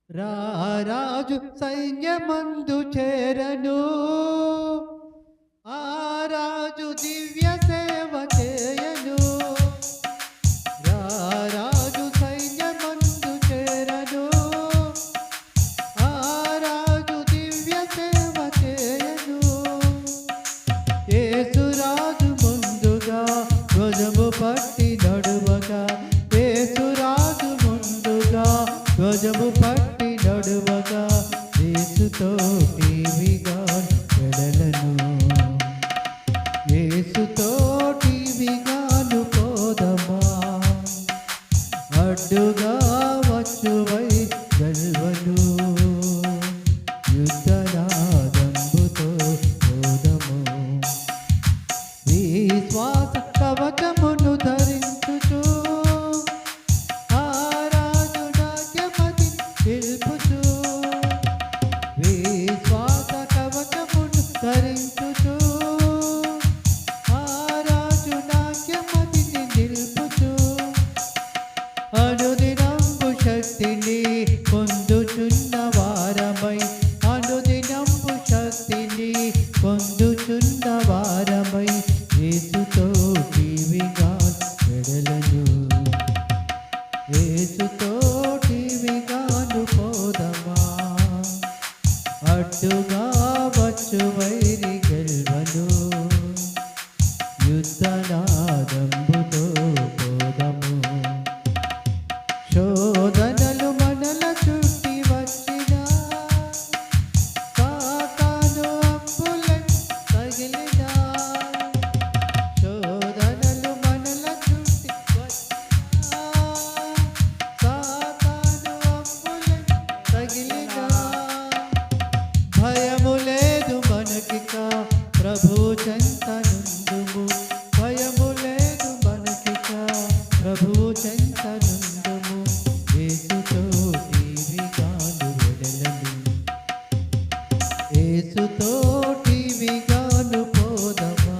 రారాజు సైన్యమందు చేరను, ఆ రాజు దివ్య సేవ చేయను. రారాజు సైన్యమందు చేరను, ఆ రాజు దివ్య సేవ చేయను. యేసురాజు ముందుగా ధ్వజము పట్టి నడువగా, యేసురాజు ముందుగా ధ్వజము పట్టి నడువగా, యేసుతో టీవిగా వెడలను, యేసుతో టీవిగాను పోదమా. అడ్డుగా వచ్చువై గెల్వను, యుద్ధనాదంబుతో పోదము. విశ్వాస కవచమును ధరించుచు, ఆ రాజు నాట్యమతి నిల్పుచు. విశ్వాస కవచమును ధరించుచు, ఆ రాజు నాట్యమతిని నిల్పుచు. అనుదినంబు శక్తిని పొందుచున్న వారమై, అనుదినంబు శక్తిని పొందుచున్న వారమై, యేసుతో టీవిగా వెడలను, యేసుతో టీవిగాను పోదమా. అడ్డుగా వచ్చు వైరి గెల్వను, యుద్ధనాదంబుతో పోదము. శోధనలు మనల చుట్టి వచ్చినా, సాతాను అంబులను తగిలినా. శోధనలు మనల చుట్టి వచ్చినా, సాతాను అంబులను తగిలినా. భయము లేదు మనకిక ప్రభు చెంత నుండుము, భయము లేదు మనకిక ప్రభు చెంత నుండుము. యేసుతో టీవిగాను వెడలను, యేసుతో టీవిగాను పోదమా.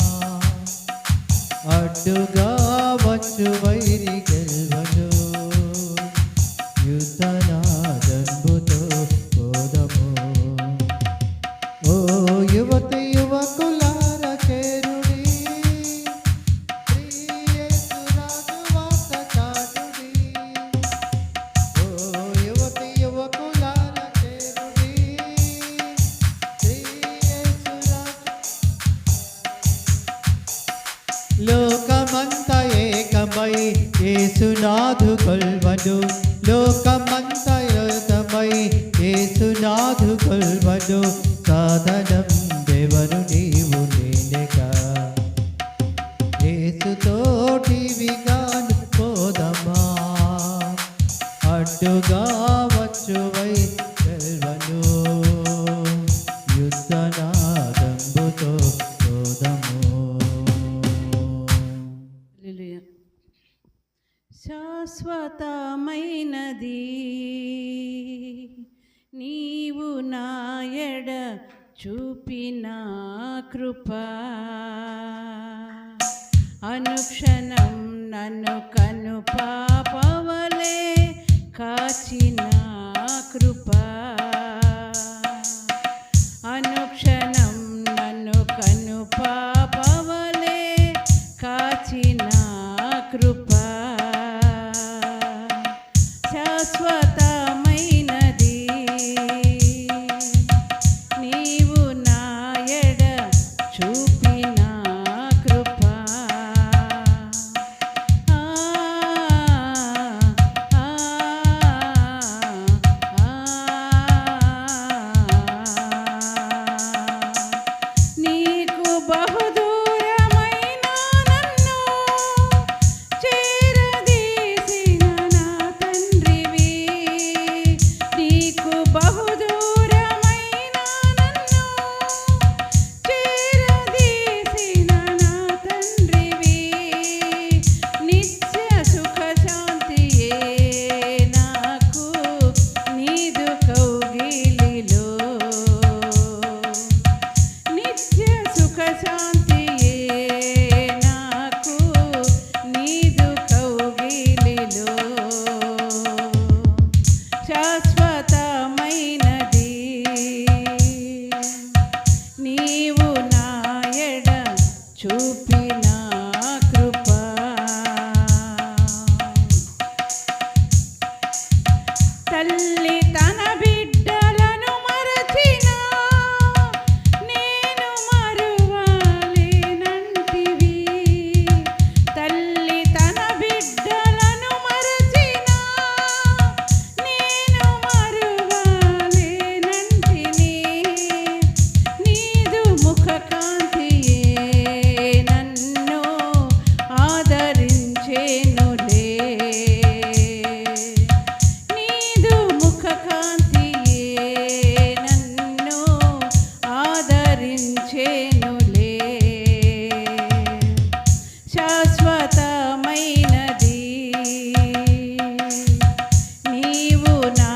అడ్డుగా వచ్చు వైరి గెల్వను, యుద్ధనాదంబుతో పోదము. ఓ యువతి యువకులార చేరుడి, శ్రీ యేసురాజు వార్త చాటుడి. ఓ యువతి యువకులార చేరుడి, శ్రీ యేసురాజు. లోకమంత ఏకమై యేసునాథు కొల్వను, లోకమంత ఏకమై యేసునాథు కొల్వను. సాధనం దేవరు నీవు నేనెగా, యేసుతో టీవిగాను పోదమా. అడ్డుగా వచ్చువై గెల్వను, యుద్ధనాదంబుతో పోదము. హల్లెలూయా. శాశ్వతమైనది నీవు నాయడ చూపిన కృప, అనుక్షణం నన్ను కను పాపవలే కాచిన కృప, అనుక్షణం నన్ను కను పాపవలే కాచిన కృప. శాశ్వతమైనది నీవు నాయడ చూపిన కృప, శాశ్వతమైనది నీవు నా ఎడ చూపిన కృప తల్లి తన బిడ్డలను మరచిన నేను మరువలేనంటివి తల్లి తన బిడ్డలను మరచిన నేను మరువలేనంటిని నీదు ముఖ కాంతియే నన్ను ఆదరించేనులే నీదు ముఖ కాంతియే నన్ను ఆదరించేనులే శాశ్వతమైనది నీవు నా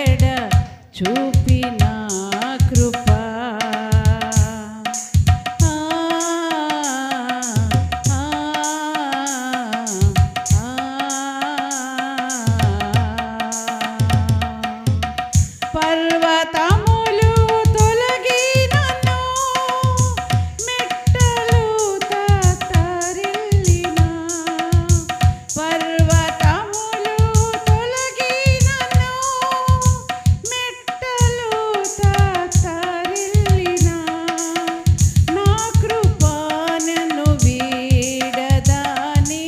ఎడ చూపిన కృప పర్వతములు తొలగినను మెట్టలు తత్తరిల్లిన పర్వతములు తొలగినను మెట్టలు తత్తరిల్లిన నా కృప నన్ను వీడదని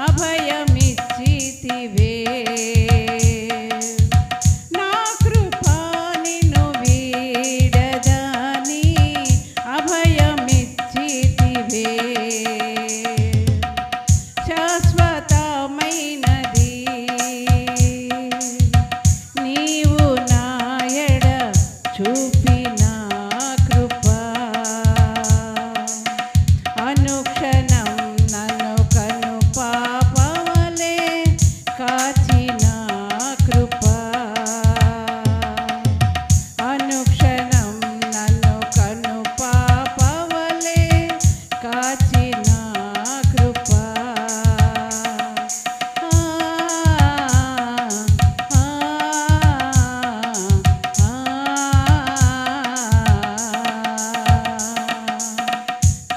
అభయమిచ్చితివే నా కృప నిన్ను వీడదని అభయమిచ్చితివే శాశ్వతమైనది నీవు నా ఎడ చూపిన కృప అనుక్షణం నన్ను కను పాపవలే కాచిన కృప అనుక్షణం నన్ను కను పాపవలే కాచిన కృప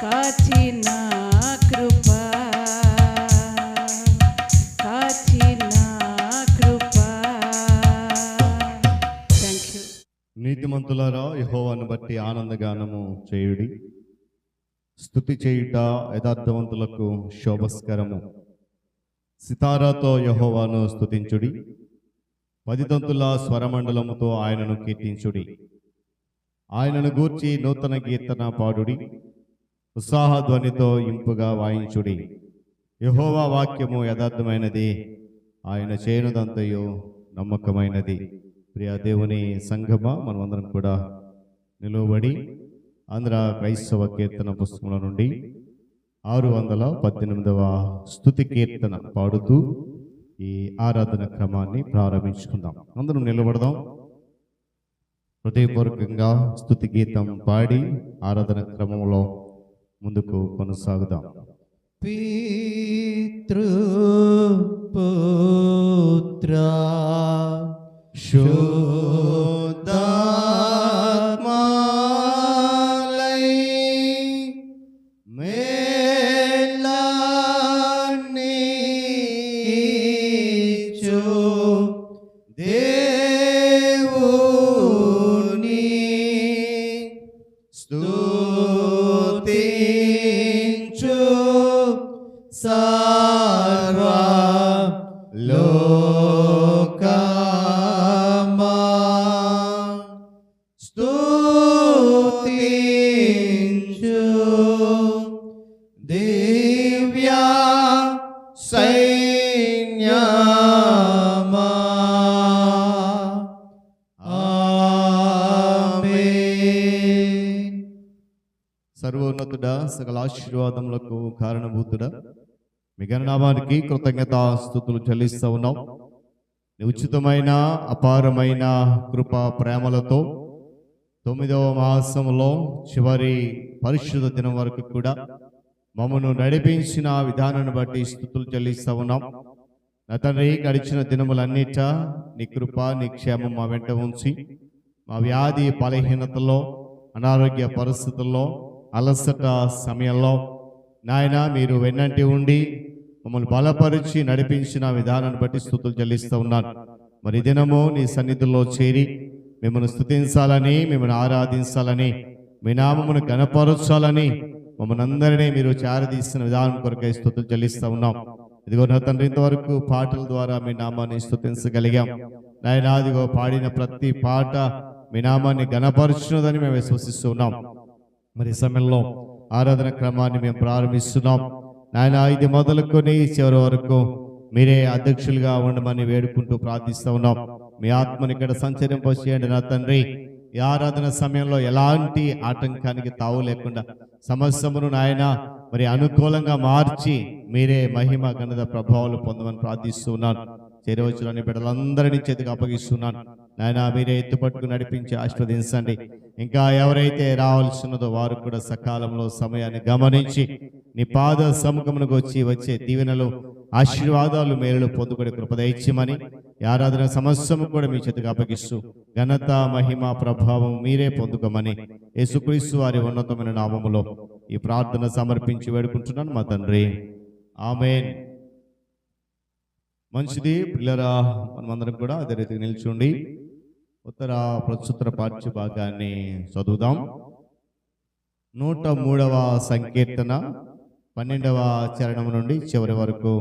కాచిన కృప కాచిన కృప థ్యాంక్ యూ నీతిమంతులారా యెహోవాను బట్టి ఆనందగానము చేయుడి స్తుతి చేయుట యథార్థవంతులకు శోభస్కరము సితారాతో యెహోవాను స్తుతించుడి 10 తంతుల స్వరమండలముతో ఆయనను కీర్తించుడి ఆయనను గూర్చి నూతన కీర్తన పాడుడి ఉత్సాహ ధ్వనితో ఇంపుగా వాయించుడి యెహోవా వాక్యము యథార్థమైనది ఆయన చేయనుదంతయు నమ్మకమైనది ప్రియ దేవుని సంఘమా మనమందరం కూడా నిలువబడి ఆంధ్ర క్రైస్తవ కీర్తన పుస్తకంలో నుండి 618వ స్తుతి కీర్తన పాడుతూ ఈ ఆరాధన క్రమాన్ని ప్రారంభించుకుందాం. అందరం నిలబడదాం. హృదయపూర్వకంగా స్తుతి గీతం పాడి ఆరాధన క్రమంలో ముందుకు కొనసాగుదాం. పితృపుత్ర శుద్ధాత్మాలై మేళనిచ్చు దేవుని స్తుతించు సర్వ లోకమా స్తుతించు దివ్య సైన్యమా ఆమేన్. సర్వోన్నతుడా సకల ఆశీర్వాదములకు కారణభూతుడా మీ గణనామానికి కృతజ్ఞత స్తుతులు చెల్లిస్తూ ఉన్నాం. నీ ఉచితమైన అపారమైన కృప ప్రేమలతో 9వ మాసంలో చివరి పరిశుద్ధ దినం వరకు కూడా మమ్మను నడిపించిన విధానాన్ని బట్టి స్తుతులు చెల్లిస్తూ ఉన్నాం. నా తండ్రి, గడిచిన దినములన్నిట నీ కృప నీ క్షేమం మా వెంట ఉంచి మా వ్యాధి బలహీనతలో, అనారోగ్య పరిస్థితుల్లో, అలసట సమయంలో నాయన మీరు వెన్నంటి ఉండి మమ్మల్ని బలపరిచి నడిపించిన విధానాన్ని బట్టి స్తుతులు చెల్లిస్తూ ఉన్నాను. మరి దినము నీ సన్నిధిలో చేరి మిమ్మల్ని స్తుతించాలని, మిమ్మల్ని ఆరాధించాలని, మీ నామమును గణపరచాలని మమ్మల్ని అందరినీ మీరు చేరదీసిన విధానం కొరకై స్తుతులు చెల్లిస్తూ ఉన్నాం. ఇదిగో నా తండ్రి, ఇంతవరకు పాటల ద్వారా మీ నామాన్ని స్తుతించగలిగాం నాయన. ఇదిగో పాడిన ప్రతి పాట మీ నామాన్ని గణపరచున్నదని మేము విశ్వసిస్తూ ఉన్నాం. మరి ఈ సమయంలో ఆరాధన క్రమాన్ని మేము ప్రారంభిస్తున్నాం నాయన. ఇది మొదలుకొని చివరి వరకు మీరే అధ్యక్షులుగా ఉండమని వేడుకుంటూ ప్రార్థిస్తూ ఉన్నాం. మీ ఆత్మని ఇక్కడ సంచరింపచేయండి నా తండ్రి. ఈ ఆరాధన సమయంలో ఎలాంటి ఆటంకానికి తావు లేకుండా సమస్యమును నాయన మరి అనుకూలంగా మార్చి మీరే మహిమ ఘనత ప్రభావాలు పొందమని ప్రార్థిస్తున్నాను. చేరవచ్చులని బిడ్డలందరినీ చేతికి అప్పగిస్తున్నాను నాయన. మీరే ఎత్తుపట్టుకు నడిపించి ఆశీర్వదించండి. ఇంకా ఎవరైతే రావాల్సిన్నదో వారు కూడా సకాలంలో సమయాన్ని గమనించి నీ పాద సముఖమునకు వచ్చే దీవెనలు, ఆశీర్వాదాలు, మేలులు పొందుకునే కృప దయచేయమని ఈ ఆరాధన సమస్యము కూడా మీ చేతికి అప్పగిస్తూ ఘనత మహిమ ప్రభావం మీరే పొందుకోమని యేసుక్రీస్తు వారి ఉన్నతమైన నామములో ఈ ప్రార్థన సమర్పించి వేడుకుంటున్నాను మా తండ్రి. ఆమేన్. మంచిది పిల్లరా, మనమందరం కూడా అదే రీతికి నిల్చుండి ఉత్తర ప్రస్తుత పాఠ్య భాగాన్ని చదువుదాం. 103వ సంకీర్తన 12వ చరణం నుండి చివరి వరకు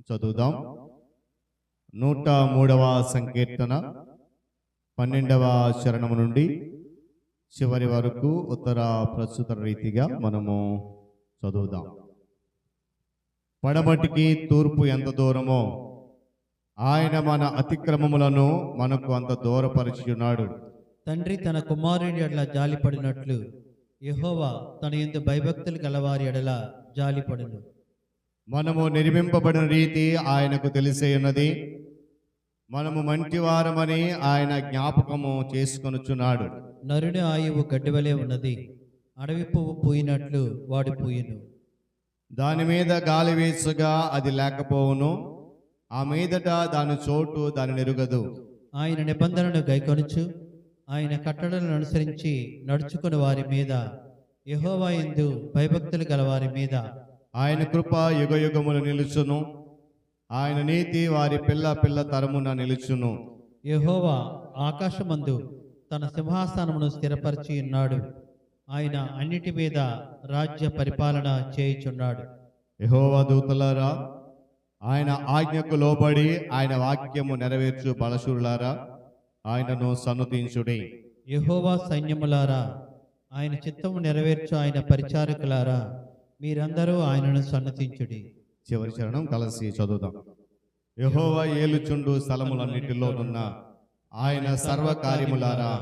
చదువుదాం. 103వ సంకీర్తన 12వ చరణం నుండి చివరి వరకు ఉత్తర ప్రస్తుత రీతిగా మనము చదువుదాం. పడమటికి తూర్పు ఎంత దూరమో ఆయన మన అతిక్రమములను మనకు అంత దూరపరిచి ఉన్నాడు. తండ్రి తన కుమారుని ఎడల జాలిపడినట్లు యెహోవా తన యందు భయభక్తులు గలవారి ఎడల జాలిపడును. మనము నిర్మింపబడిన రీతి ఆయనకు తెలిసే ఉన్నది. మనము మంటివారమని ఆయన జ్ఞాపకము చేసుకొనుచున్నాడు. నరుని ఆయువు గడ్డివలే ఉన్నది, అడవి పువ్వు పూయినట్లు వాడి పూయును. దాని మీద గాలి వేసుగా అది లేకపోవును, ఆ మీదట దాని చోటు దాని నెరుగదు. ఆయన నిబంధనను గైకొనుచు ఆయన కట్టడలను అనుసరించి నడుచుకుని వారి మీద, యెహోవా యందు భయభక్తులు గల వారి మీద ఆయన కృప యుగయుగములు నిలుచును, ఆయన నీతి వారి పిల్ల పిల్ల తరమున నిలుచును. యెహోవా ఆకాశమందు తన సింహాసనమును స్థిరపరిచి ఉన్నాడు, ఆయన అన్నిటి మీద రాజ్య పరిపాలన చేయుచున్నాడు. యెహోవా దూతలారా, ఆయన ఆజ్ఞకు లోబడి ఆయన వాక్యము నెరవేర్చు బలశూరులారా, ఆయనను సన్నుతించుడి. యెహోవా సైన్యములారా, ఆయన చిత్తము నెరవేర్చు ఆయన పరిచారకులారా, మీరందరూ ఆయనను సన్నతించుడి. చివరి చరణం కలిసి చదువుదాం. యెహోవా ఏలుచుండు స్థలములన్నిటిలోనున్న ఆయన సర్వకార్యములారా,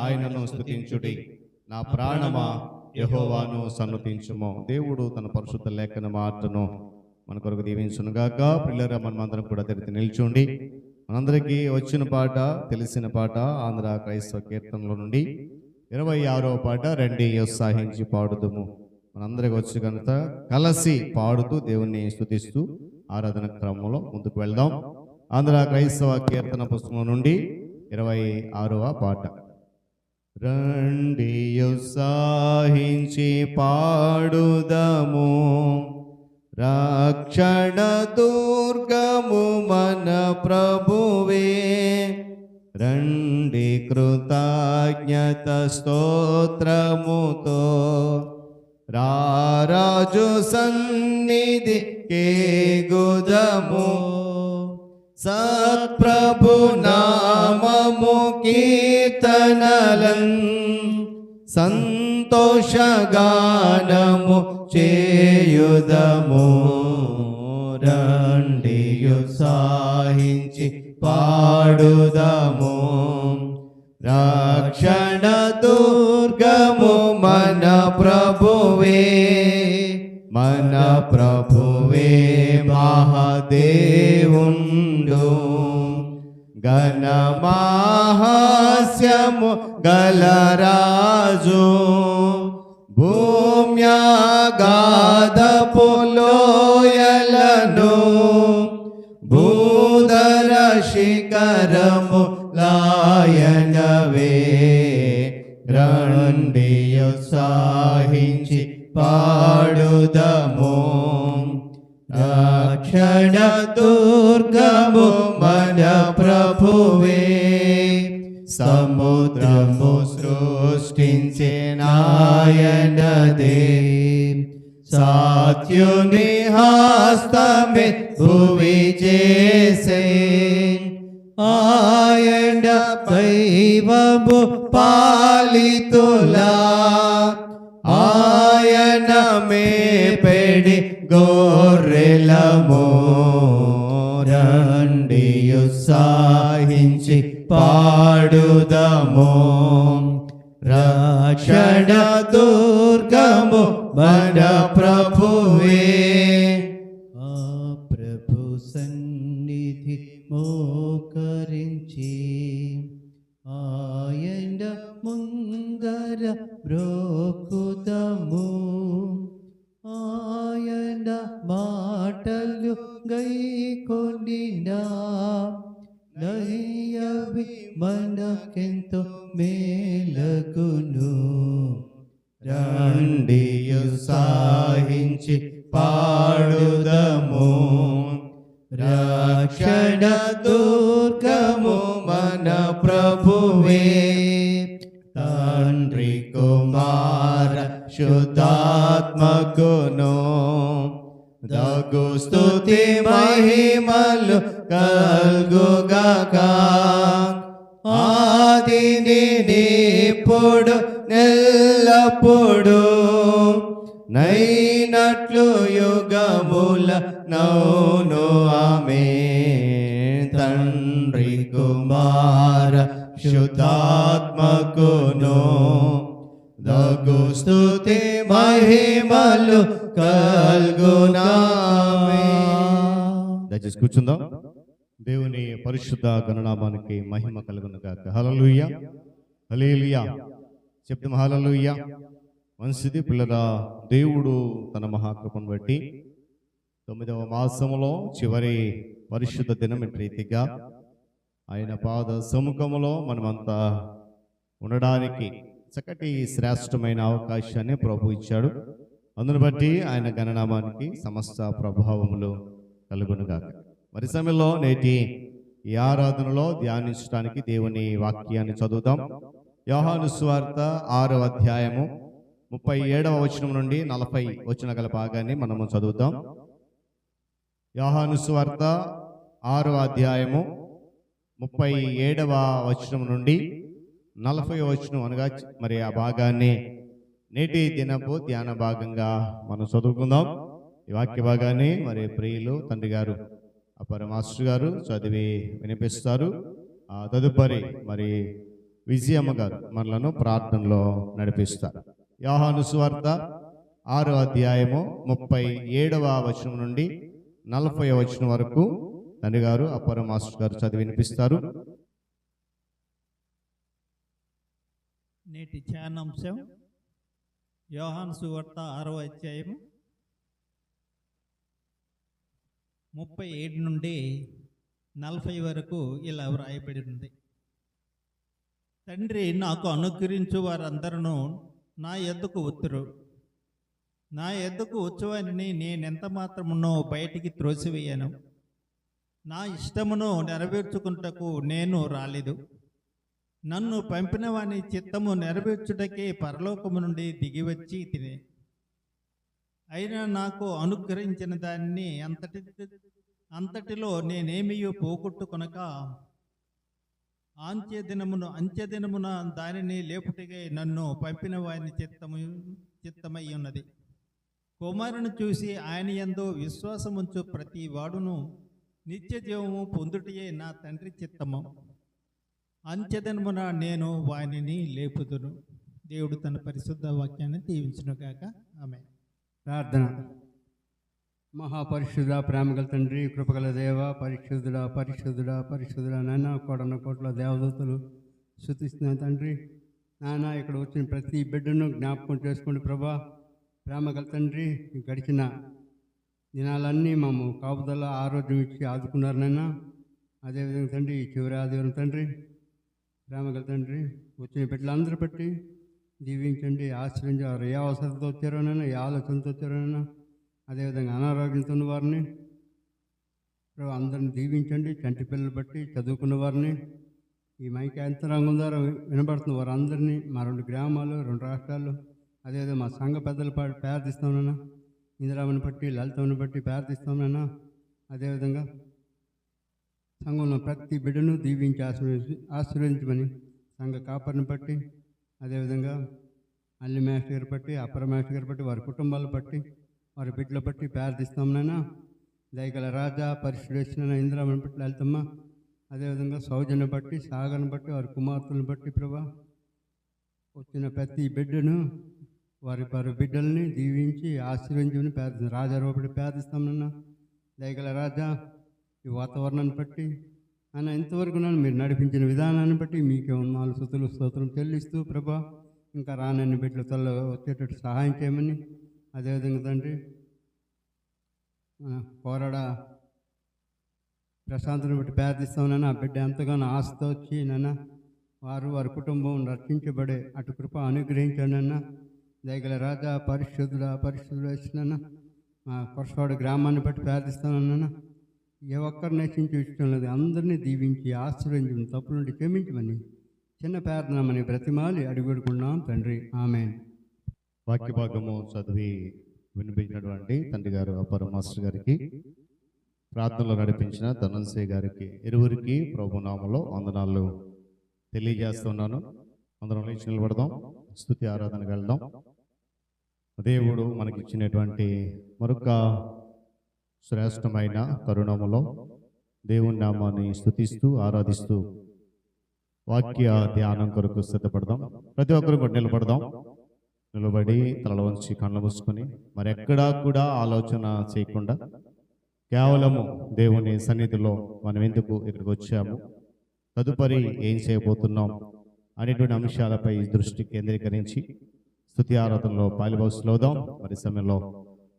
ఆయనను స్తుతించుడి. నా ప్రాణమా యెహోవాను సన్నుతించుము. దేవుడు తన పరిశుద్ధ లేఖన మాటను మన కొరకు దీవించును గాక. పిల్లరా, మనమందరం కూడా తెరిచి నిల్చుండి మనందరికీ వచ్చిన పాట, తెలిసిన పాట ఆంధ్ర క్రైస్తవ కీర్తనలో నుండి 26వ పాట రండి ఉత్సాహించి పాడుదుము. మనందరికి వచ్చి కనుక కలిసి పాడుతూ దేవుణ్ణి స్తుతిస్తూ ఆరాధన క్రమంలో ముందుకు వెళ్దాం. ఆంధ్ర క్రైస్తవ కీర్తన పుస్తకం నుండి 26వ పాట. రండి ఉత్సాహించి పాడుదము, రక్షణ దుర్గము మన ప్రభువే. రండి కృతజ్ఞత స్తోత్రముతో రారాజు సన్నిధి కేగుదము. సత్ప్రభు నామము కీర్తనలన్ సంతోషగానము చేయుదము. రండి ఉత్సాహించి పాడుదము, రక్షణ దుర్గము మన ప్రభువే. మన ప్రభువే మహాదేవుండు, ఘనమహాస్యము గలరాజు. భూమ్యాగాధపు లోయలను ఆయనవే రండి ఉత్సాహించి పాడుదము. రక్షణ దుర్గము మన ప్రభువే, సముద్రము సృష్టించినాయనదే. సాత్యుని హస్తమే భువి చేసే, ఆయన దైవము పాలితులా. ఆయన మేపెడి గొర్రెలము, రండి ఉత్సాహించి పాడుదము. రక్షణ దుర్గము మన ప్రభువే. ఆ ప్రభు సన్నిధి మోకరించి ఆయన ముందర బ్రోకుదము. ఆయన మాటలు గైకొనినా నయ్యవి మనకెంతో మేలగును. రండి ఉత్సాహించి పాడుదము. రక్షణ దుర్గము మన ప్రభువే. తండ్రి కుమార శుద్ధాత్మకును దగు స్తుతి మహిమలు కల్గుగాక. ఆదిని ఇప్పుడు ఎల్లప్పుడు నైనట్లు యుగముల నౌను ఆమేన్. తండ్రి కుమార శుద్ధాత్మకును దగు స్తుతి మహిమలు కల్గునామే. దయచేసి కూర్చుందాం. దేవుని పరిశుద్ధ గణనామానికి మహిమ కలుగును గాక. హల్లెలూయా, హల్లెలూయా. చెప్తాం హల్లెలూయా. మంచిది పిల్లరా, దేవుడు తన మహాకృపను బట్టి 9వ మాసములో చివరి పరిశుద్ధ దినం రీతిగా ఆయన పాద సముఖములో మనమంతా ఉండడానికి చక్కటి శ్రేష్టమైన అవకాశాన్ని ప్రభు ఇచ్చాడు. అందును బట్టి ఆయన గణనామానికి సమస్త ప్రభావములు కలుగునుగాక. మరి సమయంలో నేటి ఈ ఆరాధనలో ధ్యానించడానికి దేవుని వాక్యాన్ని చదువుతాం. యోహాను సువార్త 6వ అధ్యాయము 37వ వచనం నుండి 40 వచన గల భాగాన్ని మనము చదువుతాం. యోహాను సువార్త 6వ అధ్యాయము 37వ వచనం నుండి 40వ వచనం అనగా మరి ఆ భాగాన్ని నేటి దినపు ధ్యాన భాగంగా మనం చదువుకుందాం. ఈ వాక్య భాగాన్ని మరి ప్రియులు తండ్రి గారు అపర మాస్టర్ గారు చదివి వినిపిస్తారు. తదుపరి మరి విజయమ్మ గారు మనలను ప్రార్థనలో నడిపిస్తారు. యోహాను సువార్త 6వ అధ్యాయము 37వ వచనం నుండి 40వ వచనం వరకు తండ్రి గారు అపర మాస్టర్ గారు చదివి వినిపిస్తారు. నేటి ధ్యానాంశం యోహాను సువార్త 6వ అధ్యాయం 37 నుండి 40 వరకు ఇలా వ్రాయబడి ఉంది. తండ్రి నాకు అనుగ్రహించు వారందరూ నా యొద్దకు వచ్చురు. నా యొద్దకు వచ్చువారిని నేనెంత మాత్రమునో బయటికి త్రోసివేయను. నా ఇష్టమును నెరవేర్చుకుంటకు నేను రాలేదు. నన్ను పంపిన వాని చిత్తము నెరవేర్చుటకే పరలోకము నుండి దిగివచ్చి తినే. అయినా నాకు అనుగ్రహించిన దాన్ని అంతటిలో నేనేమియో పోగొట్టుకొనక అంత్యదినమున దానిని లేపుటకై నన్ను పంపిన వాని చిత్తమై ఉన్నది. కుమారుని చూసి ఆయన యందు విశ్వాసముంచు ప్రతి వాడును నిత్య జీవము పొందుటయే నా తండ్రి చిత్తము. అంత్యదినమున నేను వానిని లేపుదును. దేవుడు తన పరిశుద్ధ వాక్యాన్ని దీవించును గాక. ఆమేన్. ప్రార్థన. మహాపరిశుద్ధ ప్రేమగల తండ్రి, కృపగల దేవ, పరిశుద్ధుడా పరిశుద్ధుడా పరిశుద్ధుడా నాన్న కోడన కోట్ల దేవదూతలు స్తుతిస్తున్న తండ్రి. నాన్న ఇక్కడ వచ్చిన ప్రతి బిడ్డను జ్ఞాపకం చేసుకోండి ప్రభా. ప్రేమగల తండ్రి, గడిచిన దినాలన్నీ మేము కాపుదల ఆరోగ్యం ఇచ్చి ఆదుకున్నారు నాన్న. అదేవిధంగా తండ్రి, చివరి ఆదివారం తండ్రి ప్రేమగల తండ్రి వచ్చిన బిడ్డలందరూ బట్టి దీవించండి, ఆశ్రయించి వారు ఏ అవసరంతో వచ్చారోనైనా, ఏ ఆలోచనతో వచ్చారోనైనా, అదేవిధంగా అనారోగ్యంతో ఉన్న వారిని ప్రభు అందరిని దీవించండి. చంటి పిల్లలు బట్టి చదువుకున్న వారిని, ఈ మైక్ యంత్రాంగం ద్వారా వినబడుతున్న వారందరినీ, మా 2 గ్రామాలు 2 రాష్ట్రాలు, అదేవిధంగా మా సంఘ పెద్దల పాటు ప్రార్థిస్తామన్నా, ఇందిరామని బట్టి లలితమని బట్టి ప్రార్థిస్తామన్నా, అదేవిధంగా సంఘంలో ప్రతి బిడ్డను దీవించి ఆశీర్వదించమని సంఘ కాపరిని బట్టి, అదేవిధంగా అల్లి మాస్టర్ గారు బట్టి, అప్పర మాస్టర్ గారు బట్టి, వారి కుటుంబాలు బట్టి, వారి బిడ్డలు బట్టి ప్రార్థిస్తామన్నా, దయగల రాజా పరిశుద్ధ ఇందిరామని బట్టి లలితమ్మ, అదేవిధంగా సౌజన్య బట్టి, సాగర్ని బట్టి, వారి కుమార్తెలను బట్టి ప్రభా వచ్చిన ప్రతి బిడ్డను వారి బిడ్డల్ని దీవించి ఆశీర్వదించమని ప్రార్థిస్తాం. రాజారావు బట్టి ప్రార్థిస్తామన్నా, దయగల రాజా ఈ వాతావరణాన్ని బట్టి ఆయన ఇంతవరకు నన్ను మీరు నడిపించిన విధానాన్ని బట్టి మీకే వందనాలు స్తుతులు స్తోత్రం చెల్లిస్తూ ప్రభా ఇంకా రానన్ని బిడ్డల త్వరలో వచ్చేటట్టు సహాయం చేయమని, అదేవిధంగా తండ్రి మన కోరడ ప్రశాంతను బట్టి ప్రార్థిస్తామన్నా, ఆ బిడ్డ ఎంతగానో ఆశతో వచ్చి నాన్న వారి కుటుంబం రక్షించబడే అటు కృప అనుగ్రహించండి అన్న. దయగల రాజా పరిశుద్ధుడు వచ్చినన్న మా కొరసవాడ గ్రామాన్ని బట్టి ప్రార్థిస్తానన్న. ఏ ఒక్కరిని నశించి ఇష్టం లేదు, అందరినీ దీవించి ఆశీర్వదించి తప్పుల నుండి క్షమించమని చిన్న ప్రార్థనమని బ్రతిమాలి అడుగుడుకున్నాం తండ్రి, ఆమేన్. వాక్య భాగము చదివి వినిపించినటువంటి తండ్రి గారు అప్పర మాస్టర్ గారికి, ప్రార్థనలో నడిపించిన ధనంజయ్ గారికి, ఇరువురికి ప్రభు నామములో వందనాలు తెలియజేస్తున్నాను. అందరం లేచి నిలబడదాం, స్తుతి ఆరాధనకు వెళ్దాం. దేవుడు మనకిచ్చినటువంటి మరొక శ్రేష్టమైన తరుణములో దేవుని నామాన్ని స్తుతిస్తూ ఆరాధిస్తూ వాక్య ధ్యానం కొరకు సిద్ధపడదాం. ప్రతి ఒక్కరు కూడా నిలబడదాం. నిలబడి తల వంచి కళ్ళు మూసుకొని మరెక్కడా కూడా ఆలోచన చేయకుండా కేవలము దేవుని సన్నిధిలో మనం ఎందుకు ఇక్కడికి వచ్చాము, తదుపరి ఏం చేయబోతున్నాం అనేటువంటి అంశాలపై దృష్టి కేంద్రీకరించి స్తుతి ఆరాధనలో పాలుభాగస్లోదాం. మరి సమయంలో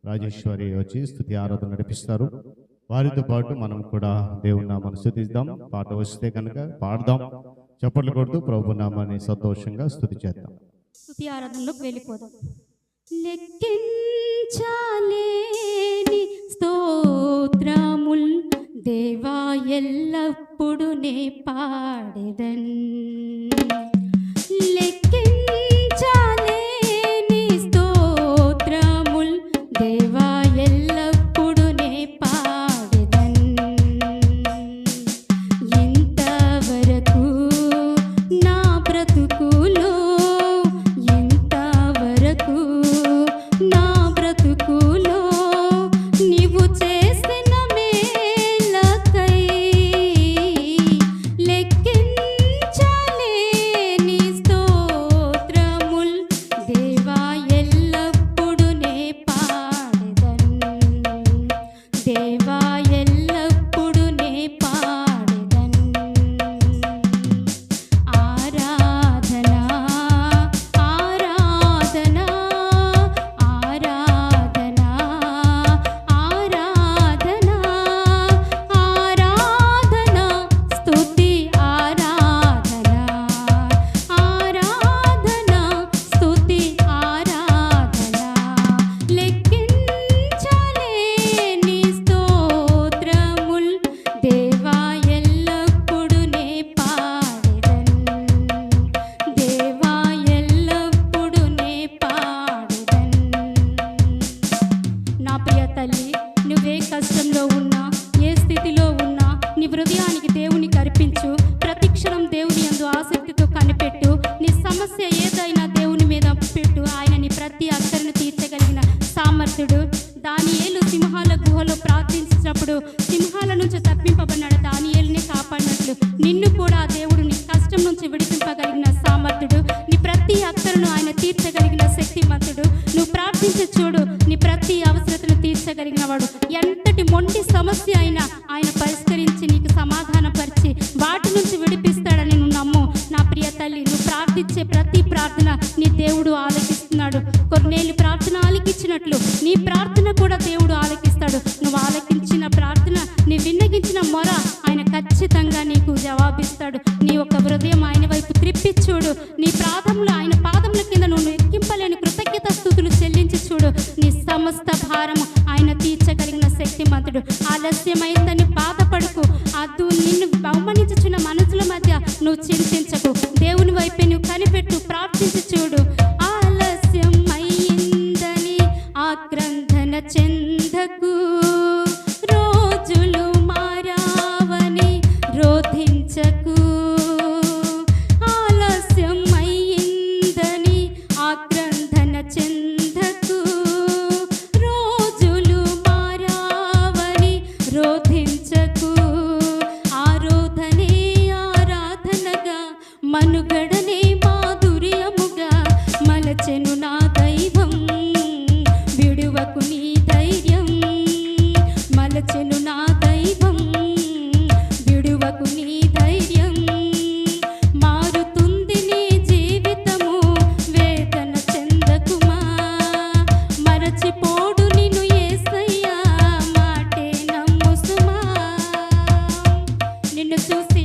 రాజేశ్వరి వచ్చి స్తుతి ఆరాధన నడిపిస్తారు. వారితో పాటు మనం కూడా దేవుని నామాన్ని స్తుతిద్దాం. పాట వస్తే కనుక పాడదాం, చప్పట్లు కొడుతూ ప్రభు నామాన్ని సంతోషంగా స్తుతి చేద్దాం. స్తుతి ఆరాధనలోకి వెళ్ళిపోదాం. లెక్కించాలేని స్తోత్రముల్ దేవా ఎల్లప్పుడు నే పాడెదన్. లెక్కించాలేని స్తోత్రముల్ దేవా ఎల్లప్పుడు నే పాడెదన్. ఇంతవరకు నా బ్రతుకులో, ఇంతవరకు నా బ్రతుకులో నీవు చేసిన మేలకై లెక్కించలేని స్తోత్రముల్ దేవా ఎల్లప్పుడు నే పాడెదన్. దేవా ఎల్లప్పుడు నే పాడెదన్. ఆరాధన ఆరాధన ఆరాధన ఆరాధన ఆరాధన స్తుతి ఆరాధన ఆరాధన స్తుతి ఆరాధన. లెక్కించలేని స్తోత్రముల్ దేవా ఎల్లప్పుడు నే పాడెదన్. దేవా ఎల్లప్పుడు నే పాడెదన్. నా ప్రియ తల్లి, నువ్వే కష్టంలో ఉన్నా, ఏ స్థితిలో ఉన్నా, నీ హృదయానికి దేవునికి అర్పించు. ప్రతి క్షణం దేవుని యందు ఆసక్తితో కనిపెట్టు. నీ సమస్య ఏదైనా దేవుని మీద పెట్టు. ఆయన నీ ప్రతి అక్కరను తీర్చగలిగిన సామర్థ్యుడు. దానియేలు సింహాల గుహలో ప్రార్థించినప్పుడు సింహాల నుంచి తప్పింపబడినాడు. దానియేలునే కాపాడినట్లు నిన్ను కూడా దేవుడు నీ కష్టం నుంచి విడిపింపగలిగిన సామర్థ్యుడు. నీ ప్రతి అక్కరను ఆయన తీర్చగలిగిన శక్తిమంతుడు. నువ్వు ప్రార్థించి చూడు, నీ ప్రతి అవసరతను తీర్చగలిగిన వాడు. ఎంతటి మొండి సమస్య అయినా ఆయన పరిష్కరించి నీకు సమాధానపరిచి వాటి నుంచి విడిపిస్తాడని నువ్వు నమ్ము. నా ప్రియ తల్లి, నువ్వు ప్రార్థించే ప్రతి ప్రార్థన నీ దేవుడు ఆలకిస్తున్నాడు. కొన్నేళ్ళు ప్రార్థన ఆలకించినట్లు నీ ప్రార్థన కూడా దేవుడు ఆలకిస్తాడు. నువ్వు ఆలకించిన ప్రార్థన, నీ విన్నగించిన మొర ఆయన ఖచ్చితంగా నీకు జవాబిస్తాడు. నీ ఒక హృదయం ఆయన వైపు చూడు. నీ పాదములు ఆయన పాదముల కింద నువ్వు ఎక్కింపలేని కృతజ్ఞత స్తుతులు చెల్లించి చూడు. నీ సమస్త భారము ఆయన తీర్చగలిగిన శక్తిమంతుడు. ఆలస్యమైందని బాధపడుకు. అదు నిన్ను అవమానించుచున్న మనుషుల మధ్య నువ్వు చింతించకు. దేవుని వైపే నువ్వు కనిపెట్టు, ప్రార్థించి చూడు. ఆలస్యం అయిందని ఆక్రందన చెందకు, రోజులు మారావని రోధించకు. ఆలస్యం అయిందని ఆక్రందన చెందకు, రోజులు మారావని రోధించకు. ఆరాధనే ఆరాధనగా మనుగడనే మాధుర్యముగా మలచెను నా దైవం. విడువకు నీ ధైర్యం, మలచెను నా దైవం. విడువకు నీ ధైర్యం. మారుతుంది నీ జీవితము, వేదన చెందకుమా. మరచిపోడు నిన్ను యేసయ్యా, మాటే నమ్ము సుమా. నిన్ను చూసి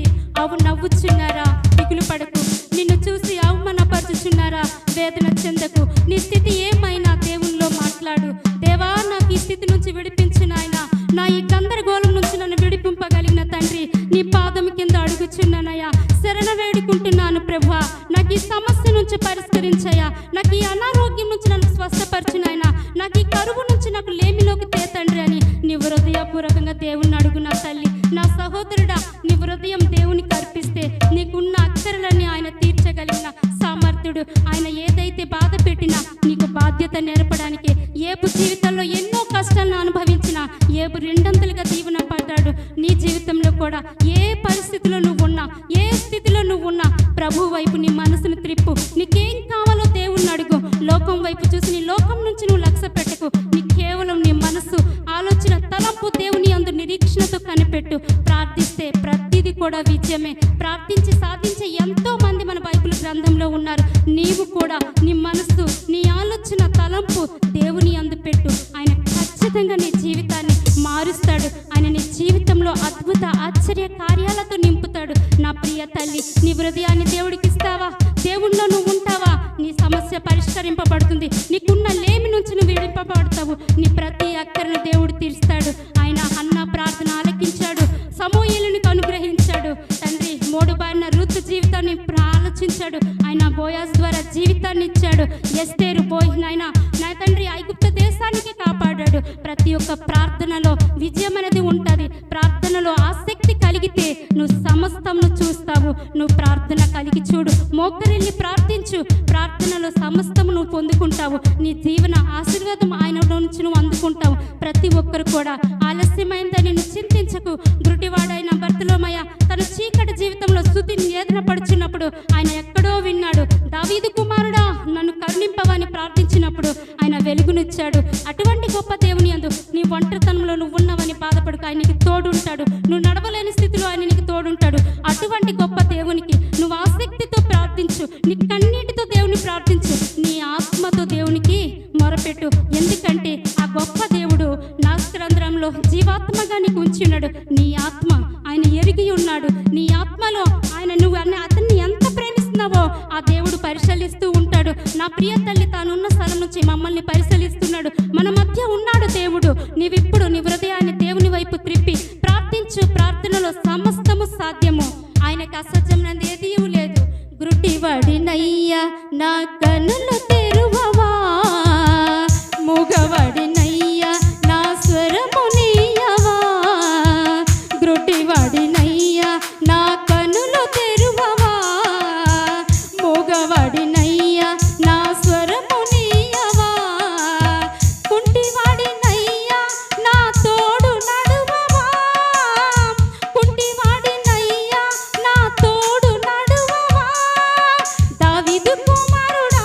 నవ్వుచున్నారా? దిగులు పడకు. నిన్ను చూసి అవమానపరుచుచున్నారా? వేదన చెందకు. నీ స్థితి ఏమైనా దేవునిలో మాట్లాడు. దేవా, నాకు ఈ స్థితి నుంచి విడిపించు నాయనా. నా ఈ గందరగోళం నుంచి నన్ను విడిపింపగలిగిన తండ్రి, నీ పాదం కింద అడుగుచున్నానయ్యా. శరణ వేడుకుంటున్నాను ప్రభువా. నాకు ఈ సమస్య నుంచి పరిష్కరించయ్యా. నాకు ఈ అనారోగ్యం నుంచి నన్ను స్వస్థపరచునాయనా. నాకు ఈ కరువు నుంచి నాకు లేమిలోకి తే తండ్రి అని నీ హృదయపూర్వకంగా దేవుణ్ణి అడుగు నా తల్లి. నా సహోదరుడా, నీ హృదయం దేవునికి అర్పిస్తే నీకున్న అక్కరలన్నీ ఆయన తీర్చగలిగిన సామర్థ్యుడు. ఆయన ఏదైతే బాధ పెట్టినా నీకు బాధ్యత నేర్పడానికి. ఏబు జీవితంలో ఎన్నో కష్టాలను అనుభవించిన ఏబు రెండంతలుగా దీవెన పడ్డాడు. నీ జీవితంలో కూడా ఏ పరిస్థితిలో నువ్వు ఉన్నా, ఏ స్థితిలో నువ్వు ఉన్నా, ప్రభు వైపు నీ మనసును త్రిప్పు. నీకేం కావాలో దేవుణ్ణి అడుగు. లోకం వైపు చూసి నీ లోకం నుంచి నువ్వు లక్ష్య పెట్టకు. నీ కేవలం నీ మనసు, ఆలోచన, తలంపు దేవుని యందు నిరీక్షణతో కనిపెట్టు. ప్రార్థిస్తే ప్రతిదీ కూడా విజయమే. ప్రార్థించి సాధించే ఎంతో మంది మన బైబిల్ గ్రంథంలో ఉన్నారు. నీవు కూడా నీ మనసు, నీ ఆలోచన, తలంపు దేవుని యందు పెట్టు. ఆయన ఖచ్చితంగా నీ జీవితాన్ని మారుస్తాడు. ఆయన నీ జీవితంలో అద్భుత ఆశ్చర్య కార్యాలతో నింపుతాడు. నా ప్రియ తల్లి, నీ హృదయాన్ని దేవుడికి ఇస్తావా? దేవుణ్ణిలో నువ్వు ఉంటావా? నీ సమస్య పరిష్కరింపబడుతుంది. నీకున్న లేమి నుంచి నువ్వు విడిపబడతావు. నీ ప్రతి అక్కరను దేవుడు తీరుస్తాడు. ఆయన హన్నా ప్రార్థన ఆలకించాడు, సమూయేలుని అనుగ్రహించాడు. తండ్రి, మోడుబారిన రుతు జీవితాన్ని ఆలోచించాడు. ఆయన బోయాజ్ ద్వారా జీవితాన్ని ఇచ్చాడు. ఎస్తేరు నాయనా, నా తండ్రి ఐగుప్తు దేశానికి కాపాడాడు. ప్రతి ఒక్క ప్రార్థనలో విజయం అనేది ఉంటుంది. ప్రార్థనలో ఆసక్తి కలిగితే నువ్వు సమస్తమును చూస్తావు. నువ్వు ప్రార్థన కలిగి చూడు, మోకరిల్లి ప్రార్థించు. ప్రార్థనలో సమస్తము నువ్వు పొందుకుంటావు. నీ జీవన ఆశీర్వాదం ఆయన నుంచి నువ్వు అందుకుంటావు. ప్రతి ఒక్కరు కూడా ఆలస్యమైందని నువ్వు చింతించకు. గురుటివాడైన బర్తలోమయ్య తన చీకటి జీవితంలో స్తుతిని వేదన పడుచున్నప్పుడు ఆయన ఎక్కడో విన్నాడు. దావీదు కుమారుడా, నన్ను కరుణింపవని ప్రార్థించినప్పుడు ఆయన వెలుగునిచ్చాడు. అటువంటి గొప్ప దేవుని యందు నీ ఒంటరితనంలో నువ్వు ఉన్నావని బాధపడుకు. ఆయన నీకు తోడుంటాడు. నువ్వు నడవలేని స్థితిలో ఆయన నీకు తోడుంటాడు. అటువంటి గొప్ప దేవునికి నువ్వు ఆసక్తితో ప్రార్థించు. నీ కన్నీటితో దేవుని ప్రార్థించు. నీ ఆత్మతో దేవునికి మొరపెట్టు. ఎందుకంటే ఆ గొప్ప దేవుడు నాస్త్రంధ్రంలో జీవాత్మగా నీకు ఉంచున్నాడు. నీ ఆత్మ ఆయన ఎరిగి ఉన్నాడు. నీ ఆత్మలో ఆయన నువ్వు అతన్ని ఎంత ప్రేమిస్తున్నావో ఆ దేవుడు పరిశీలిస్తూ ఉంటాడు. నా ప్రియ తల్లి, తానున్న స్థలం నుంచి మమ్మల్ని పరిశీలిస్తున్నాడు. మన మధ్య ఉన్నాడు దేవుడు. నీవిప్పుడు నీ హృదయాన్ని దేవుని వైపు త్రిప్పి ప్రార్థించు. ప్రార్థనలో సమస్తము సాధ్యము. ఆయనకు అసాధ్యమైనది ఏదీ లేదు. గురుటివాడినయ్యా, నా కన్నులు తెరువవా. మూగవాడినయ్యా, నా స్వరము నీయవా. గురుటివాడినయ్యా, నా కన్నులు తెరువవా. మూగవాడినయ్యా, నా స్వరము నీయవా. కుంటివాడినయ్యా, నా తోడు నడువవా. కుంటివాడినయ్యా, నా తోడు నడువవా. దావీదు కుమారుడా,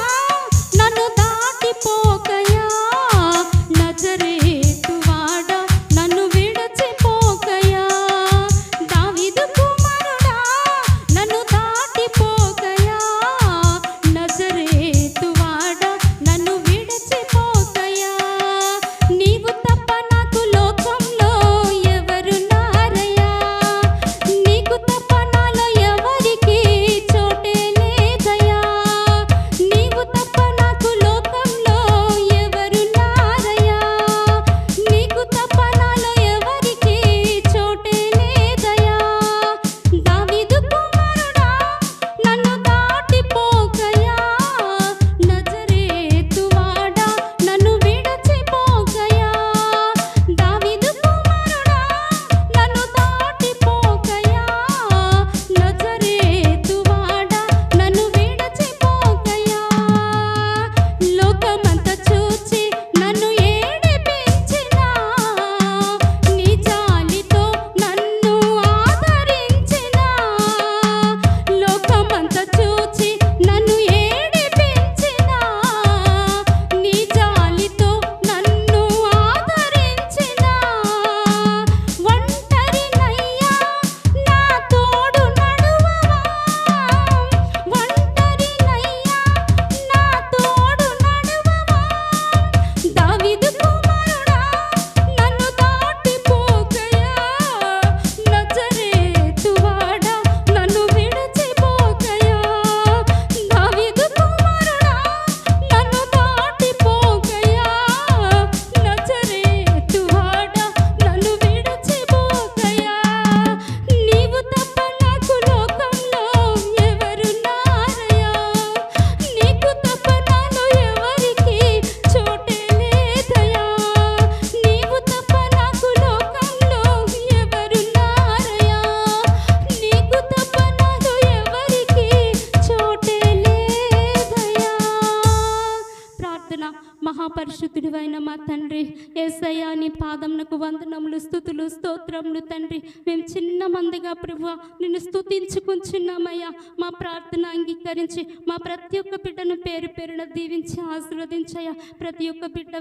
పరిశుద్ధుడివైన మా తండ్రి యేసయ్యా, నీ పాదమునకు వందనములు, స్తుతులు, స్తోత్రములు తండ్రి. మేము చిన్న మందిగా ప్రభువా నిన్ను స్తుతించుకుంటున్నామయ్యా. మా ప్రార్థన అంగీకరించి మా ప్రతి ఒక్క బిడ్డను పేరు పేరున దీవించి ఆశీర్వదించయ్యా. ప్రతి ఒక్క బిడ్డ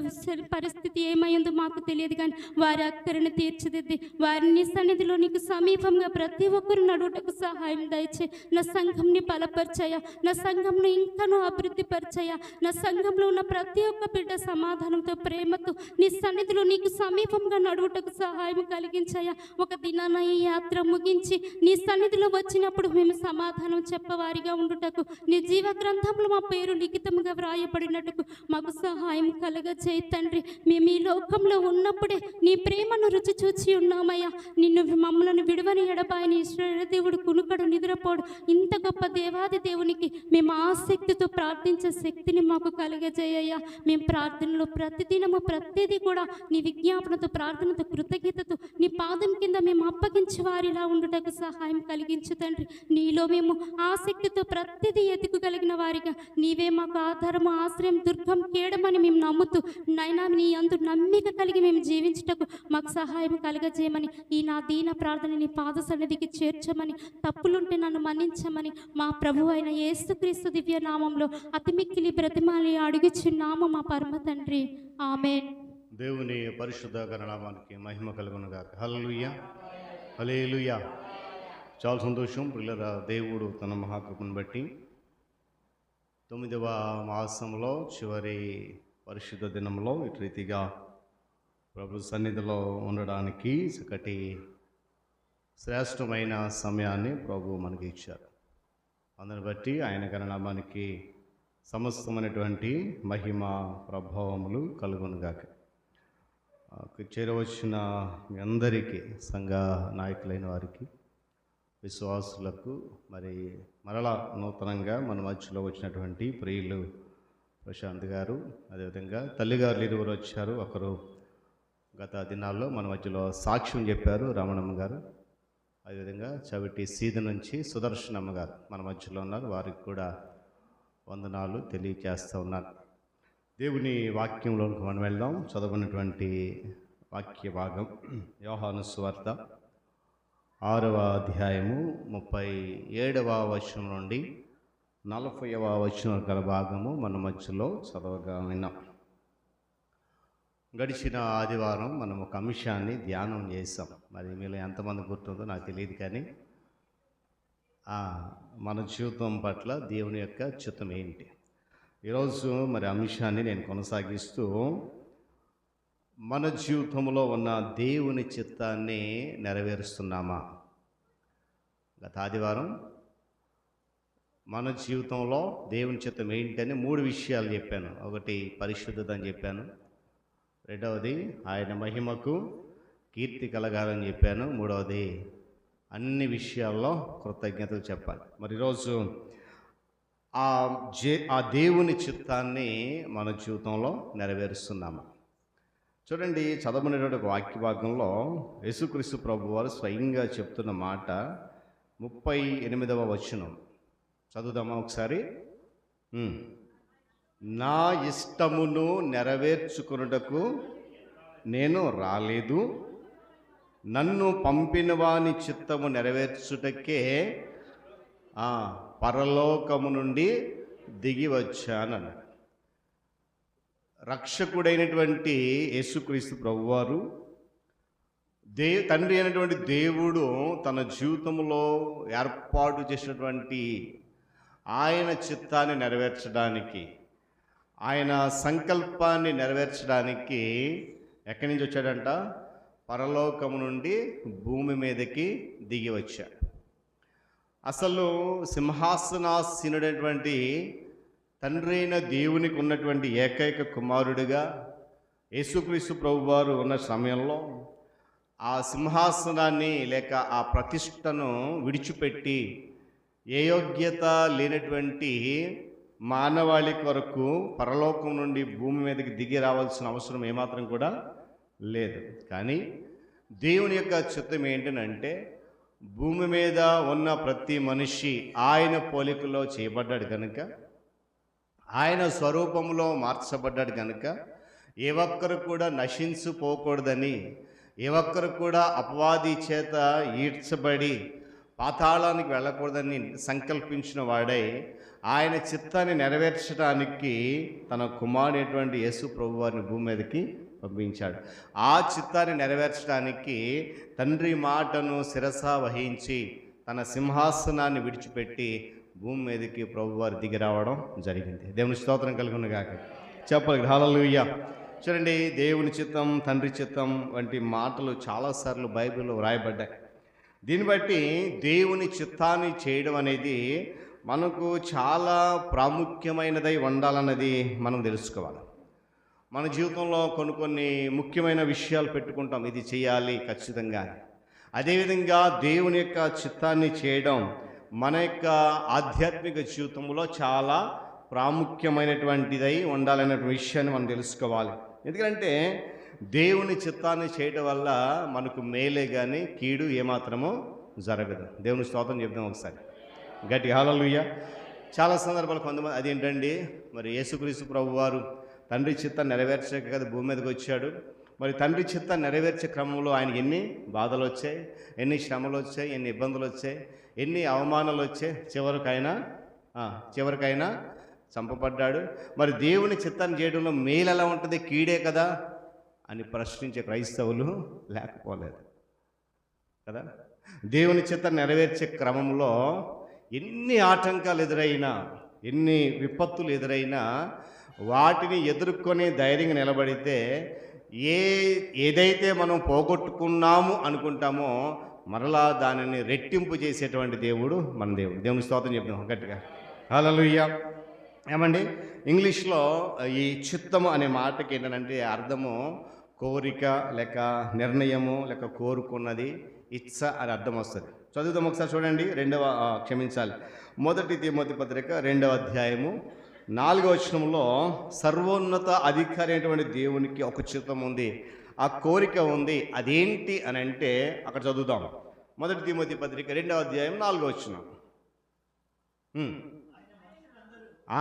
పరిస్థితి ఏమైందో మాకు తెలియదు, కానీ వారి అక్కరను తీర్చిదిద్ది వారిని సన్నిధిలో నీకు సమీపంగా ప్రతి ఒక్కరు నడువుటకు సహాయం దయచే. నా సంఘంని బలపరచయ్యా, నా సంఘంను ఇంకనూ అభివృద్ధి పరిచయ్యా. నా సంఘంలో ఉన్న ప్రతి ఒక్క బిడ్డ సమాధానంతో, ప్రేమతో నీ సన్నిధిలో నీకు సమీపంగా నడువుటకు సహాయం కలిగించయ్యా. ఒక దినాన ఈ యాత్ర ముగించి నీ సన్నిధిలో వచ్చినప్పుడు మేము సమాధానం చెప్పవారిగా ఉండుటకు, నీ జీవ గ్రంథంలో మా పేరు లిఖితముగా వ్రాయబడినట్టుకు మాకు సహాయం కలగచేయి తండ్రి. మేము ఈ లోకంలో ఉన్నప్పుడే నీ ప్రేమను రుచి చూచి ఉన్నామయ్యా. నిన్ను మమ్మలను విడువని ఎడబాయని ఈశ్వర దేవుడు కునుకడు నిద్రపోడు ఇంత గొప్ప దేవాది దేవునికి మేము ఆసక్తితో ప్రార్థించే శక్తిని మాకు కలగజేయ్యా. మేము ప్రార్థనలో ప్రతిదినము ప్రతిదీ కూడా నీ విజ్ఞాపనతో, ప్రార్థనతో, కృతజ్ఞతతో నీ పాదం కింద మేము అప్పగించి వారిలా ఉండుటకు సహాయం కలిగించు తండ్రి. నీలో మేము ఆసక్తితో ప్రతిదీ ఎదుగుగలిగిన వారిగా, నీవే మాకు ఆధారము, ఆశ్రయం, దుర్గం, కేడమని మేము నమ్ముతూ నైనా నీ అందు నమ్మిక కలిగి మేము జీవించుటకు మాకు సహాయం కలగజేయమని, ఈ నా దీన ప్రార్థన నీ పాద సన్నిధికి చేర్చమని, తప్పులుంటే నన్ను మన్నించమని మా ప్రభు అయిన యేసుక్రీస్తు దివ్య నామంలో అతి మిక్కిలి బ్రతిమాలి అడుగుచున్నాము మా పరమ తండ్రి. ఆమేన్. దేవుని పరిశుద్ధ గణనామానికి మహిమ కలుగునుగాక. హల్లెలూయా, హల్లెలూయా. చాలా సంతోషం పిల్లరా. దేవుడు తన మహాకృపను బట్టి 9వ మాసంలో చివరి పరిశుద్ధ దినంలో ఇటు రీతిగా ప్రభు సన్నిధిలో ఉండడానికి చక్కటి శ్రేష్టమైన సమయాన్ని ప్రభు మనకి ఇచ్చారు. అందుని బట్టి ఆయన గణనామానికి సమస్తమైనటువంటి మహిమ ప్రభావములు కలుగునుగాక. చేరవచ్చిన మీ అందరికీ, సంఘ నాయకులైన వారికి, విశ్వాసులకు, మరి మరలా నూతనంగా మన మధ్యలో వచ్చినటువంటి ప్రియులు ప్రశాంత్ గారు, అదేవిధంగా తల్లిగారులు ఇరువురు వచ్చారు. ఒకరు గత దినాల్లో మన మధ్యలో సాక్ష్యం చెప్పారు, రమణమ్మ గారు. అదేవిధంగా చవిటి సీద నుంచి సుదర్శనమ్మ గారు మన మధ్యలో ఉన్నారు. వారికి కూడా వందనాలు తెలియజేస్తూ ఉన్నారు. దేవుని వాక్యంలోకి మనం వెళ్దాం. చదువుకున్నటువంటి వాక్య భాగం యోహాను సువార్త 6వ అధ్యాయము 37వ వచనం నుండి 40వ వచనం గల భాగము మన మధ్యలో చదవగా విన్నాం. గడిచిన ఆదివారం మనం ఒక అంశాన్ని ధ్యానం చేసాం. మరి మీలో ఎంతమంది గుర్తుందో నాకు తెలియదు, కానీ మన జీవితం పట్ల దేవుని యొక్క చిత్తం ఏంటి? ఈరోజు మరి అంశాన్ని నేను కొనసాగిస్తూ మన జీవితంలో ఉన్న దేవుని చిత్తాన్ని నెరవేరుస్తున్నామా? గత ఆదివారం మన జీవితంలో దేవుని చిత్తం ఏంటని 3 విషయాలు చెప్పాను. ఒకటి పరిశుద్ధత అని చెప్పాను, రెండవది ఆయన మహిమకు కీర్తి కలగాలని చెప్పాను, మూడవది అన్ని విషయాల్లో కృతజ్ఞతలు చెప్పాలి. మరి ఈరోజు ఆ దేవుని చిత్తాన్ని మన జీవితంలో నెరవేరుస్తున్నాము. చూడండి, చదవబడినటువంటి వాక్య భాగంలో యేసుక్రీస్తు ప్రభు వారు స్వయంగా చెప్తున్న మాట 38వ వచనం చదువుదామా ఒకసారి. నా ఇష్టమును నెరవేర్చుకొనుటకు నేను రాలేదు, నన్ను పంపిన వాని చిత్తము నెరవేర్చుటకే పరలోకము నుండి దిగి వచ్చానన్నాడు. రక్షకుడైనటువంటి యేసుక్రీస్తు ప్రభువారు తండ్రి అయినటువంటి దేవుడు తన జీవితంలో ఏర్పాటు చేసినటువంటి ఆయన చిత్తాన్ని నెరవేర్చడానికి, ఆయన సంకల్పాన్ని నెరవేర్చడానికి ఎక్కడి నుంచి వచ్చాడంట? పరలోకము నుండి భూమి మీదకి దిగి వచ్చాడు. అసలు సింహాసనాసీనుడైనటువంటి తండ్రి అయిన దేవునికి ఉన్నటువంటి ఏకైక కుమారుడిగా యేసుక్రీస్తు ప్రభువారు ఉన్న సమయంలో ఆ సింహాసనాన్ని లేక ఆ ప్రతిష్టను విడిచిపెట్టి ఏ యోగ్యత లేనటువంటి మానవాళి కొరకు పరలోకం నుండి భూమి మీదకి దిగి రావాల్సిన అవసరం ఏమాత్రం కూడా లేదు. కానీ దేవుని యొక్క చిత్తం ఏంటంటే భూమి మీద ఉన్న ప్రతి మనిషి ఆయన పోలికలో చేయబడ్డాడు కనుక, ఆయన స్వరూపంలో మార్చబడ్డాడు కనుక ఏ ఒక్కరు కూడా నశించిపోకూడదని, ఏ ఒక్కరు కూడా అపవాది చేత ఈడ్చబడి పాతాళానికి వెళ్ళకూడదని సంకల్పించిన వాడై ఆయన చిత్తాన్ని నెరవేర్చడానికి తన కుమారుడైనటువంటి యేసు ప్రభువారిని భూమి మీదకి పంపించాడు. ఆ చిత్తాన్ని నెరవేర్చడానికి తండ్రి మాటను శిరస వహించి తన సింహాసనాన్ని విడిచిపెట్టి భూమి మీదకి ప్రభువారు దిగి రావడం జరిగింది. దేవుని స్తోత్రం కలుగును గాక. చెప్పాలి హల్లెలూయా. చూడండి, దేవుని చిత్తం, తండ్రి చిత్తం వంటి మాటలు చాలాసార్లు బైబిల్లో వ్రాయబడ్డాయి. దీన్ని బట్టి దేవుని చిత్తాన్ని చేయడం అనేది మనకు చాలా ప్రాముఖ్యమైనదై ఉండాలన్నది మనం తెలుసుకోవాలి. మన జీవితంలో కొన్ని ముఖ్యమైన విషయాలు పెట్టుకుంటాం, ఇది చేయాలి ఖచ్చితంగా. అదేవిధంగా దేవుని యొక్క చిత్తాన్ని చేయడం మన యొక్క ఆధ్యాత్మిక జీవితంలో చాలా ప్రాముఖ్యమైనటువంటిదై ఉండాలనే విషయాన్ని మనం తెలుసుకోవాలి. ఎందుకంటే దేవుని చిత్తాన్ని చేయడం వల్ల మనకు మేలే కానీ కీడు ఏమాత్రమో జరగదు. దేవుని స్తోత్రం చెప్దాం ఒకసారి గట్టి హల్లెలూయా. చాలా సందర్భాలు కొంతమంది అదేంటండి, మరి యేసుక్రీస్తు ప్రభువారు తండ్రి చిత్తాన్ని నెరవేర్చక కదా భూమి మీదకి వచ్చాడు. మరి తండ్రి చిత్తాన్ని నెరవేర్చే క్రమంలో ఆయనకి ఎన్ని బాధలు వచ్చాయి, ఎన్ని శ్రమలు వచ్చాయి, ఎన్ని ఇబ్బందులు వచ్చాయి, ఎన్ని అవమానాలు వచ్చాయి, చివరికైనా చంపబడ్డాడు. మరి దేవుని చిత్తాన్ని చేయడంలో మేలు ఎలా ఉంటుంది, కీడే కదా అని ప్రశ్నించే క్రైస్తవులు లేకపోలేదు కదా. దేవుని చిత్తాన్ని నెరవేర్చే క్రమంలో ఎన్ని ఆటంకాలు ఎదురైనా, ఎన్ని విపత్తులు ఎదురైనా వాటిని ఎదుర్కొని ధైర్యంగా నిలబడితే ఏదైతే మనం పోగొట్టుకున్నాము అనుకుంటామో మరలా దానిని రెట్టింపు చేసేటువంటి దేవుడు మన దేవుడు. దేవుని స్తోత్రం చెప్తాం గట్టిగా హల్లెలూయా. ఏమండి, ఇంగ్లీష్లో ఈ చిత్తము అనే మాటకి ఏంటంటే అర్థము కోరిక లేక నిర్ణయము లేక కోరుకున్నది, ఇచ్చ అని అర్థం వస్తుంది. చదువుదాం ఒకసారి చూడండి. మొదటి తిమోతి పత్రిక 2వ అధ్యాయము 4వ వచనంలో సర్వోన్నత అధికారి అయినటువంటి దేవునికి ఒక చిత్తం ఉంది, ఆ కోరిక ఉంది. అదేంటి అని అంటే అక్కడ చదువుదాం. మొదటి తిమోతి పత్రిక 2వ అధ్యాయం 4వ వచనం.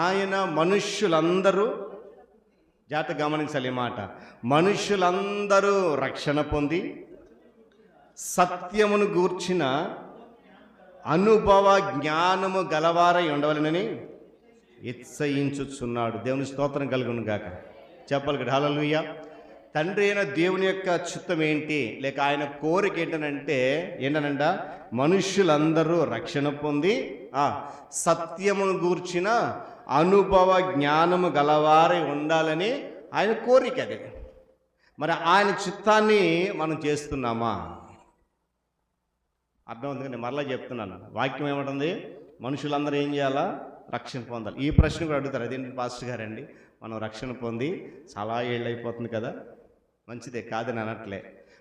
ఆయన మనుష్యులందరూ, జాగ్రత్త గమనించాలి ఈ మాట, మనుష్యులందరూ రక్షణ పొంది సత్యమును గూర్చిన అనుభవ జ్ఞానము గలవారై ఉండవలనని ఇచ్చయించుచున్నాడు. దేవుని స్తోత్రం కలుగును గాక. చెప్పాలి కదా హల్లెలూయా. తండ్రి అయిన దేవుని యొక్క చిత్తం ఏంటి లేక ఆయన కోరిక ఏంటనంట, మనుష్యులందరూ రక్షణ పొంది సత్యమును గూర్చిన అనుభవ జ్ఞానము గలవారై ఉండాలని ఆయన కోరిక. అది మరి ఆయన చిత్తాన్ని మనం చేస్తున్నామా? అర్థమవుతుంది. నేను మరలా చెప్తున్నాను, వాక్యం ఏమంటుంది, మనుషులందరూ ఏం చేయాలా, రక్షణ పొందాలి. ఈ ప్రశ్న కూడా అడుగుతారు, అదేంటి పాస్టర్ గారండి మనం రక్షణ పొంది చాలా ఏళ్ళు అయిపోతుంది కదా. మంచిదే, కాదని అనట్లే.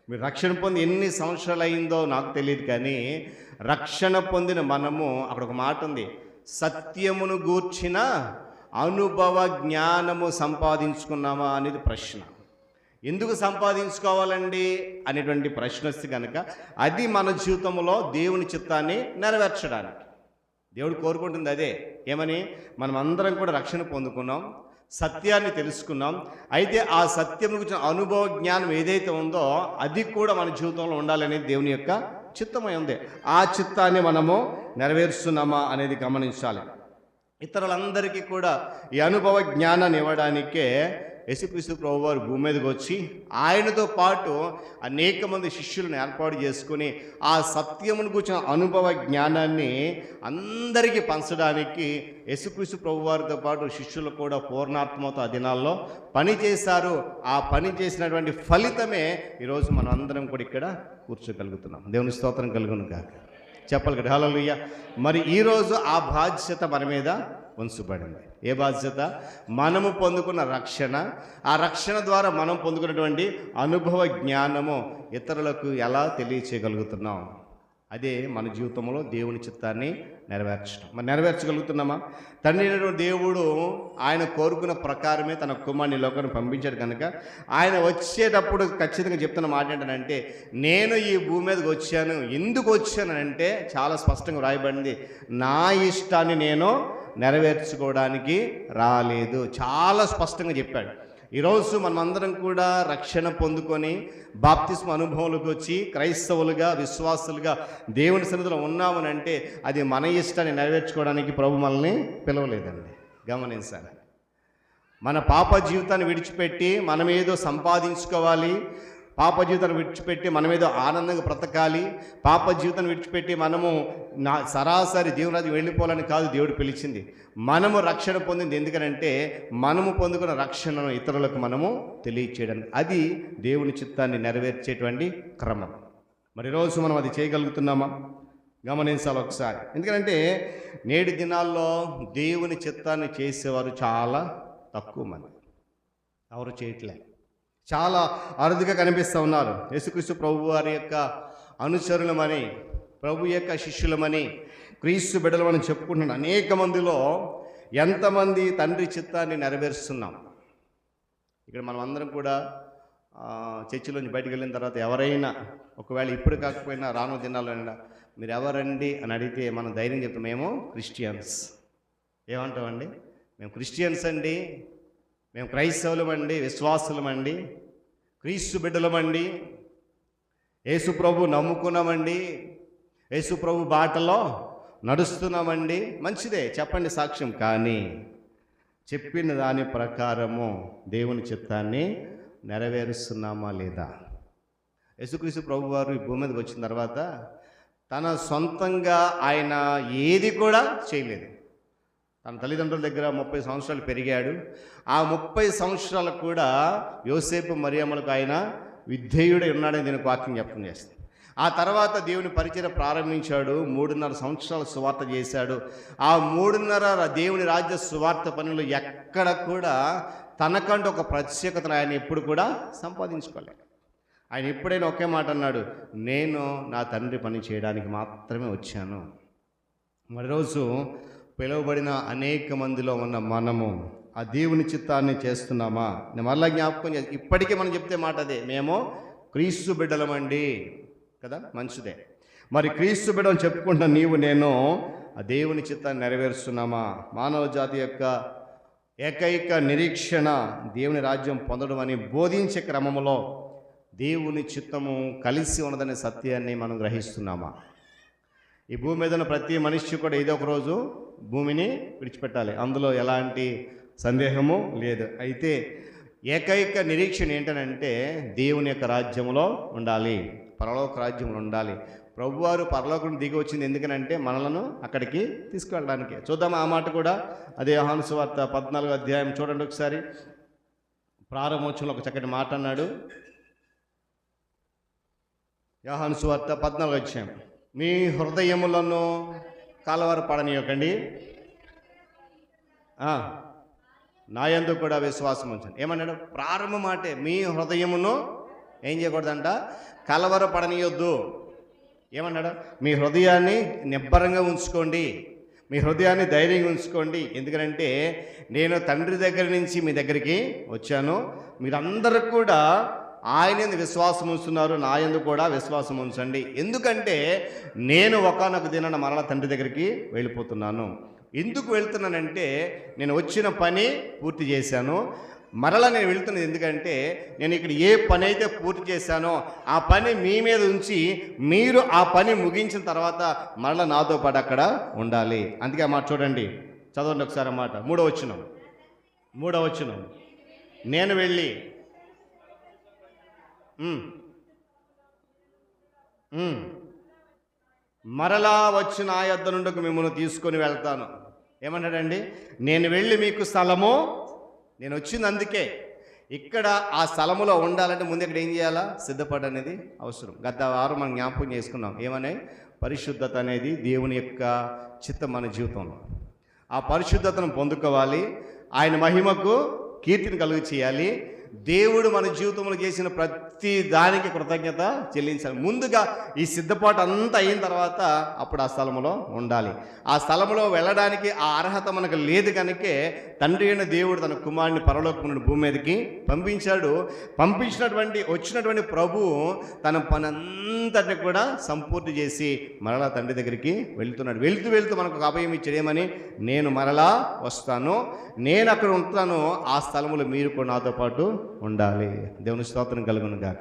మీరు రక్షణ పొంది ఎన్ని సంవత్సరాలు అయిందో నాకు తెలియదు, కానీ రక్షణ పొందిన మనము, అక్కడ ఒక మాట ఉంది, సత్యమును గూర్చిన అనుభవ జ్ఞానము సంపాదించుకున్నామా అనేది ప్రశ్న. ఎందుకు సంపాదించుకోవాలండి అనేటువంటి ప్రశ్న వస్తే కనుక అది మన జీవితంలో దేవుని చిత్తాన్ని నెరవేర్చడానికి దేవుడు కోరుకుంటుంది. అదే ఏమని, మనం అందరం కూడా రక్షణ పొందుకున్నాం, సత్యాన్ని తెలుసుకున్నాం. అయితే ఆ సత్యం గురించి అనుభవ జ్ఞానం ఏదైతే ఉందో అది కూడా మన జీవితంలో ఉండాలనేది దేవుని యొక్క చిత్తమై ఉంది. ఆ చిత్తాన్ని మనము నెరవేరుస్తున్నామా అనేది గమనించాలి. ఇతరులందరికీ కూడా ఈ అనుభవ జ్ఞానాన్ని ఇవ్వడానికే యేసుక్రీస్తు ప్రభువారు భూమి మీదకి వచ్చి ఆయనతో పాటు అనేక మంది శిష్యులను ఏర్పాటు చేసుకుని ఆ సత్యమును కూర్చున్న అనుభవ జ్ఞానాన్ని అందరికీ పంచడానికి యేసుక్రీస్తు ప్రభువారితో పాటు శిష్యులు కూడా పూర్ణాత్మతో ఆ దినాల్లో పని చేశారు. ఆ పని చేసినటువంటి ఫలితమే ఈరోజు మనం అందరం కూడా ఇక్కడ కూర్చోగలుగుతున్నాం. దేవుని స్తోత్రం కలుగును గాక. చెప్పాలి కదా హల్లెలూయా. మరి ఈరోజు ఆ బాధ్యత మన మీద ఉంచబడింది. ఏ బాధ్యత? మనము పొందుకున్న రక్షణ, ఆ రక్షణ ద్వారా మనం పొందుకున్నటువంటి అనుభవ జ్ఞానము ఇతరులకు ఎలా తెలియచేయగలుగుతున్నాం. అదే మన జీవితంలో దేవుని చిత్తాన్ని నెరవేర్చడం. మరి నెరవేర్చగలుగుతున్నామా? తండ్రి అయినటువంటి దేవుడు ఆయన కోరుకున్న ప్రకారమే తన కుమారుని లోకాన్ని పంపించాడు కనుక ఆయన వచ్చేటప్పుడు ఖచ్చితంగా చెప్తున్న మాట ఏంటంటే, నేను ఈ భూమి మీదకి వచ్చాను, ఎందుకు వచ్చానంటే చాలా స్పష్టంగా రాయబడింది, నా ఇష్టాన్ని నేను నెరవేర్చుకోవడానికి రాలేదు. చాలా స్పష్టంగా చెప్పాడు. ఈరోజు మనమందరం కూడా రక్షణ పొందుకొని బాప్తిస్మ అనుభవంలోకి వచ్చి క్రైస్తవులుగా విశ్వాసులుగా దేవుని సన్నిధిలో ఉన్నామనంటే అది మన ఇష్టాన్ని నెరవేర్చుకోవడానికి ప్రభు మనల్ని పిలవలేదండి. గమనించాలి. మన పాప జీవితాన్ని విడిచిపెట్టి మనమేదో సంపాదించుకోవాలి, పాప జీవితాన్ని విడిచిపెట్టి మనమేదో ఆనందంగా బ్రతకాలి, పాప జీవితాన్ని విడిచిపెట్టి మనము సరాసరి దేవుని రాజ్యం వెళ్ళిపోవాలని కాదు దేవుడు పిలిచింది. మనము రక్షణ పొందింది ఎందుకనంటే మనము పొందుకున్న రక్షణను ఇతరులకు మనము తెలియచేయడానికి. అది దేవుని చిత్తాన్ని నెరవేర్చేటువంటి క్రమం. మరి ఈరోజు మనం అది చేయగలుగుతున్నామా? గమనించాలి ఒకసారి. ఎందుకంటే నేటి దినాల్లో దేవుని చిత్తాన్ని చేసేవారు చాలా తక్కువ మంది, ఎవరు చేయట్లే, చాలా అరుదుగా కనిపిస్తూ ఉన్నారు. యేసుక్రీస్తు ప్రభు వారి యొక్క అనుచరులమని, ప్రభు యొక్క శిష్యులమని, క్రీస్తు బిడ్డలమని చెప్పుకుంటున్న అనేక మందిలో ఎంతమంది తండ్రి చిత్తాన్ని నెరవేరుస్తున్నాం? ఇక్కడ మనం అందరం కూడా చర్చిలోంచి బయటకు వెళ్ళిన తర్వాత ఎవరైనా ఒకవేళ ఇప్పుడు కాకపోయినా రాను దినాల్లో మీరు ఎవరండి అని అడిగితే మనం ధైర్యం చెప్తాం, మేము క్రిస్టియన్స్. ఏమంటామండి? మేము క్రిస్టియన్స్ అండి, మేము క్రైస్తవులమండి, విశ్వాసులమండి, క్రీస్తు బిడ్డలమండి, యేసు ప్రభు నమ్ముకున్నామండి, యేసు ప్రభు బాటలో నడుస్తున్నామండి. మంచిదే, చెప్పండి సాక్ష్యం. కానీ చెప్పిన దాని ప్రకారము దేవుని చిత్తాన్ని నెరవేరుస్తున్నామా లేదా? యేసుక్రీస్తు ప్రభు వారు ఈ భూమి మీదకి వచ్చిన తర్వాత తన సొంతంగా ఆయన ఏది కూడా చేయలేదు. తన తల్లిదండ్రుల దగ్గర 30 సంవత్సరాలు పెరిగాడు. ఆ 30 సంవత్సరాలు కూడా యోసేపు మరియమ్మలకు ఆయన విధేయుడై ఉన్నాడని దీనికి వాక్యం జ్ఞాపకం చేస్తుంది. ఆ తర్వాత దేవుని పరిచయం ప్రారంభించాడు. 3.5 సంవత్సరాలు సువార్త చేశాడు. ఆ 3.5 దేవుని రాజ్య సువార్త పనులు ఎక్కడ కూడా తనకంటూ ఒక ప్రత్యేకతను ఆయన ఎప్పుడు కూడా సంపాదించుకోలేదు. ఆయన ఎప్పుడైనా ఒకే మాట అన్నాడు, నేను నా తండ్రి పని చేయడానికి మాత్రమే వచ్చాను. మరి రోజు పిలువబడిన అనేక మందిలో ఉన్న మనము ఆ దేవుని చిత్తాన్ని చేస్తున్నామా? నేను మరలా జ్ఞాపకం చేసి ఇప్పటికీ మనం చెప్తే మాట అదే, మేము క్రీస్తు బిడ్డలమండి కదా, మంచిదే. మరి క్రీస్తు బిడ్డలు చెప్పుకుంటున్న నీవు నేను ఆ దేవుని చిత్తాన్ని నెరవేరుస్తున్నామా? మానవ జాతి యొక్క ఏకైక నిరీక్షణ దేవుని రాజ్యం పొందడం అని బోధించే క్రమంలో దేవుని చిత్తము కలిసి ఉన్నదనే సత్యాన్ని మనం గ్రహిస్తున్నామా? ఈ భూమి మీద ఉన్న ప్రతి మనిషి కూడా ఏదో ఒక రోజు భూమిని విడిచిపెట్టాలి, అందులో ఎలాంటి సందేహము లేదు. అయితే ఏకైక నిరీక్షణ ఏంటనంటే దేవుని యొక్క రాజ్యంలో ఉండాలి, పరలోక రాజ్యంలో ఉండాలి. ప్రభువారు పరలోకం దిగి వచ్చింది ఎందుకనంటే మనలను అక్కడికి తీసుకువెళ్ళడానికి. చూద్దాం ఆ మాట కూడా. అదే యోహాను సువార్త 14వ అధ్యాయం చూడండి ఒకసారి. ప్రారంభోత్సవంలో ఒక చక్కటి మాట అన్నాడు. యోహాను సువార్త 14వ అధ్యాయం, మీ హృదయములను కలవరపడనీయకండి, నా యందు కూడా విశ్వాసం ఉంచండి. ఏమన్నాడు? ప్రారంభ మాటే, మీ హృదయమును ఏం చేయకూడదంట? కలవరపడనీయొద్దు. ఏమన్నాడు? మీ హృదయాన్ని నిబ్బరంగా ఉంచుకోండి, మీ హృదయాన్ని ధైర్యంగా ఉంచుకోండి. ఎందుకంటే నేను తండ్రి దగ్గర నుంచి మీ దగ్గరికి వచ్చాను, మీరందరూ కూడా ఆయన యందు విశ్వాసం ఉంచుతున్నారు, నా యందు కూడా విశ్వాసం ఉంచండి. ఎందుకంటే నేను ఒకానొక దినాన మరల తండ్రి దగ్గరికి వెళ్ళిపోతున్నాను. ఎందుకు వెళ్తున్నానంటే నేను వచ్చిన పని పూర్తి చేశాను, మరలా నేను వెళ్తున్నది ఎందుకంటే నేను ఇక్కడ ఏ పని అయితే పూర్తి చేశానో ఆ పని మీ మీద ఉంచి మీరు ఆ పని ముగించిన తర్వాత మరలా నాతో పాటు అక్కడ ఉండాలి. అందుకే ఆ మాట చూడండి, చదవండి ఒకసారి మాట. 3వ వచనం, నేను వెళ్ళి మరలా వచ్చి నా యొద్ద నుండి మిమ్మల్ని తీసుకొని వెళ్తాను. ఏమన్నాడండి? నేను వెళ్ళి మీకు స్థలము, నేను వచ్చింది అందుకే. ఇక్కడ ఆ స్థలములో ఉండాలంటే ముందు ఇక్కడ ఏం చేయాలా? సిద్ధపడనేది అవసరం. గత వారం మనం జ్ఞాపకం చేసుకున్నాం. ఏమనే? పరిశుద్ధత అనేది దేవుని యొక్క చిత్తం మన జీవితంలో. ఆ పరిశుద్ధతను పొందుకోవాలి, ఆయన మహిమకు కీర్తిని కలుగు చేయాలి, దేవుడు మన జీవితంలో చేసిన ప్రతి దానికి కృతజ్ఞత చెల్లించాలి. ముందుగా ఈ సిద్ధపాటు అంతా అయిన తర్వాత అప్పుడు ఆ స్థలంలో ఉండాలి. ఆ స్థలంలో వెళ్ళడానికి ఆ అర్హత మనకు లేదు కనుకే తండ్రి అయిన దేవుడు తన కుమారుని పరలోకం నుండి భూమి మీదకి పంపించాడు. వచ్చినటువంటి ప్రభువు తన పని అంతటిని కూడా సంపూర్తి చేసి మరలా తండ్రి దగ్గరికి వెళ్తున్నాడు. వెళ్తూ మనకు అభయం ఇచ్చేదేమని, నేను మరలా వస్తాను, నేను అక్కడ ఉంటాను, ఆ స్థలంలో మీరు కూడా నాతో పాటు ఉండాలి. దేవుని స్తోత్రం కలుగును గాక.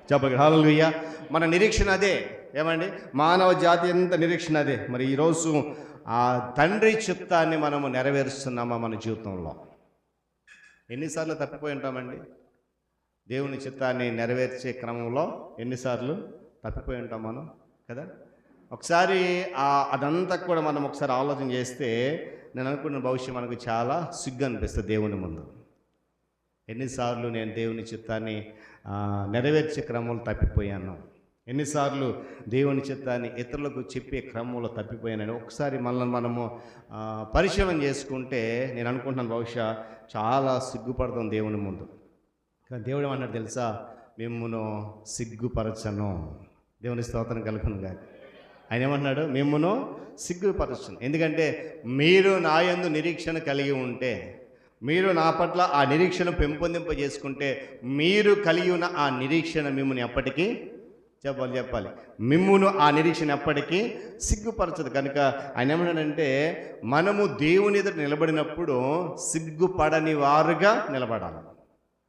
చెప్పండి హల్లెలూయా. మన నిరీక్షణ అదే. ఏమండి, మానవ జాతి అంత నిరీక్షణ అదే. మరి ఈరోజు ఆ తండ్రి చిత్తాన్ని మనము నెరవేరుస్తున్నామా మన జీవితంలో? ఎన్నిసార్లు తప్పిపోయి ఉంటామండి? దేవుని చిత్తాన్ని నెరవేర్చే క్రమంలో ఎన్నిసార్లు తప్పిపోయి ఉంటాం మనం కదా. ఒకసారి అదంతా కూడా మనం ఒకసారి ఆలోచన చేస్తే నేను అనుకున్న భవిష్యత్తు మనకు చాలా సిగ్గు అనిపిస్తుంది దేవుని ముందు. ఎన్నిసార్లు నేను దేవుని చిత్తాన్ని నెరవేర్చే క్రమంలో తప్పిపోయాను, ఎన్నిసార్లు దేవుని చిత్తాన్ని ఇతరులకు చెప్పే క్రమంలో తప్పిపోయానని ఒకసారి మనము పరిశీలన చేసుకుంటే నేను అనుకుంటున్నాను బహుశా చాలా సిగ్గుపడతాం దేవుని ముందు. కానీ దేవుడు ఏమన్నాడు తెలుసా? మిమ్మును సిగ్గుపరచను. దేవుని స్తోత్రం కలుగును గాక. ఆయన ఏమంటున్నాడు? మిమ్మును సిగ్గుపరచను. ఎందుకంటే మీరు నా యందు నిరీక్షణ కలిగి ఉంటే, మీరు నా పట్ల ఆ నిరీక్షణ పెంపొందింపజేసుకుంటే, మీరు కలిగి ఉన్న ఆ నిరీక్షణ మిమ్మల్ని ఎప్పటికీ చెప్పాలి మిమ్మును ఆ నిరీక్షణ ఎప్పటికీ సిగ్గుపరచదు. కనుక ఆయన ఏమన్నాడంటే మనము దేవుని ఎదుట నిలబడినప్పుడు సిగ్గుపడని వారుగా నిలబడాలి.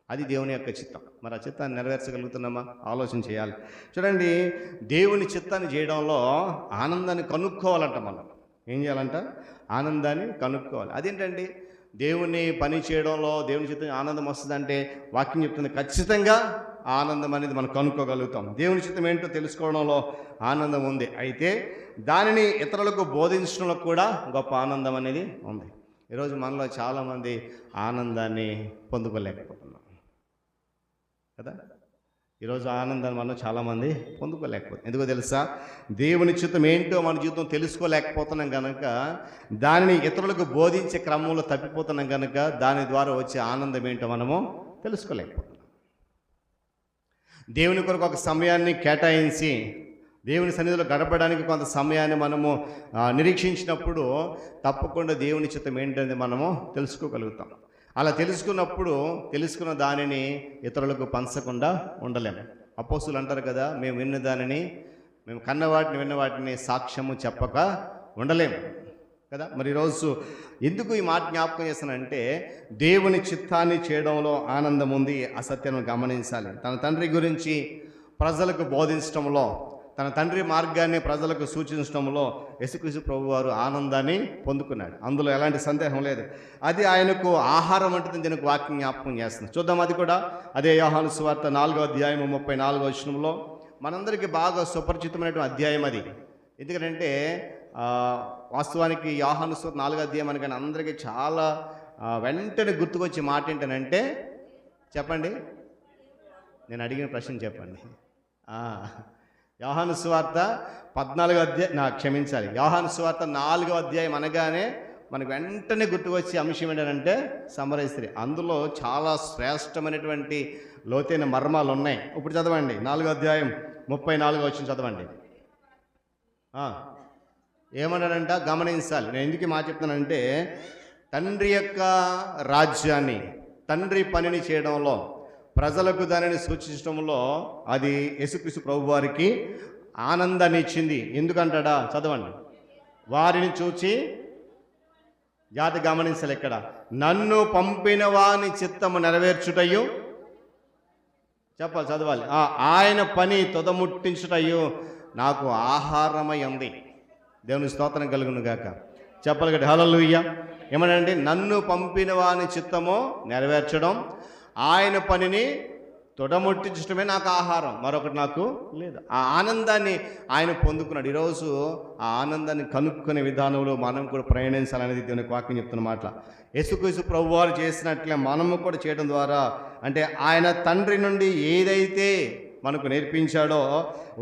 అది దేవుని యొక్క చిత్తం. మరి ఆ చిత్తాన్ని నెరవేర్చగలుగుతున్నామా? ఆలోచన చేయాలి. చూడండి, దేవుని చిత్తాన్ని చేయడంలో ఆనందాన్ని కనుక్కోవాలంట. మనం ఏం చేయాలంట? ఆనందాన్ని కనుక్కోవాలి. అదేంటండి? దేవుని పని చేయడంలో దేవుని చిత్తం ఆనందం వస్తుందంటే వాక్యం చెప్తుంది ఖచ్చితంగా ఆనందం అనేది మనం కనుక్కోగలుగుతాం. దేవుని చిత్తం ఏంటో తెలుసుకోవడంలో ఆనందం ఉంది. అయితే దానిని ఇతరులకు బోధించడంలో కూడా గొప్ప ఆనందం అనేది ఉంది. ఈరోజు మనలో చాలామంది ఆనందాన్ని పొందుకోలేకపోతున్నాం కదా. ఈరోజు ఆనందాన్ని మనం చాలామంది పొందుకోలేకపోతున్నాం. ఎందుకో తెలుసా? దేవుని చిత్తం ఏంటో మన జీవితం తెలుసుకోలేకపోతున్నాం కనుక, దానిని ఇతరులకు బోధించే క్రమంలో తప్పిపోతున్నాం కనుక, దాని ద్వారా వచ్చే ఆనందం ఏంటో మనము తెలుసుకోలేకపోతున్నాం. దేవుని కొరకు ఒక సమయాన్ని కేటాయించి దేవుని సన్నిధిలో గడపడానికి కొంత సమయాన్ని మనము నిరీక్షించినప్పుడు తప్పకుండా దేవుని చిత్తం ఏంటనేది మనము తెలుసుకోగలుగుతాం. అలా తెలుసుకున్న దానిని ఇతరులకు పంచకుండా ఉండలేము. అపోస్తులు అంటారు కదా, మేము విన్న వాటిని సాక్ష్యము చెప్పక ఉండలేము కదా. మరి ఈరోజు ఎందుకు ఈ మాట జ్ఞాపకం చేస్తానంటే, దేవుని చిత్తాన్ని చేయడంలో ఆనందం ఉంది. అసత్యాన్ని గమనించాలి. తన తండ్రి గురించి ప్రజలకు బోధించడంలో, తన తండ్రి మార్గాన్ని ప్రజలకు సూచించడంలో యేసుక్రీస్తు ప్రభువారు ఆనందాన్ని పొందుకున్నాడు. అందులో ఎలాంటి సందేహం లేదు. అది ఆయనకు ఆహారం అంటే దీనికి వాక్యం జ్ఞాపకం చేస్తుంది. చూద్దాం. అది కూడా అదే యోహాను సువార్త 4వ అధ్యాయం 34వ వచనంలో మనందరికీ బాగా సుపరిచితమైనటువంటి అధ్యాయం అది. ఎందుకంటే వాస్తవానికి యోహాను సువార్త 4వ అధ్యాయం అనగానే అందరికీ చాలా వెంటనే గుర్తుకొచ్చే మాట ఏంటనంటే, చెప్పండి, నేను అడిగిన ప్రశ్న చెప్పండి. యోహాను సువార్త 14వ అధ్యాయం, యోహాను సువార్త 4వ అధ్యాయం అనగానే మనకు వెంటనే గుర్తుకొచ్చే అంశం ఏంటంటే సమరయ స్త్రీ. అందులో చాలా శ్రేష్టమైనటువంటి లోతైన మర్మాలు ఉన్నాయి. ఇప్పుడు చదవండి, 4వ అధ్యాయం 34వ వచనం చదవండి. ఏమన్నాడంట? గమనించాలి. నేను ఎందుకు మాట చెప్తానంటే, తండ్రి యొక్క రాజ్యాన్ని, తండ్రి పనిని చేయడంలో, ప్రజలకు దానిని సూచించడంలో అది యేసుక్రీస్తు ప్రభు వారికి ఆనందాన్ని ఇచ్చింది. ఎందుకంటాడా? చదవండి. వారిని చూచి జాతి గమనించాలి. ఇక్కడ నన్ను పంపిన వాని చిత్తము నెరవేర్చుటయు, చెప్పాలి, చదవాలి. ఆయన పని తుదముట్టించుటయు నాకు ఆహారమై ఉంది. దేవుని స్తోత్రం కలుగును గాక. చెప్పాలి కదా. హల్లెలూయా. ఏమనంటే, నన్ను పంపిన వాని చిత్తము నెరవేర్చడం, ఆయన పనిని తొడముట్టించడమే నాకు ఆహారం, మరొకటి నాకు లేదు. ఆ ఆనందాన్ని ఆయన పొందుకున్నాడు. ఈరోజు ఆ ఆనందాన్ని కనుక్కునే విధానంలో మనం కూడా ప్రయాణించాలనేది దేవునికి వాక్యం చెప్తున్న మాట. యేసుక్రీస్తు ప్రభువారు చేసినట్లే మనము కూడా చేయడం ద్వారా, అంటే ఆయన తండ్రి నుండి ఏదైతే మనకు నేర్పించాడో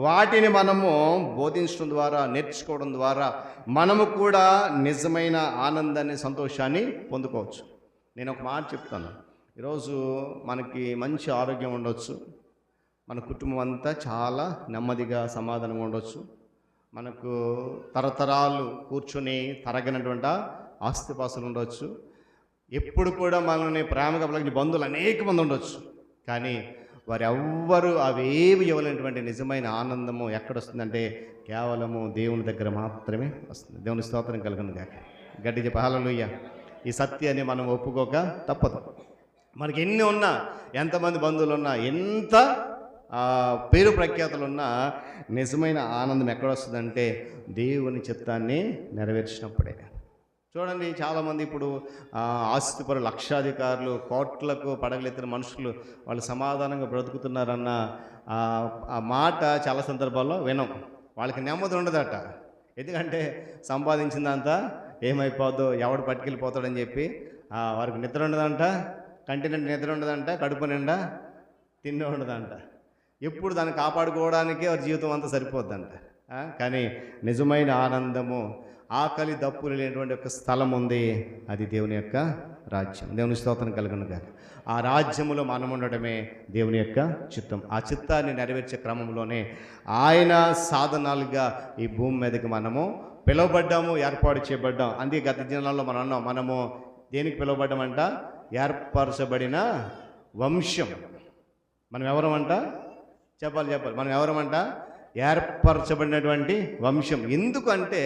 వాటిని మనము బోధించడం ద్వారా, నేర్చుకోవడం ద్వారా మనము కూడా నిజమైన ఆనందాన్ని, సంతోషాన్ని పొందుకోవచ్చు. నేను ఒక మాట చెప్తాను. ఈరోజు మనకి మంచి ఆరోగ్యం ఉండొచ్చు, మన కుటుంబం అంతా చాలా నెమ్మదిగా సమాధానంగా ఉండొచ్చు, మనకు తరతరాలు కూర్చొని తరగనటువంటి ఆస్తిపాస్తులు ఉండొచ్చు, ఎప్పుడు కూడా మనల్ని ప్రేమగా పలికిన బంధువులు అనేక మంది ఉండొచ్చు. కానీ వారు ఎవ్వరూ అవేవి ఇవ్వలేనటువంటి నిజమైన ఆనందము ఎక్కడొస్తుందంటే కేవలము దేవుని దగ్గర మాత్రమే వస్తుంది. దేవుని స్తోత్రం కలుగును గాక. గట్టి చెప్పి హల్లెలూయా. ఈ సత్యాన్ని మనం ఒప్పుకోక తప్పదు. మనకి ఎన్ని ఉన్నా, ఎంతమంది బంధువులు ఉన్నా, ఎంత పేరు ప్రఖ్యాతులు ఉన్నా, నిజమైన ఆనందం ఎక్కడొస్తుందంటే దేవుని చిత్తాన్ని నెరవేర్చినప్పుడే. చూడండి, చాలామంది ఇప్పుడు ఆస్తిపరులు, లక్షాధికారులు, కోట్లకు పడగలెత్తిన మనుషులు వాళ్ళు సమాధానంగా బ్రతుకుతున్నారన్న ఆ మాట చాలా సందర్భాల్లో వినం. వాళ్ళకి నెమ్మది ఉండదట. ఎందుకంటే సంపాదించిందంతా ఏమైపోద్దో, ఎవడు పట్టుకెళ్ళిపోతాడని చెప్పి వారికి నిద్ర ఉండదంట, కంటి నిండా నిద్ర ఉండదంట, కడుపు నిండా తిండి ఉండదంట. ఎప్పుడు దాన్ని కాపాడుకోవడానికే వారి జీవితం అంతా సరిపోద్దంట. కానీ నిజమైన ఆనందము, ఆకలి దప్పులు లేనటువంటి ఒక స్థలం ఉంది, అది దేవుని యొక్క రాజ్యం. దేవుని స్తోత్రం కలుగును గాక. ఆ రాజ్యములో మనం ఉండటమే దేవుని యొక్క చిత్తం. ఆ చిత్తాన్ని నెరవేర్చే క్రమంలోనే ఆయన సాధనాలుగా ఈ భూమి మీదకి మనము పిలువబడ్డాము, ఏర్పాటు చేయబడ్డాం. అందుకే గత దినాల్లో మనం అన్నాం, మనము దేనికి పిలువబడ్డామంట? ఏర్పరచబడిన వంశం. మనం ఎవరమంట? చెప్పాలి. మనం ఎవరమంట? ఏర్పరచబడినటువంటి వంశం. ఎందుకంటే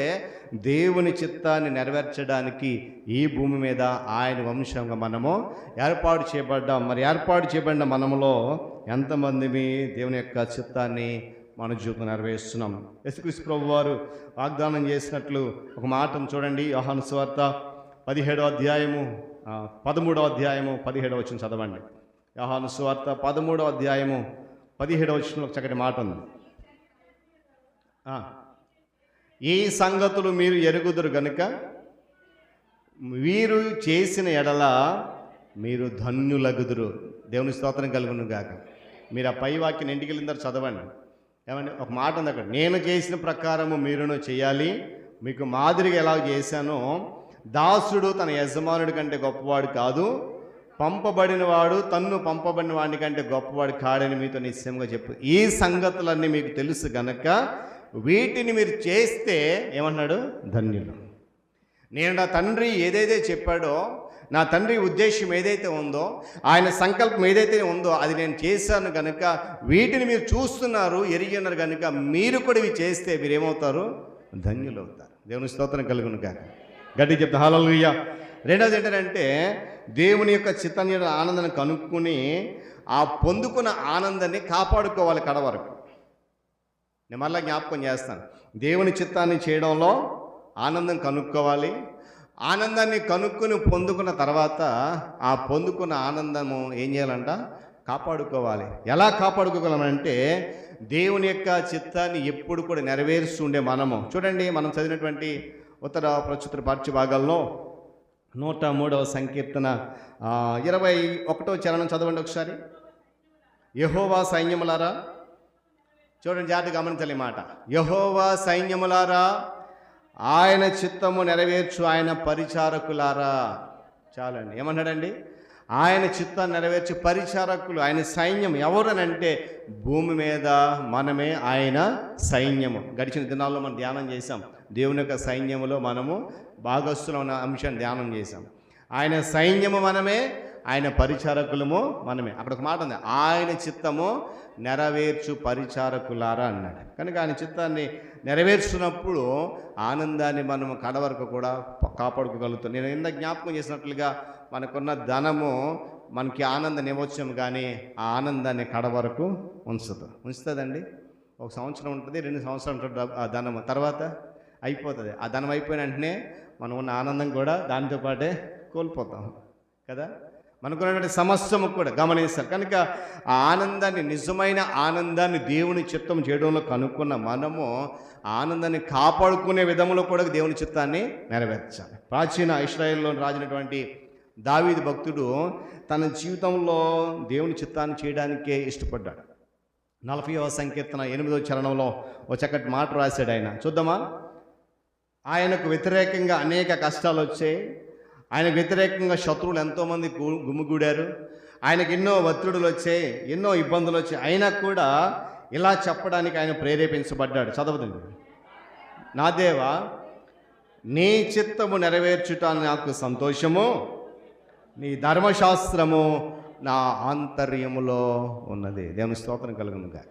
దేవుని చిత్తాన్ని నెరవేర్చడానికి ఈ భూమి మీద ఆయన వంశంగా మనము ఏర్పాటు చేయబడ్డాం. మరి ఏర్పాటు చేయబడిన మనములో ఎంతమంది దేవుని యొక్క చిత్తాన్ని మన జీవితం నెరవేరుస్తున్నాం? యేసుక్రీస్తు ప్రభువు వారు వాగ్దానం చేసినట్లు ఒక మాటను చూడండి. యోహాను సువార్త 17వ అధ్యాయము 13వ అధ్యాయము 17వ వచనం చదవండి. యోహాను సువార్త 13వ అధ్యాయము 17వ వచనంలో చక్కటి మాట ఉంది. ఈ సంగతులు మీరు ఎరుగుదురు గనుక వీరు చేసిన ఎడల మీరు ధన్యులగుదురు. దేవుని స్తోత్రం కలుగును గాక. మీరు ఆ పై వాక్యం ఇంటికి వెళ్ళిన చదవండి. ఏమండి, ఒక మాట ఉంది అక్కడ, నేను చేసిన ప్రకారము మీరును చేయాలి, మీకు మాదిరిగా ఎలా చేశానో. దాసుడు తన యజమానుడి కంటే గొప్పవాడు కాదు, పంపబడిన వాడు తన్ను పంపబడిన వాడి కంటే గొప్పవాడు కాడని మీతో నిశ్చయంగా చెప్పు. ఈ సంగతులన్నీ మీకు తెలుసు గనక వీటిని మీరు చేస్తే ఏమన్నాడు? ధన్యులు. నేను నా తండ్రి ఏదైతే చెప్పాడో, నా తండ్రి ఉద్దేశం ఏదైతే ఉందో, ఆయన సంకల్పం ఏదైతే ఉందో అది నేను చేశాను కనుక వీటిని మీరు చూస్తున్నారు, ఎరిగి ఉన్నారు కనుక మీరు కూడా ఇవి చేస్తే మీరేమవుతారు? ధన్యులు అవుతారు. దేవుని స్తోత్రం కలుగును గాక. గట్టి చెప్తా హల్లెలూయా. రెండవది ఏంటంటే దేవుని యొక్క చిత్తాన్ని, ఆనందాన్ని కనుక్కుని ఆ పొందుకున్న ఆనందాన్ని కాపాడుకోవాలి కడ వరకు. నేను మళ్ళీ జ్ఞాపకం చేస్తాను. దేవుని చిత్తాన్ని చేయడంలో ఆనందం కనుక్కోవాలి. ఆనందాన్ని కనుక్కుని పొందుకున్న తర్వాత ఆ పొందుకున్న ఆనందము ఏం చేయాలంట? కాపాడుకోవాలి. ఎలా కాపాడుకోగలమంటే దేవుని యొక్క చిత్తాన్ని ఎప్పుడు కూడా నెరవేరుస్తుండే మనము. చూడండి, మనం చదివినటువంటి ఉత్తర ప్రచుత్ర పాఠ్య భాగాల్లో 103వ సంకీర్తన 21వ చరణం చదవండి ఒకసారి. యెహోవా సైన్యములారా, చూడండి జాగ్రత్తగా గమనించాలి మాట. యెహోవా సైన్యములారా, ఆయన చిత్తము నెరవేర్చు ఆయన పరిచారకులారా. చాలండి. ఏమన్నాడండి? ఆయన చిత్తాన్ని నెరవేర్చు పరిచారకులు, ఆయన సైన్యం. ఎవరనంటే భూమి మీద మనమే ఆయన సైన్యము. గడిచిన దినాల్లో మనం ధ్యానం చేశాం. దేవుని యొక్క సైన్యములో మనము భాగస్థులం అన్న అంశాన్ని ధ్యానం చేశాం. ఆయన సైన్యము మనమే, ఆయన పరిచారకులము మనమే. అక్కడ ఒక మాట ఉంది, ఆయన చిత్తము నెరవేర్చు పరిచారకులారా అన్నాడు. కనుక ఆయన చిత్తాన్ని నెరవేర్చున్నప్పుడు ఆనందాన్ని మనం కడ వరకు కూడా కాపాడుకోగలుగుతాం. నేను ఇందాక జ్ఞాపకం చేసినట్లుగా మనకున్న ధనము మనకి ఆనందాన్ని ఇవ్వచ్చాము, కానీ ఆ ఆనందాన్ని కడ వరకు ఉంచుతుందండి. ఒక సంవత్సరం ఉంటుంది, 2 సంవత్సరాలు ఉంటుంది ఆ ధనము, తర్వాత అయిపోతుంది. ఆ ధనం అయిపోయిన వెంటనే మనం ఉన్న ఆనందం కూడా దానితో పాటే కోల్పోతాం కదా. మనకున్నటువంటి సమస్యము కూడా గమనిస్తారు. కనుక ఆ ఆనందాన్ని, నిజమైన ఆనందాన్ని దేవుని చిత్తం చేయడంలో కనుక్కున్న మనము ఆనందాన్ని కాపాడుకునే విధంలో కూడా దేవుని చిత్తాన్ని నెరవేర్చాలి. ప్రాచీన ఇశ్రాయేల్లో రాజైనటువంటి దావీదు భక్తుడు తన జీవితంలో దేవుని చిత్తాన్ని చేయడానికే ఇష్టపడ్డాడు. 40వ సంకీర్తన 8వ చరణంలో ఒక చక్కటి మాట రాశాడు ఆయన. చూద్దామా? ఆయనకు వ్యతిరేకంగా అనేక కష్టాలు వచ్చాయి, ఆయనకు వ్యతిరేకంగా శత్రువులు ఎంతోమంది గుమిగూడారు, ఆయనకు ఎన్నో ఒత్తిడులు వచ్చాయి, ఎన్నో ఇబ్బందులు వచ్చాయి. అయినా కూడా ఇలా చెప్పడానికి ఆయన ప్రేరేపించబడ్డాడు. చదవదండి. నా దేవా, నీ చిత్తము నెరవేర్చుట నాకు సంతోషము, నీ ధర్మశాస్త్రము నా ఆంతర్యములో ఉన్నది. దేవుని స్తోత్రం కలుగునుగా.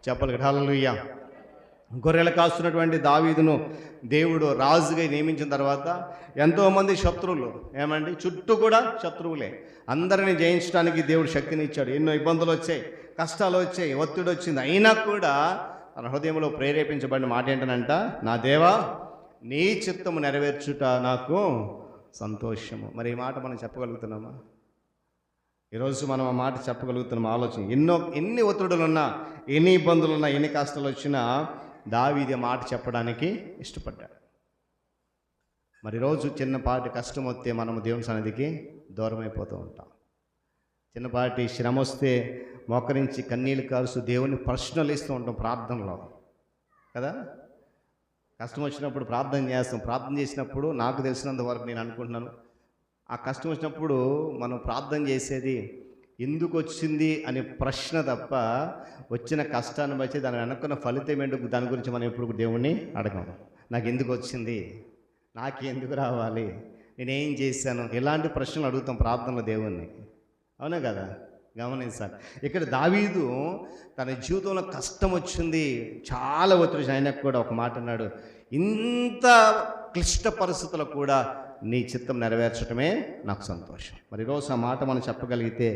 చెప్పలు హల్లెలూయా. గొర్రెలు కాస్తున్నటువంటి దావీదును దేవుడు రాజుగా నియమించిన తర్వాత ఎంతోమంది శత్రువులు, ఏమండి, చుట్టూ కూడా శత్రువులే, అందరినీ జయించడానికి దేవుడు శక్తిని ఇచ్చాడు. ఎన్నో ఇబ్బందులు వచ్చాయి, కష్టాలు వచ్చాయి, ఒత్తిడి వచ్చింది. అయినా కూడా తన హృదయంలో ప్రేరేపించబడిన మాట ఏంటనంట, నా దేవా, నీ చిత్తము నెరవేర్చుట నాకు సంతోషము. మరి ఈ మాట మనం చెప్పగలుగుతున్నామా? ఈరోజు మనం ఆ మాట చెప్పగలుగుతున్నాం? ఆలోచన. ఎన్ని ఒత్తిడులున్నా, ఎన్ని ఇబ్బందులున్నా, ఎన్ని కష్టాలు వచ్చినా దావీదు మాట చెప్పడానికి ఇష్టపడ్డాడు. మరి రోజు చిన్నపాటి కష్టం వస్తే మనము దేవుని సన్నిధికి దూరం అయిపోతూ ఉంటాం. చిన్నపాటి శ్రమ వస్తే మోకరించి కన్నీళ్ళు కారుస్తూ దేవుని ప్రశ్నలు ఇస్తూ ఉంటాం ప్రార్థనలో కదా. కష్టం వచ్చినప్పుడు ప్రార్థన చేస్తాం. ప్రార్థన చేసినప్పుడు నాకు తెలిసినంత వరకు నేను అనుకుంటున్నాను, ఆ కష్టం వచ్చినప్పుడు మనం ప్రార్థన చేసేది ఎందుకు వచ్చింది అనే ప్రశ్న తప్ప, వచ్చిన కష్టాన్ని బట్టి దాని వెనక్కున్న ఫలితం ఏంటో దాని గురించి మనం ఎప్పుడు దేవుణ్ణి అడగం. నాకు ఎందుకు వచ్చింది, నాకు ఎందుకు రావాలి, నేనేం చేశాను, ఇలాంటి ప్రశ్నలు అడుగుతాం ప్రార్థనలో దేవుణ్ణి. అవునా కదా? గమనించాలి. ఇక్కడ దావీదు తన జీవితంలో కష్టం వచ్చింది, చాలా ఒత్తిడి. ఆయనకు కూడా ఒక మాట అన్నాడు, ఇంత క్లిష్ట పరిస్థితుల్లో కూడా నీ చిత్తం నెరవేర్చడమే నాకు సంతోషం. మరి ఈరోజు ఆ మాట మనం చెప్పగలిగితే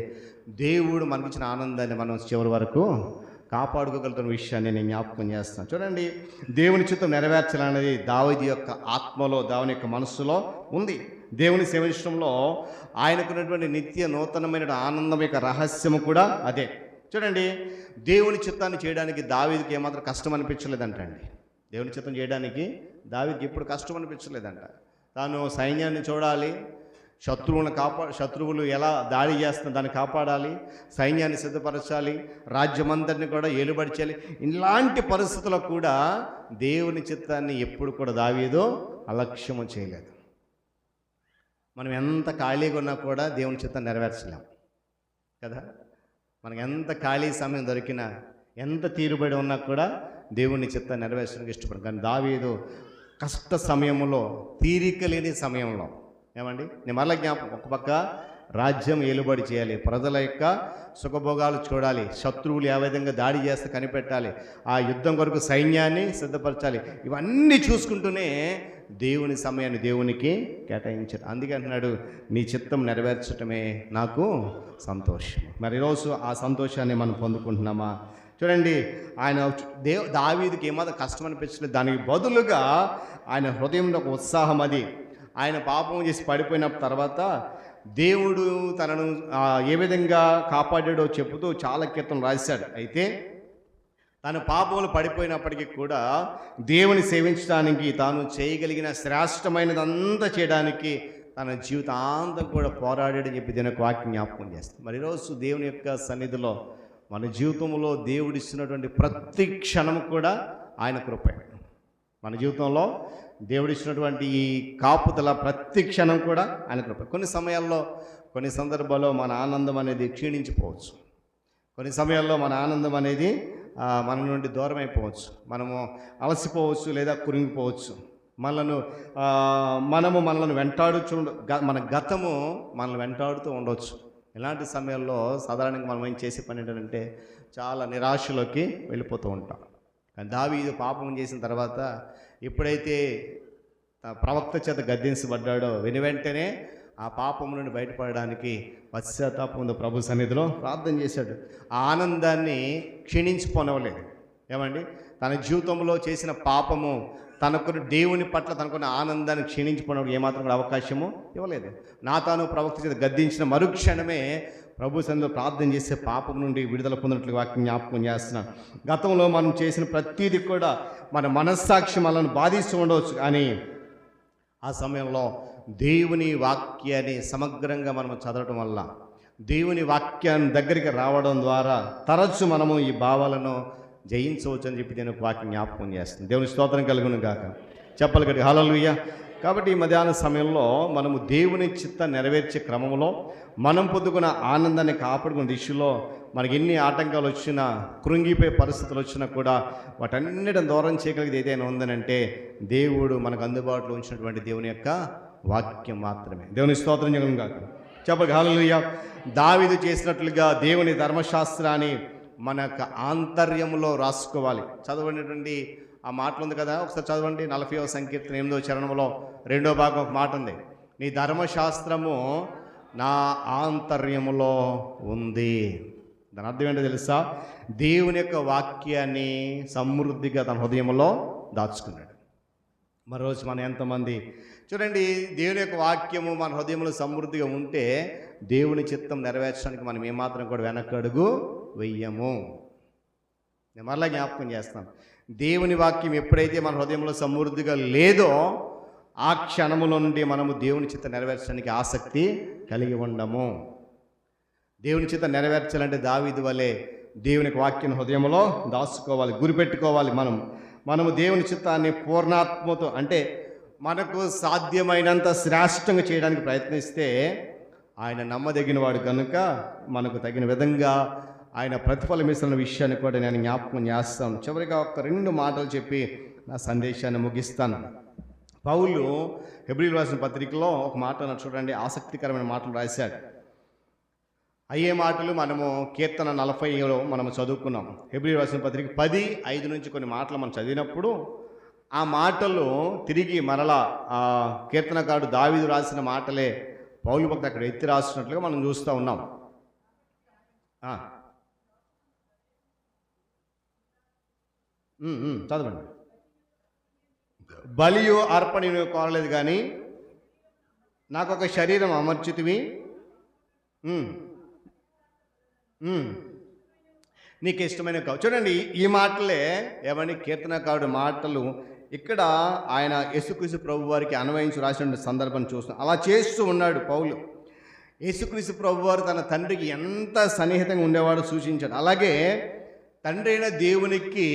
దేవుడు మనకిచ్చిన ఆనందాన్ని మనం చివరి వరకు కాపాడుకోగలుగుతున్న విషయాన్ని నేను జ్ఞాపకం చేస్తాను. చూడండి, దేవుని చిత్తం నెరవేర్చాలనేది దావీదు యొక్క ఆత్మలో, దేవుని యొక్క మనస్సులో ఉంది. దేవుని సేవించడంలో ఆయనకున్నటువంటి నిత్య నూతనమైన ఆనందం యొక్క రహస్యము కూడా అదే. చూడండి, దేవుని చిత్తాన్ని చేయడానికి దావీదుకి ఏమాత్రం కష్టం అనిపించలేదంటండి. దేవుని చిత్తం చేయడానికి దావీదుకి ఎప్పుడు కష్టం అనిపించలేదంట. తాను సైన్యాన్ని చూడాలి, శత్రువులు ఎలా దాడి చేస్తున్న దాన్ని కాపాడాలి, సైన్యాన్ని సిద్ధపరచాలి, రాజ్యమంతటిని కూడా ఏలుబడి చేయాలి. ఇలాంటి పరిస్థితుల్లో కూడా దేవుని చిత్తాన్ని ఎప్పుడు కూడా దావీదు అలక్ష్యము చేయలేదు. మనం ఎంత ఖాళీగా ఉన్నా కూడా దేవుని చిత్తాన్ని నెరవేర్చలేం కదా. మనకు ఎంత ఖాళీ సమయం దొరికినా, ఎంత తీరుబడి ఉన్నా కూడా దేవుని చిత్తాన్ని నెరవేర్చడానికి ఇష్టపడదు. కానీ దావీదు కష్ట సమయంలో, తీరిక లేని సమయంలో, ఏమండి, నేను మరలా జ్ఞాపకం, ఒక పక్క రాజ్యం ఏలుబడి చేయాలి, ప్రజల యొక్క సుఖభోగాలు చూడాలి, శత్రువులు ఏ విధంగా దాడి చేస్తే కనిపెట్టాలి, ఆ యుద్ధం కొరకు సైన్యాన్ని సిద్ధపరచాలి, ఇవన్నీ చూసుకుంటూనే దేవుని సమయాన్ని దేవునికి కేటాయించాడు. అందుకే అంటున్నాడు, నీ చిత్తం నెరవేర్చడమే నాకు సంతోషం. మరి ఈరోజు ఆ సంతోషాన్ని మనం పొందుకుంటున్నామా? చూడండి, ఆయన దావీదుకి ఏమాత్రం కష్టం అనిపించలేదు. దానికి బదులుగా ఆయన హృదయంలో ఒక ఉత్సాహం. అది ఆయన పాపం చేసి పడిపోయిన తర్వాత దేవుడు తనను ఏ విధంగా కాపాడాడో చెబుతూ చాలా కీర్తనలు రాశాడు. అయితే తన పాపములు పడిపోయినప్పటికీ కూడా దేవుని సేవించడానికి, తాను చేయగలిగిన శ్రేష్టమైనదంతా చేయడానికి తన జీవితాంతం కూడా పోరాడాడని చెప్పి దీని యొక్క వాక్యం జ్ఞాపకం చేస్తుంది. మరి ఈరోజు దేవుని యొక్క సన్నిధిలో మన జీవితంలో దేవుడిస్తున్నటువంటి ప్రతి క్షణం కూడా ఆయన కృపే. మన జీవితంలో దేవుడిచ్చినటువంటి ఈ కాపుదల ప్రతి క్షణం కూడా ఆయన కృప. కొన్ని సమయాల్లో, కొన్ని సందర్భాల్లో మన ఆనందం అనేది క్షీణించిపోవచ్చు. కొన్ని సమయాల్లో మన ఆనందం అనేది మన నుండి దూరం అయిపోవచ్చు. మనము అలసిపోవచ్చు లేదా కురింగిపోవచ్చు. మనలను వెంటాడుచు, మన గతము మనల్ని వెంటాడుతూ ఉండవచ్చు. ఇలాంటి సమయాల్లో సాధారణంగా మనం ఏం చేసే పని ఏంటంటే చాలా నిరాశలోకి వెళ్ళిపోతూ ఉంటాం. కానీ దావీదు పాపం చేసిన తర్వాత ఎప్పుడైతే ప్రవక్త చేత గద్దించబడ్డాడో వెనువెంటనే ఆ పాపం నుండి బయటపడడానికి పశ్చాత్తాపంతో ప్రభు సన్నిధిలో ప్రార్థన చేశాడు. ఆ ఆనందాన్ని క్షీణించిపోనవలేదు. ఏమండి, తన జీవితంలో చేసిన పాపము తనకున్న దేవుని పట్ల తనకున్న ఆనందాన్ని క్షీణించిపోవడానికి ఏమాత్రం కూడా అవకాశము ఇవ్వలేదు. నాతాను ప్రవక్త చేత గద్దించిన మరుక్షణమే ప్రభు సన్నిధిలో ప్రార్థన చేసే పాపం నుండి విడుదల పొందినట్లు వాక్యం జ్ఞాపకం చేస్తున్నాను. గతంలో మనం చేసిన ప్రతీది కూడా మన మనస్సాక్షి మనల్ని బాధిస్తూ ఉండవచ్చు. కానీ ఆ సమయంలో దేవుని వాక్యాన్ని సమగ్రంగా మనం చదవడం వల్ల, దేవుని వాక్యాన్ని దగ్గరికి రావడం ద్వారా తరచు మనము ఈ భావాలను జయించవచ్చు అని చెప్పి నేను వాక్యం జ్ఞాపకం చేస్తాను. దేవుని స్తోత్రం కలుగును గాక. చెప్పాలి గట్టి హల్లెలూయా. కాబట్టి ఈ మధ్యాహ్న సమయంలో మనము దేవుని చిత్త నెరవేర్చే క్రమంలో మనం పొందుకున్న ఆనందాన్ని కాపాడుకున్న దిశలో మనకి ఎన్ని ఆటంకాలు వచ్చినా, కృంగిపోయే పరిస్థితులు వచ్చినా కూడా వాటన్నిటిని దూరం చేయగలిగేది ఏదైనా ఉందనంటే దేవుడు మనకు అందుబాటులో ఉంచినటువంటి దేవుని యొక్క వాక్యం మాత్రమే. దేవుని స్తోత్రం జగన్ కాక చెప్పగా హల్లెలూయా. దావీదు చేసినట్లుగా దేవుని ధర్మశాస్త్రాన్ని మన యొక్క ఆంతర్యంలో రాసుకోవాలి. చదవనటువంటి ఆ మాటలు ఉంది కదా, ఒకసారి చదవండి. 40వ సంకీర్తన 8వ చరణంలో 2వ భాగం ఒక మాట ఉంది, నీ ధర్మశాస్త్రము నా ఆంతర్యములో ఉంది. దాని అర్థం ఏంటో తెలుసా? దేవుని యొక్క వాక్యాన్ని సమృద్ధిగా తన హృదయంలో దాచుకున్నాడు. మరోజు మనం ఎంతమంది చూడండి, దేవుని యొక్క వాక్యము మన హృదయంలో సమృద్ధిగా ఉంటే దేవుని చిత్తం నెరవేర్చడానికి మనం ఏమాత్రం కూడా వెనకడుగు వెయ్యము. నేను మరలా జ్ఞాపకం చేస్తాను, దేవుని వాక్యం ఎప్పుడైతే మన హృదయంలో సమృద్ధిగా లేదో ఆ క్షణములో నుండి మనము దేవుని చిత్తం నెరవేర్చడానికి ఆసక్తి కలిగి ఉండము. దేవుని చిత్తం నెరవేర్చాలంటే దావీదు వలె దేవునికి వాక్యం హృదయంలో దాచుకోవాలి, గురిపెట్టుకోవాలి. మనము దేవుని చిత్తాన్ని పూర్ణాత్మతో, అంటే మనకు సాధ్యమైనంత శ్రేష్టంగా చేయడానికి ప్రయత్నిస్తే ఆయన నమ్మదగిన వాడు కనుక మనకు తగిన విధంగా ఆయన ప్రతిఫలం ఇస్తున్న విషయాన్ని కూడా నేను జ్ఞాపకం చేస్తాను. చివరిగా ఒక 2 మాటలు చెప్పి నా సందేశాన్ని ముగిస్తాను. పౌలు హెబ్రీయులకు రాసిన పత్రికలో ఒక మాట చూడండి, ఆసక్తికరమైన మాటలు రాశాడు. అయ్యే మాటలు మనము కీర్తన 40లో మనము చదువుకున్నాం. హెబ్రీయులకు రాసిన పత్రిక 10:5 నుంచి కొన్ని మాటలు మనం చదివినప్పుడు ఆ మాటలు తిరిగి మరలా ఆ కీర్తనకారుడు దావీదు రాసిన మాటలే పౌలు భక్తుడు అక్కడ ఎత్తి రాసినట్లుగా మనం చూస్తూ ఉన్నాం. చదవండి. బలియు అర్పణ నువ్వు కోరలేదు కానీ నాకు ఒక శరీరం అమర్చితివి, నీకు ఇష్టమైన కావు. చూడండి, ఈ మాటలే ఏమని కీర్తనకారుడు మాటలు ఇక్కడ ఆయన యేసుక్రీస్తు ప్రభు వారికి అన్వయించి రాసిన సందర్భం చూస్తున్నాం. అలా చేస్తూ ఉన్నాడు పౌలు. యేసుక్రీస్తు ప్రభు వారు తన తండ్రికి ఎంత సన్నిహితంగా ఉండేవాడో సూచించాడు. అలాగే తండ్రి అయిన దేవునికి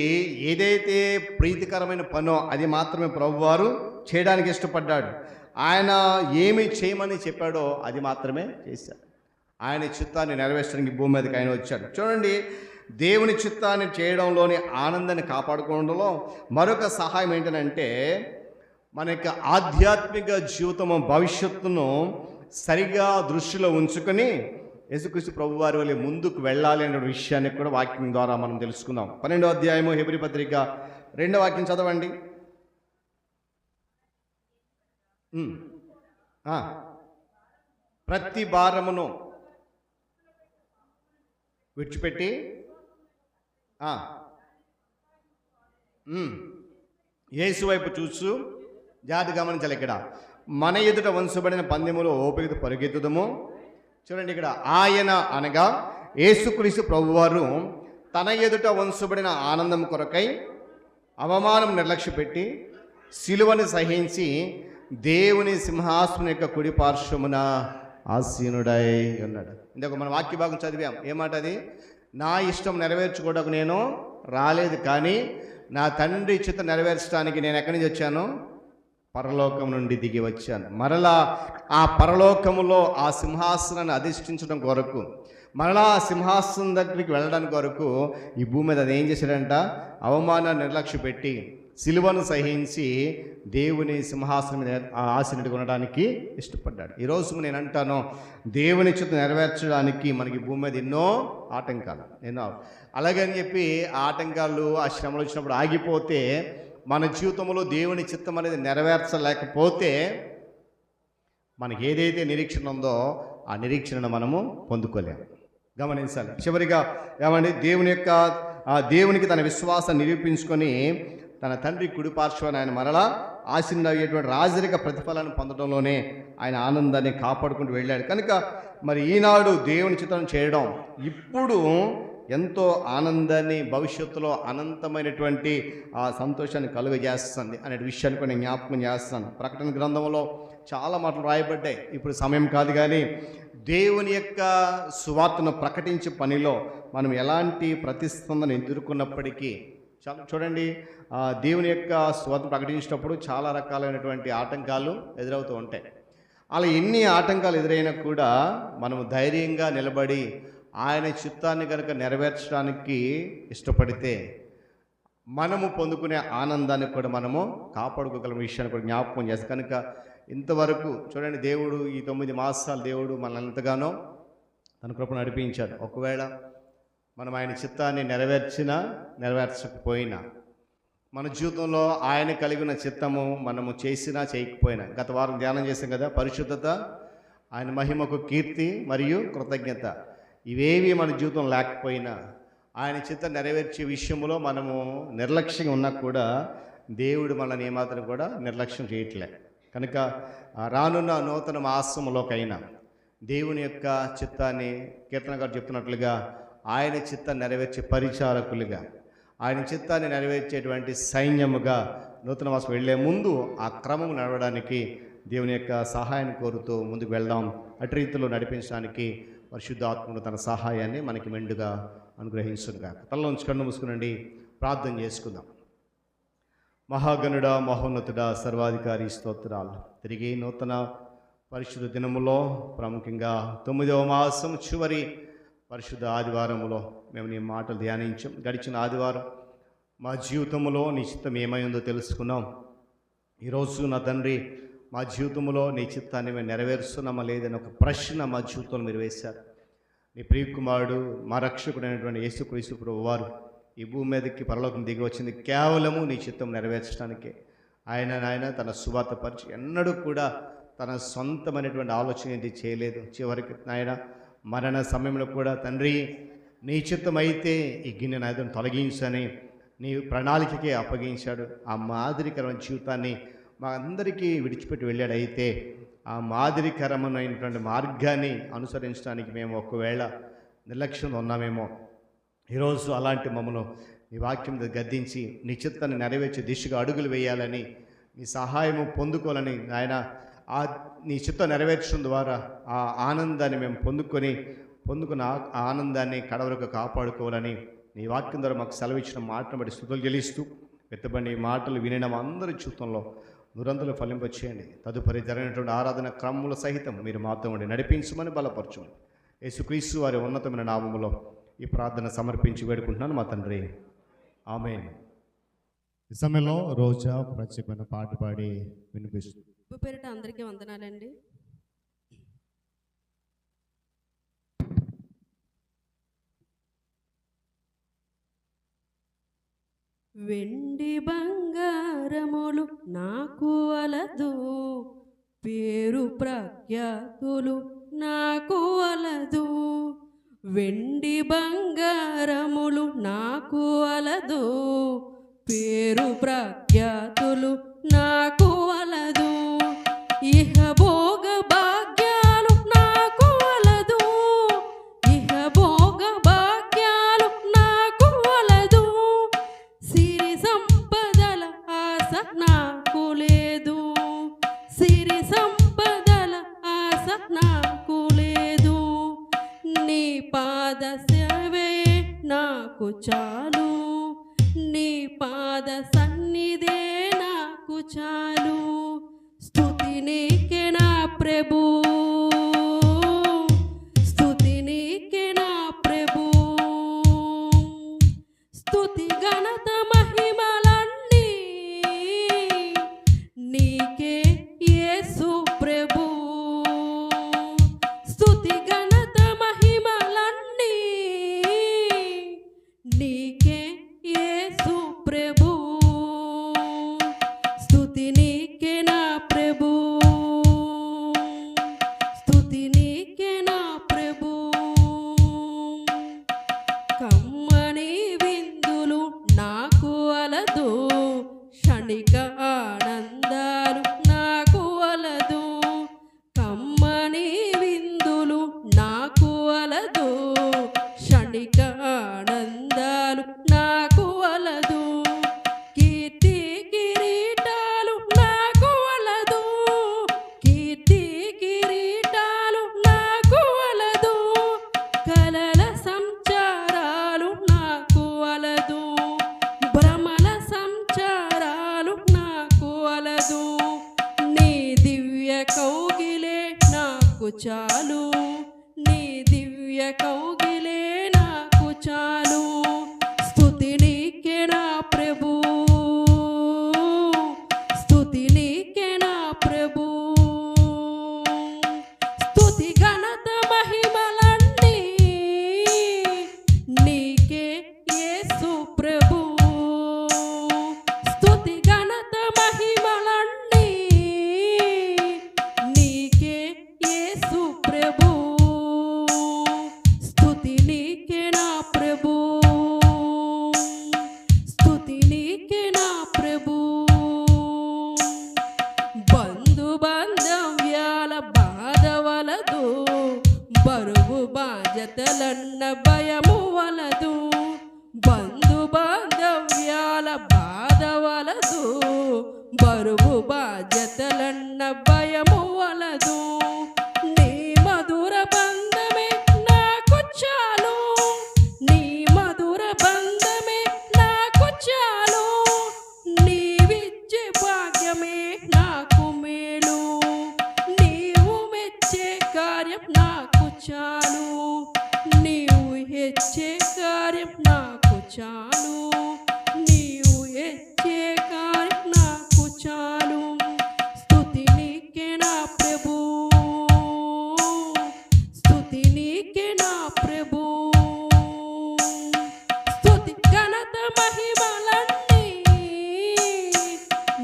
ఏదైతే ప్రీతికరమైన పనో అది మాత్రమే ప్రభువారు చేయడానికి ఇష్టపడ్డాడు. ఆయన ఏమి చేయమని చెప్పాడో అది మాత్రమే చేశాడు. ఆయన చిత్తాన్ని నెరవేర్చడానికి భూమి మీదకి ఆయన వచ్చాడు. చూడండి, దేవుని చిత్తాన్ని చేయడంలోని ఆనందాన్ని కాపాడుకోవడంలో మరొక సహాయం ఏంటంటే మన యొక్క ఆధ్యాత్మిక జీవితము భవిష్యత్తును సరిగా దృష్టిలో ఉంచుకొని యేసుక్రీస్తు ప్రభు వారి వల్ల ముందుకు వెళ్ళాలి అనే విషయాన్ని కూడా వాక్యం ద్వారా మనం తెలుసుకుందాం. 12వ అధ్యాయము హెబ్రీ పత్రిక 2వ వాక్యం చదవండి. ప్రతి భారమును విడిచిపెట్టి యేసు వైపు చూస్తూ జాతి గమనించాలి. ఇక్కడ మన ఎదుట వంచబడిన పందెములో ఓపికతో పరిగెత్తుదము. చూడండి, ఇక్కడ ఆయన అనగా యేసుక్రీస్తు ప్రభువారు తన ఎదుట వంచబడిన ఆనందం కొరకై అవమానం నిర్లక్ష్యపెట్టి సిలువను సహించి దేవుని సింహాసనం యొక్క కుడి పార్శ్వమున ఆసీనుడై ఉన్నాడు. ఇందాక మన వాక్య భాగం చదివాం. ఏమాట అది? నా ఇష్టం నెరవేర్చుకోవడానికి నేను రాలేదు, కానీ నా తండ్రి చిత్తం నెరవేర్చడానికి నేను ఎక్కడి నుంచి వచ్చాను? పరలోకం నుండి దిగి వచ్చాను. మరలా ఆ పరలోకములో ఆ సింహాసనాన్ని అధిష్ఠించడం కొరకు, మరలా ఆ సింహాసనం దగ్గరికి వెళ్ళడానికి కొరకు ఈ భూమి మీద అది ఏం చేశాడంట? అవమానాన్ని నిర్లక్ష్య పెట్టి సిలువను సహించి దేవుని సింహాసనం మీద ఆసీనుడిగా ఉండడానికి ఇష్టపడ్డాడు. ఈరోజు నేను అంటాను, దేవుని చిత్తం నెరవేర్చడానికి మనకి భూమి మీద ఎన్నో ఆటంకాలు, అలాగని చెప్పి ఆ ఆటంకాలు ఆ శ్రమలు వచ్చినప్పుడు ఆగిపోతే మన జీవితంలో దేవుని చిత్తం అనేది నెరవేర్చలేకపోతే మనకి ఏదైతే నిరీక్షణ ఉందో ఆ నిరీక్షణను మనము పొందుకోలేము. గమనించాలి. చివరిగా ఏమండి, దేవునికి తన విశ్వాసాన్ని నిరూపించుకొని తన తండ్రి కుడి పార్శ్వాన్ని ఆయన మరలా ఆశీనుడయ్యేటువంటి రాజరిక ప్రతిఫలాన్ని పొందడంలోనే ఆయన ఆనందాన్ని కాపాడుకుంటూ వెళ్ళాడు. కనుక మరి ఈనాడు దేవుని చిత్తం చేయడం ఇప్పుడు ఎంతో ఆనందాన్ని, భవిష్యత్తులో అనంతమైనటువంటి ఆ సంతోషాన్ని కలుగజేస్తుంది అనే విషయాన్ని కూడా నేను జ్ఞాపకం చేస్తాను. ప్రకటన గ్రంథంలో చాలా మాటలు రాయబడ్డాయి. ఇప్పుడు సమయం కాదు, కానీ దేవుని యొక్క సువార్తను ప్రకటించే పనిలో మనం ఎలాంటి ప్రతిస్పందన ఎదుర్కొన్నప్పటికీ చాలా చూడండి, దేవుని యొక్క స్వార్థం ప్రకటించినప్పుడు చాలా రకాలైనటువంటి ఆటంకాలు ఎదురవుతూ ఉంటాయి. అలా ఎన్ని ఆటంకాలు ఎదురైనా కూడా మనము ధైర్యంగా నిలబడి ఆయన చిత్తాన్ని కనుక నెరవేర్చడానికి ఇష్టపడితే మనము పొందుకునే ఆనందాన్ని కూడా మనము కాపాడుకోగల విషయాన్ని కూడా జ్ఞాపకం చేస్తాం. కనుక ఇంతవరకు చూడండి, దేవుడు ఈ 9 మాసాలు దేవుడు మనల్ని ఎంతగానో తన కృప నడిపించాడు. ఒకవేళ మనం ఆయన చిత్తాన్ని నెరవేర్చకపోయినా, మన జీవితంలో ఆయన కలిగిన చిత్తము మనము చేసినా చేయకపోయినా, గత వారం ధ్యానం చేసాం కదా, పరిశుద్ధత, ఆయన మహిమకు కీర్తి మరియు కృతజ్ఞత, ఇవేవి మన జీవితం లేకపోయినా ఆయన చిత్తం నెరవేర్చే విషయంలో మనము నిర్లక్ష్యంగా ఉన్నా కూడా దేవుడు మనల్ని ఏమాత్రం కూడా నిర్లక్ష్యం చేయట్లే. కనుక రానున్న నూతన మాసంలోకైనా దేవుని యొక్క చిత్తాన్ని కీర్తనగారు చెప్తున్నట్లుగా ఆయన చిత్తాన్ని నెరవేర్చే పరిచారకులుగా, ఆయన చిత్తాన్ని నెరవేర్చేటువంటి సైన్యముగా నూతన మాసం వెళ్లే ముందు ఆ క్రమం నడవడానికి దేవుని యొక్క సహాయాన్ని కోరుతూ ముందుకు వెళ్దాం. అటు రీతిలో నడిపించడానికి పరిశుద్ధాత్మను తన సహాయాన్ని మనకి మెండుగా అనుగ్రహించుగా. తలలో ఉంచి కన్ను మూసుకునండి, ప్రార్థన చేసుకుందాం. మహాగణుడా, మహోన్నతుడా, సర్వాధికారి స్తోత్రాలు. తిరిగి నూతన పరిశుద్ధ దినములో, ప్రాముఖ్యంగా 9వ మాసం చివరి పరిశుద్ధ ఆదివారములో మేము నీ మాటలు ధ్యానించాం. గడిచిన ఆదివారం మా జీవితంలో నీ చిత్తం ఏమైందో తెలుసుకున్నాం. ఈరోజు నా తండ్రి, మా జీవితంలో నీ చిత్తాన్ని మేము నెరవేరుస్తున్నామా లేదని ఒక ప్రశ్న మా జీవితంలో మీరు వేశారు. నీ ప్రియకుమారుడు, మా రక్షకుడైనటువంటి యేసుక్రీస్తు ప్రభువు వారు ఈ భూమి మీదకి పరలోకం దిగి వచ్చింది కేవలము నీ చిత్తం నెరవేర్చడానికే. ఆయన తన సువార్త పరిచి ఎన్నడూ కూడా తన సొంతమైనటువంటి ఆలోచన ఇది చేయలేదు. చివరికి నాయన మరణ సమయంలో కూడా తండ్రి, నీ చిత్తం అయితే ఈ గిన్నె నాయకుని తొలగించని నీ ప్రణాళికకే అప్పగించాడు. ఆ మాదిరికరమైన జీవితాన్ని మా అందరికీ విడిచిపెట్టి వెళ్ళాడు. అయితే ఆ మాదిరికరమైనటువంటి మార్గాన్ని అనుసరించడానికి మేము ఒకవేళ నిర్లక్ష్యంలో ఉన్నామేమో. ఈరోజు అలాంటి మమ్మల్ని నీ వాక్యం గద్దించి నీ చిత్తాన్ని నెరవేర్చే దిశగా అడుగులు వేయాలని, నీ సహాయము పొందుకోవాలని, ఆయన ఆ నీ చిత్తం నెరవేర్చడం ద్వారా ఆ ఆనందాన్ని మేము పొందుకున్న ఆ ఆనందాన్ని కడవరకు కాపాడుకోవాలని నీ వాక్యం ద్వారా మాకు సెలవిచ్చిన మాటను బట్టి స్తుతులు చెల్లిస్తూ వెత్తబడి మాటలు వినడం అందరి జీవితంలో నురంతలు ఫలింపచేయండి. తదుపరి జరిగినటువంటి ఆరాధన క్రమముల సహితం మీరు మాతో ఉండి నడిపించమని బలపరచమని యేసుక్రీస్తు వారి ఉన్నతమైన నామములో ఈ ప్రార్థన సమర్పించి వేడుకుంటున్నాను మా తండ్రి, ఆమేన్. ఈ సమయంలో రోజా ప్రత్యేకమైన పాట పాడి వినిపిస్తుంది. పేరిట అందరికీ వందనాలండి. వెండి బంగారములు నాకు అలదు, పేరు ప్రఖ్యాతులు నాకు అలదు. వెండి బంగారములు నాకు అలదు, పేరు ప్రఖ్యాతులు నాకు అలదు. ఇహ భోగ భాగ్యాలు నాకు అలదు, ఇహ భోగ భాగ్యాలు నాకు అలదు. సిరి సంపదల ఆశ నాకు లేదు, సిరి సంపదల ఆశ నాకు లేదు. నీ పాద సేవే నాకు చాలు, నీ పాద సన్నిధే నాకు చాలు. స్తుతి నీకే నా ప్రభు, స్తుతి నీకే నా ప్రభు. స్తుతి ఘనత మహిమలన్నీ నీకే యేసు ప్రభు. స్తుతి ఘనత మహిమలన్నీ నీకే యేసు ప్రభు. స్తుతి నీకే నా ప్రభు. నాకు చాలు, నీ దివ్య కౌగిలే నాకు చాలు. స్తుతి నీకే నా ప్రభు, స్తుతి నీకే నా ప్రభు. స్తుతి ఘనత మహిమలన్నీ నీకే యేసు ప్రభు. స్తుతి ఘనత మహిమలన్నీ నీకే యేసు ప్రభు. స్తుతి నీకే నా ప్రభు, స్తుతి నీకే నా ప్రభు. బంధు బాంధవ్యాల బాధ వలదు, బరువు బాధ్యతలన్న భయము వలదు. బంధు బాంధవ్యాల బాధ వలదు, బరువు బాధ్యతలన్న భయము వలదు. నీ మధుర బంధమే నాకు చాలు, నీ మధుర బంధమే నాకు చాలు. నీవిచ్చే భాగ్యమే నాకు మేలు, నీవు మెచ్చే కార్యం నాకు చాలు. నీవు హెచ్చే కార్యం నాకు చాలు, నీవు హెచ్చే కార్యం నాకు చాలు. స్తుతి నీకే నా ప్రభు, స్తుతి నీకే నా ప్రభు. స్తుతి ఘనత మహిమలన్నీ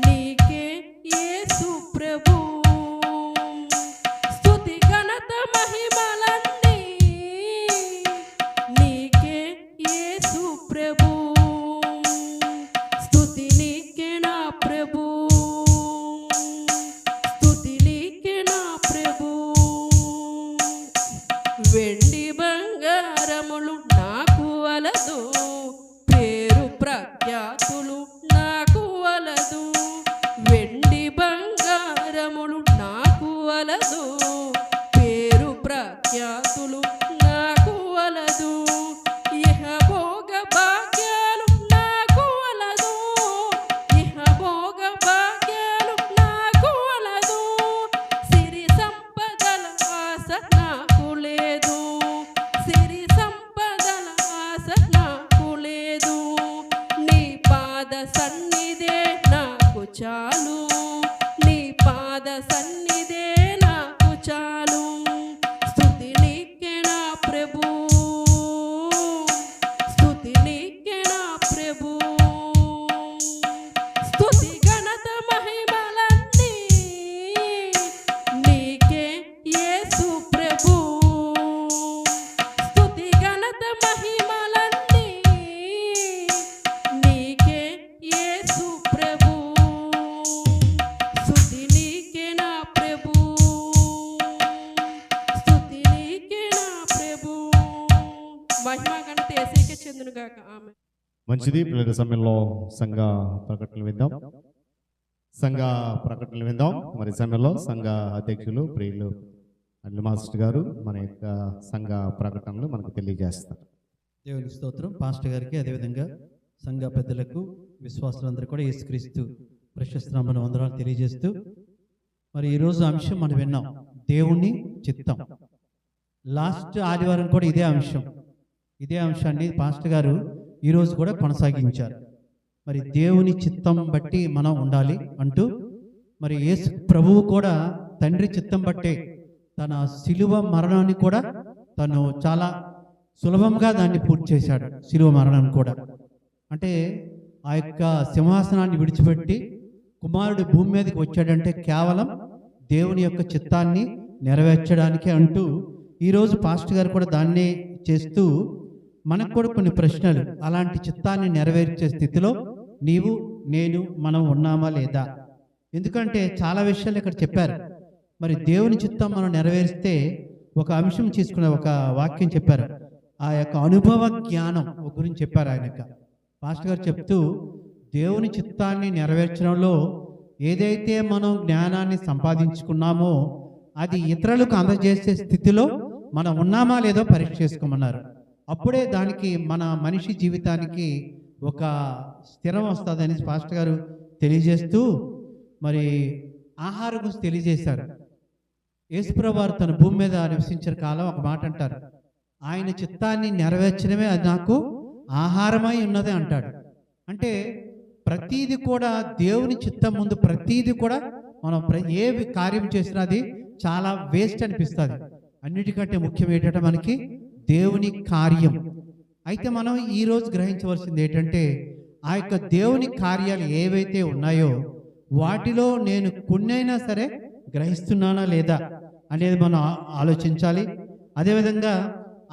నీకే యేసు ప్రభు. స్తుతి ఘనత మహిమలన్నీ నీకే యేసు ప్రభు. స్తుతి నీకే నా ప్రభు, స్తుతి నీకే నా ప్రభు. వెండి బంగారములు నాకు వలదు, పేరు ప్రఖ్యాతులు నాకు వలదు. వెండి బంగారములు నాకు వలదు, పేరు ప్రఖ్యాతులు నాకు వలదు. ఇహ భోగ భాగ్యాలు నాకు వలదు, ఇహ భోగ భాగ్యాలు నాకు వలదు. సిరి సంపదల ఆశ నాకు లేదు, సిరి సంపదల ఆశ నాకు లేదు. నీ పాద సన్నిధే నాకు చాలు, నీ పాద సన్నిధే నాకు చాలు. స్తుతి నీకే నా ప్రభు, స్తుతి నీకే నా ప్రభు. స్తుతి ఘనత మహిమలన్నీ నీకే యేసు ప్రభు. స్తుతి ఘనత మహిమలన్నీ నీకే యేసు ప్రభు. స్తుతి నీకే నా ప్రభు, స్తుతి నీకే నా ప్రభు. మహిమ ఘనత యేసుకే చెందునుగాక. ఆమేన్. మంచిది. పిల్లల సమయంలో సంఘ ప్రకటనలు విందాం, సంఘ ప్రకటనలు విందాం. మరి సమయంలో సంఘ అధ్యక్షులు ప్రియులు అనిల్ మాస్టర్ గారు మన యొక్క సంఘ ప్రకటనలు మనకు తెలియజేస్తారు. దేవుని స్తోత్రం. పాస్టర్ గారికి, అదేవిధంగా సంఘ పెద్దలకు, విశ్వాసులందరూ కూడా యేసుక్రీస్తు ప్రశస్తనామమున వందనాలు తెలియజేస్తూ, మరి ఈరోజు అంశం మనం విన్నాం, దేవుని చిత్తం. లాస్ట్ ఆదివారం కూడా ఇదే అంశాన్ని పాస్టర్ గారు ఈరోజు కూడా కొనసాగించారు. మరి దేవుని చిత్తం బట్టి మనం ఉండాలి అంటూ, మరి యేసు ప్రభువు కూడా తండ్రి చిత్తం బట్టే తన శిలువ మరణాన్ని కూడా తను చాలా సులభంగా దాన్ని పూర్తి చేశాడు. శిలువ మరణాన్ని కూడా అంటే ఆ యొక్క సింహాసనాన్ని విడిచిపెట్టి కుమారుడు భూమి మీదకి వచ్చాడంటే కేవలం దేవుని యొక్క చిత్తాన్ని నెరవేర్చడానికి అంటూ ఈరోజు పాస్టర్ గారు కూడా దాన్నే చేస్తూ మనకు కూడా కొన్ని ప్రశ్నలు, అలాంటి చిత్తాన్ని నెరవేర్చే స్థితిలో నీవు నేను మనం ఉన్నామా లేదా? ఎందుకంటే చాలా విషయాలు ఇక్కడ చెప్పారు. మరి దేవుని చిత్తం మనం నెరవేరిస్తే ఒక అంశం తీసుకున్న ఒక వాక్యం చెప్పారు, ఆ యొక్క అనుభవ జ్ఞానం గురించి చెప్పారు. ఆయన పాస్టర్ గారు చెప్తూ దేవుని చిత్తాన్ని నెరవేర్చడంలో ఏదైతే మనం జ్ఞానాన్ని సంపాదించుకున్నామో అది ఇతరులకు అందజేసే స్థితిలో మనం ఉన్నామా లేదో పరీక్ష చేసుకోమన్నారు. అప్పుడే దానికి మన మనిషి జీవితానికి ఒక స్థిరం వస్తుందని పాస్టర్ గారు తెలియజేస్తూ మరి ఆహారం గురించి తెలియజేశారు. యేసుప్రభు వారు తన భూమి మీద నివసించిన కాలం ఒక మాట అంటారు, ఆయన చిత్తాన్ని నెరవేర్చడమే అది నాకు ఆహారమై ఉన్నది అంటాడు. అంటే ప్రతీది కూడా దేవుని చిత్తం ముందు ప్రతీది కూడా మనం ఏ కార్యం చేసినా అది చాలా వేస్ట్ అనిపిస్తుంది. అన్నిటికంటే ముఖ్యం ఏంటంటే మనకి దేవుని కార్యం. అయితే మనం ఈరోజు గ్రహించవలసింది ఏంటంటే ఆ యొక్క దేవుని కార్యాలు ఏవైతే ఉన్నాయో వాటిలో నేను కొన్నైనా సరే గ్రహిస్తున్నానా లేదా అనేది మనం ఆలోచించాలి. అదేవిధంగా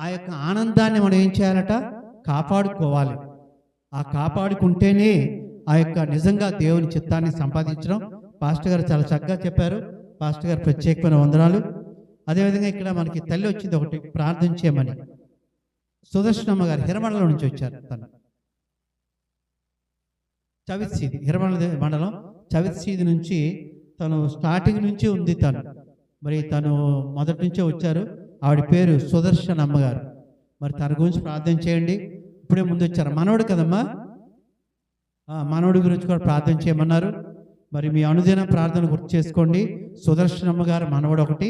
ఆ యొక్క ఆనందాన్ని మనం ఏం చేయాలట, కాపాడుకోవాలి. ఆ కాపాడుకుంటేనే ఆ యొక్క నిజంగా దేవుని చిత్తాన్ని సంపాదించడం. పాస్టర్ గారు చాలా చక్కగా చెప్పారు. పాస్టర్ గారు ప్రత్యేకమైన వందనాలు. అదేవిధంగా ఇక్కడ మనకి తల్లి వచ్చింది ఒకటి ప్రార్థన చేయమని. సుదర్శనమ్మ గారు హిరమండలం నుంచి వచ్చారు. తను చవిత్సీది, హిరమండల మండలం చవిత్సీది నుంచి తను స్టార్టింగ్ నుంచి ఉంది. మరి తను మొదటి నుంచే వచ్చారు. ఆవిడ పేరు సుదర్శనమ్మ గారు. మరి తన గురించి ప్రార్థన చేయండి. ఇప్పుడే ముందు వచ్చారు. మనవడు కదమ్మా, మనవడి గురించి కూడా ప్రార్థన చేయమన్నారు. మరి మీ అనుదిన ప్రార్థన గుర్తు చేసుకోండి. సుదర్శనమ్మ గారు మనవడు ఒకటి.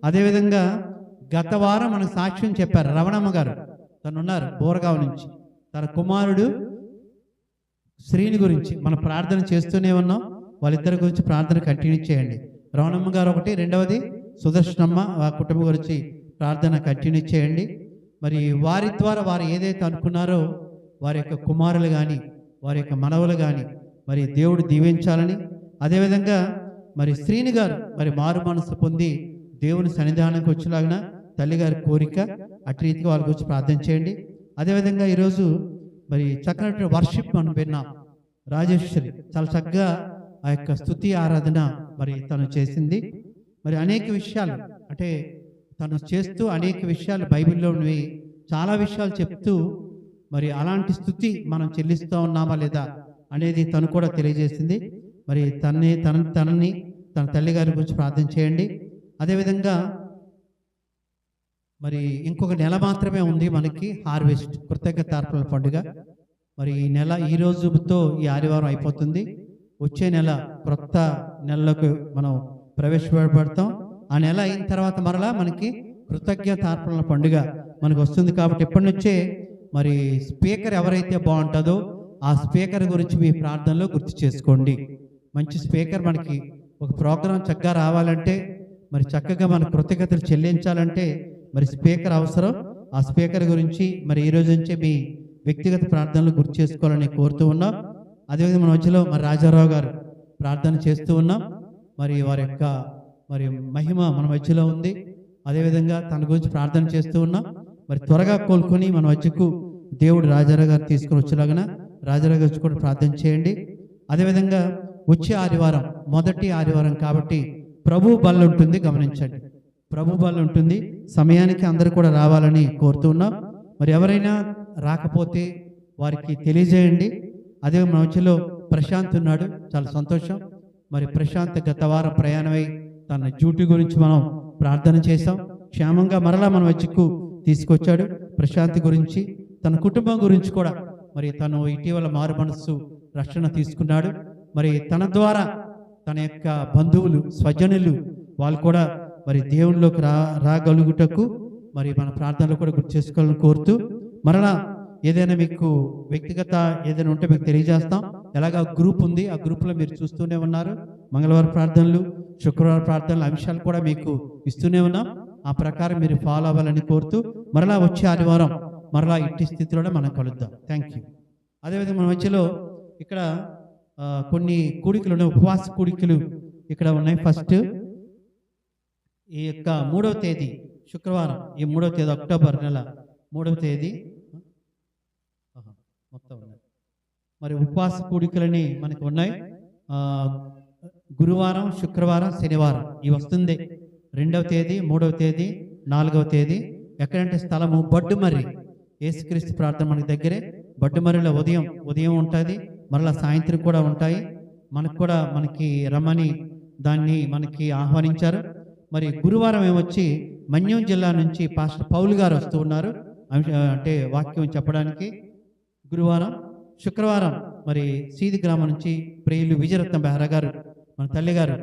అదేవిధంగా గత వారం మనకు సాక్ష్యం చెప్పారు రవణమ్మ గారు, తను ఉన్నారు బోరగావ్ నుంచి. తన కుమారుడు శ్రీని గురించి మనం ప్రార్థన చేస్తూనే ఉన్నాం. వాళ్ళిద్దరి గురించి ప్రార్థన కంటిన్యూ చేయండి. రవణమ్మ గారు ఒకటి, రెండవది సుదర్శనమ్మ ఆ కుటుంబం గురించి ప్రార్థన కంటిన్యూ చేయండి. మరి వారి ద్వారా వారు ఏదైతే అనుకున్నారో వారి యొక్క కుమారులు కానీ వారి యొక్క మనవలు కానీ మరి దేవుడు దీవించాలని, అదేవిధంగా మరి శ్రీని గారు మరి మారు మనసు పొంది దేవుని సన్నిధానానికి వచ్చేలాగిన తల్లిగారి కోరిక. అటు రీతిగా వాళ్ళ గురించి ప్రార్థన చేయండి. అదేవిధంగా ఈరోజు మరి చక్కటి వర్షిప్ మనం విన్నాం. రాజేశ్వరి చాలా చక్కగా ఆ యొక్క స్తుతి ఆరాధన మరి తను చేసింది. మరి అనేక విషయాలు అంటే తను చేస్తూ అనేక విషయాలు బైబిల్లో ఉన్నవి చాలా విషయాలు చెప్తూ మరి అలాంటి స్తుతి మనం చెల్లిస్తూ ఉన్నామా లేదా అనేది తను కూడా తెలియజేసింది. మరి తనని తన తల్లిగారి గురించి ప్రార్థన చేయండి. అదేవిధంగా మరి ఇంకొక నెల మాత్రమే ఉంది మనకి హార్వెస్ట్ కృతజ్ఞతార్పణల పండుగ. మరి ఈ నెల ఈ రోజుతో ఈ ఆదివారం అయిపోతుంది. వచ్చే నెల క్రొత్త నెలలోకి మనం ప్రవేశపెడతాం. ఆ నెల అయిన తర్వాత మరలా మనకి కృతజ్ఞతార్పణల పండుగ మనకు వస్తుంది. కాబట్టి ఎప్పటి నుంచే మరి స్పీకర్ ఎవరైతే బాగుంటుందో ఆ స్పీకర్ గురించి మీ ప్రార్థనలో గుర్తు చేసుకోండి. మంచి స్పీకర్ మనకి ఒక ప్రోగ్రాం చక్కగా రావాలంటే మరి చక్కగా మన కృతజ్ఞతలు చెల్లించాలంటే మరి స్పీకర్ అవసరం. ఆ స్పీకర్ గురించి మరి ఈ రోజు నుంచే మీ వ్యక్తిగత ప్రార్థనలు గుర్తు చేసుకోవాలని కోరుతూ ఉన్నాం. అదేవిధంగా మన మధ్యలో మరి రాజారావు గారు ప్రార్థన చేస్తూ ఉన్నాం. మరి వారి యొక్క మరి మహిమ మన మధ్యలో ఉంది. అదేవిధంగా తన గురించి ప్రార్థన చేస్తూ ఉన్నాం. మరి త్వరగా కోలుకొని మన మధ్యకు దేవుడు రాజారావు గారు తీసుకుని వచ్చేలాగా రాజారావు గారు కూడా ప్రార్థన చేయండి. అదేవిధంగా వచ్చే ఆదివారం మొదటి ఆదివారం కాబట్టి ప్రభు బల్ల ఉంటుంది, గమనించండి. ప్రభు బల్ల ఉంటుంది. సమయానికి అందరూ కూడా రావాలని కోరుతున్నాం. మరి ఎవరైనా రాకపోతే వారికి తెలియజేయండి. అదే మన మధ్యలో ప్రశాంత్ ఉన్నాడు, చాలా సంతోషం. మరి ప్రశాంత్ గత వారం ప్రయాణమై తన డ్యూటీ గురించి మనం ప్రార్థన చేశాం. క్షేమంగా మరలా మన మధ్యకు తీసుకొచ్చాడు. ప్రశాంత్ గురించి తన కుటుంబం గురించి కూడా మరి తను ఇటీవల మారు మనస్సు రక్షణ తీసుకున్నాడు. మరి తన ద్వారా తన యొక్క బంధువులు స్వజనులు వాళ్ళు కూడా మరి దేవునిలోకి రాగలుగుటకు మరి మన ప్రార్థనలు కూడా గుర్తు చేసుకోవాలని కోరుతూ మరలా ఏదైనా మీకు వ్యక్తిగత ఏదైనా ఉంటే మీకు తెలియజేస్తాం. ఎలాగా గ్రూప్ ఉంది, ఆ గ్రూప్లో మీరు చూస్తూనే ఉన్నారు. మంగళవారం ప్రార్థనలు, శుక్రవారం ప్రార్థనలు అంశాలు కూడా మీకు ఇస్తూనే ఉన్నాం. ఆ ప్రకారం మీరు ఫాలో అవ్వాలని కోరుతూ మరలా వచ్చే ఆదివారం మరలా ఇంటి స్థితిలోనే మనం కలుద్దాం. Thank you. అదేవిధంగా మన మధ్యలో ఇక్కడ కొన్ని కూడికలు ఉన్నాయి, ఉపవాస కూడికలు ఇక్కడ ఉన్నాయి. ఫస్ట్ ఈ యొక్క 3వ తేదీ శుక్రవారం, ఈ 3వ తేదీ అక్టోబర్ నెల 3వ తేదీ మొత్తం ఉన్నాయి. మరి ఉపవాస కూడికలని మనకు ఉన్నాయి. గురువారం, శుక్రవారం, శనివారం ఇవి వస్తుంది. 2వ తేదీ, 3వ తేదీ, 4వ తేదీ. ఎక్కడంటే స్థలము బొడ్డుమర్రి. యేసుక్రీస్తు ప్రార్థన మనకి దగ్గరే. బొడ్డుమర్రిలో ఉదయం ఉంటుంది, మరలా సాయంత్రం కూడా ఉంటాయి. మనకి రమ్మని దాన్ని మనకి ఆహ్వానించారు. మరి గురువారం ఏమొచ్చి మన్యం జిల్లా నుంచి పాస్టర్ పౌలు గారు వస్తూ ఉన్నారు అంటే వాక్యం చెప్పడానికి గురువారం. శుక్రవారం మరి సీది గ్రామం నుంచి ప్రియులు విజయరత్న బెహరా గారు మన తల్లి గారు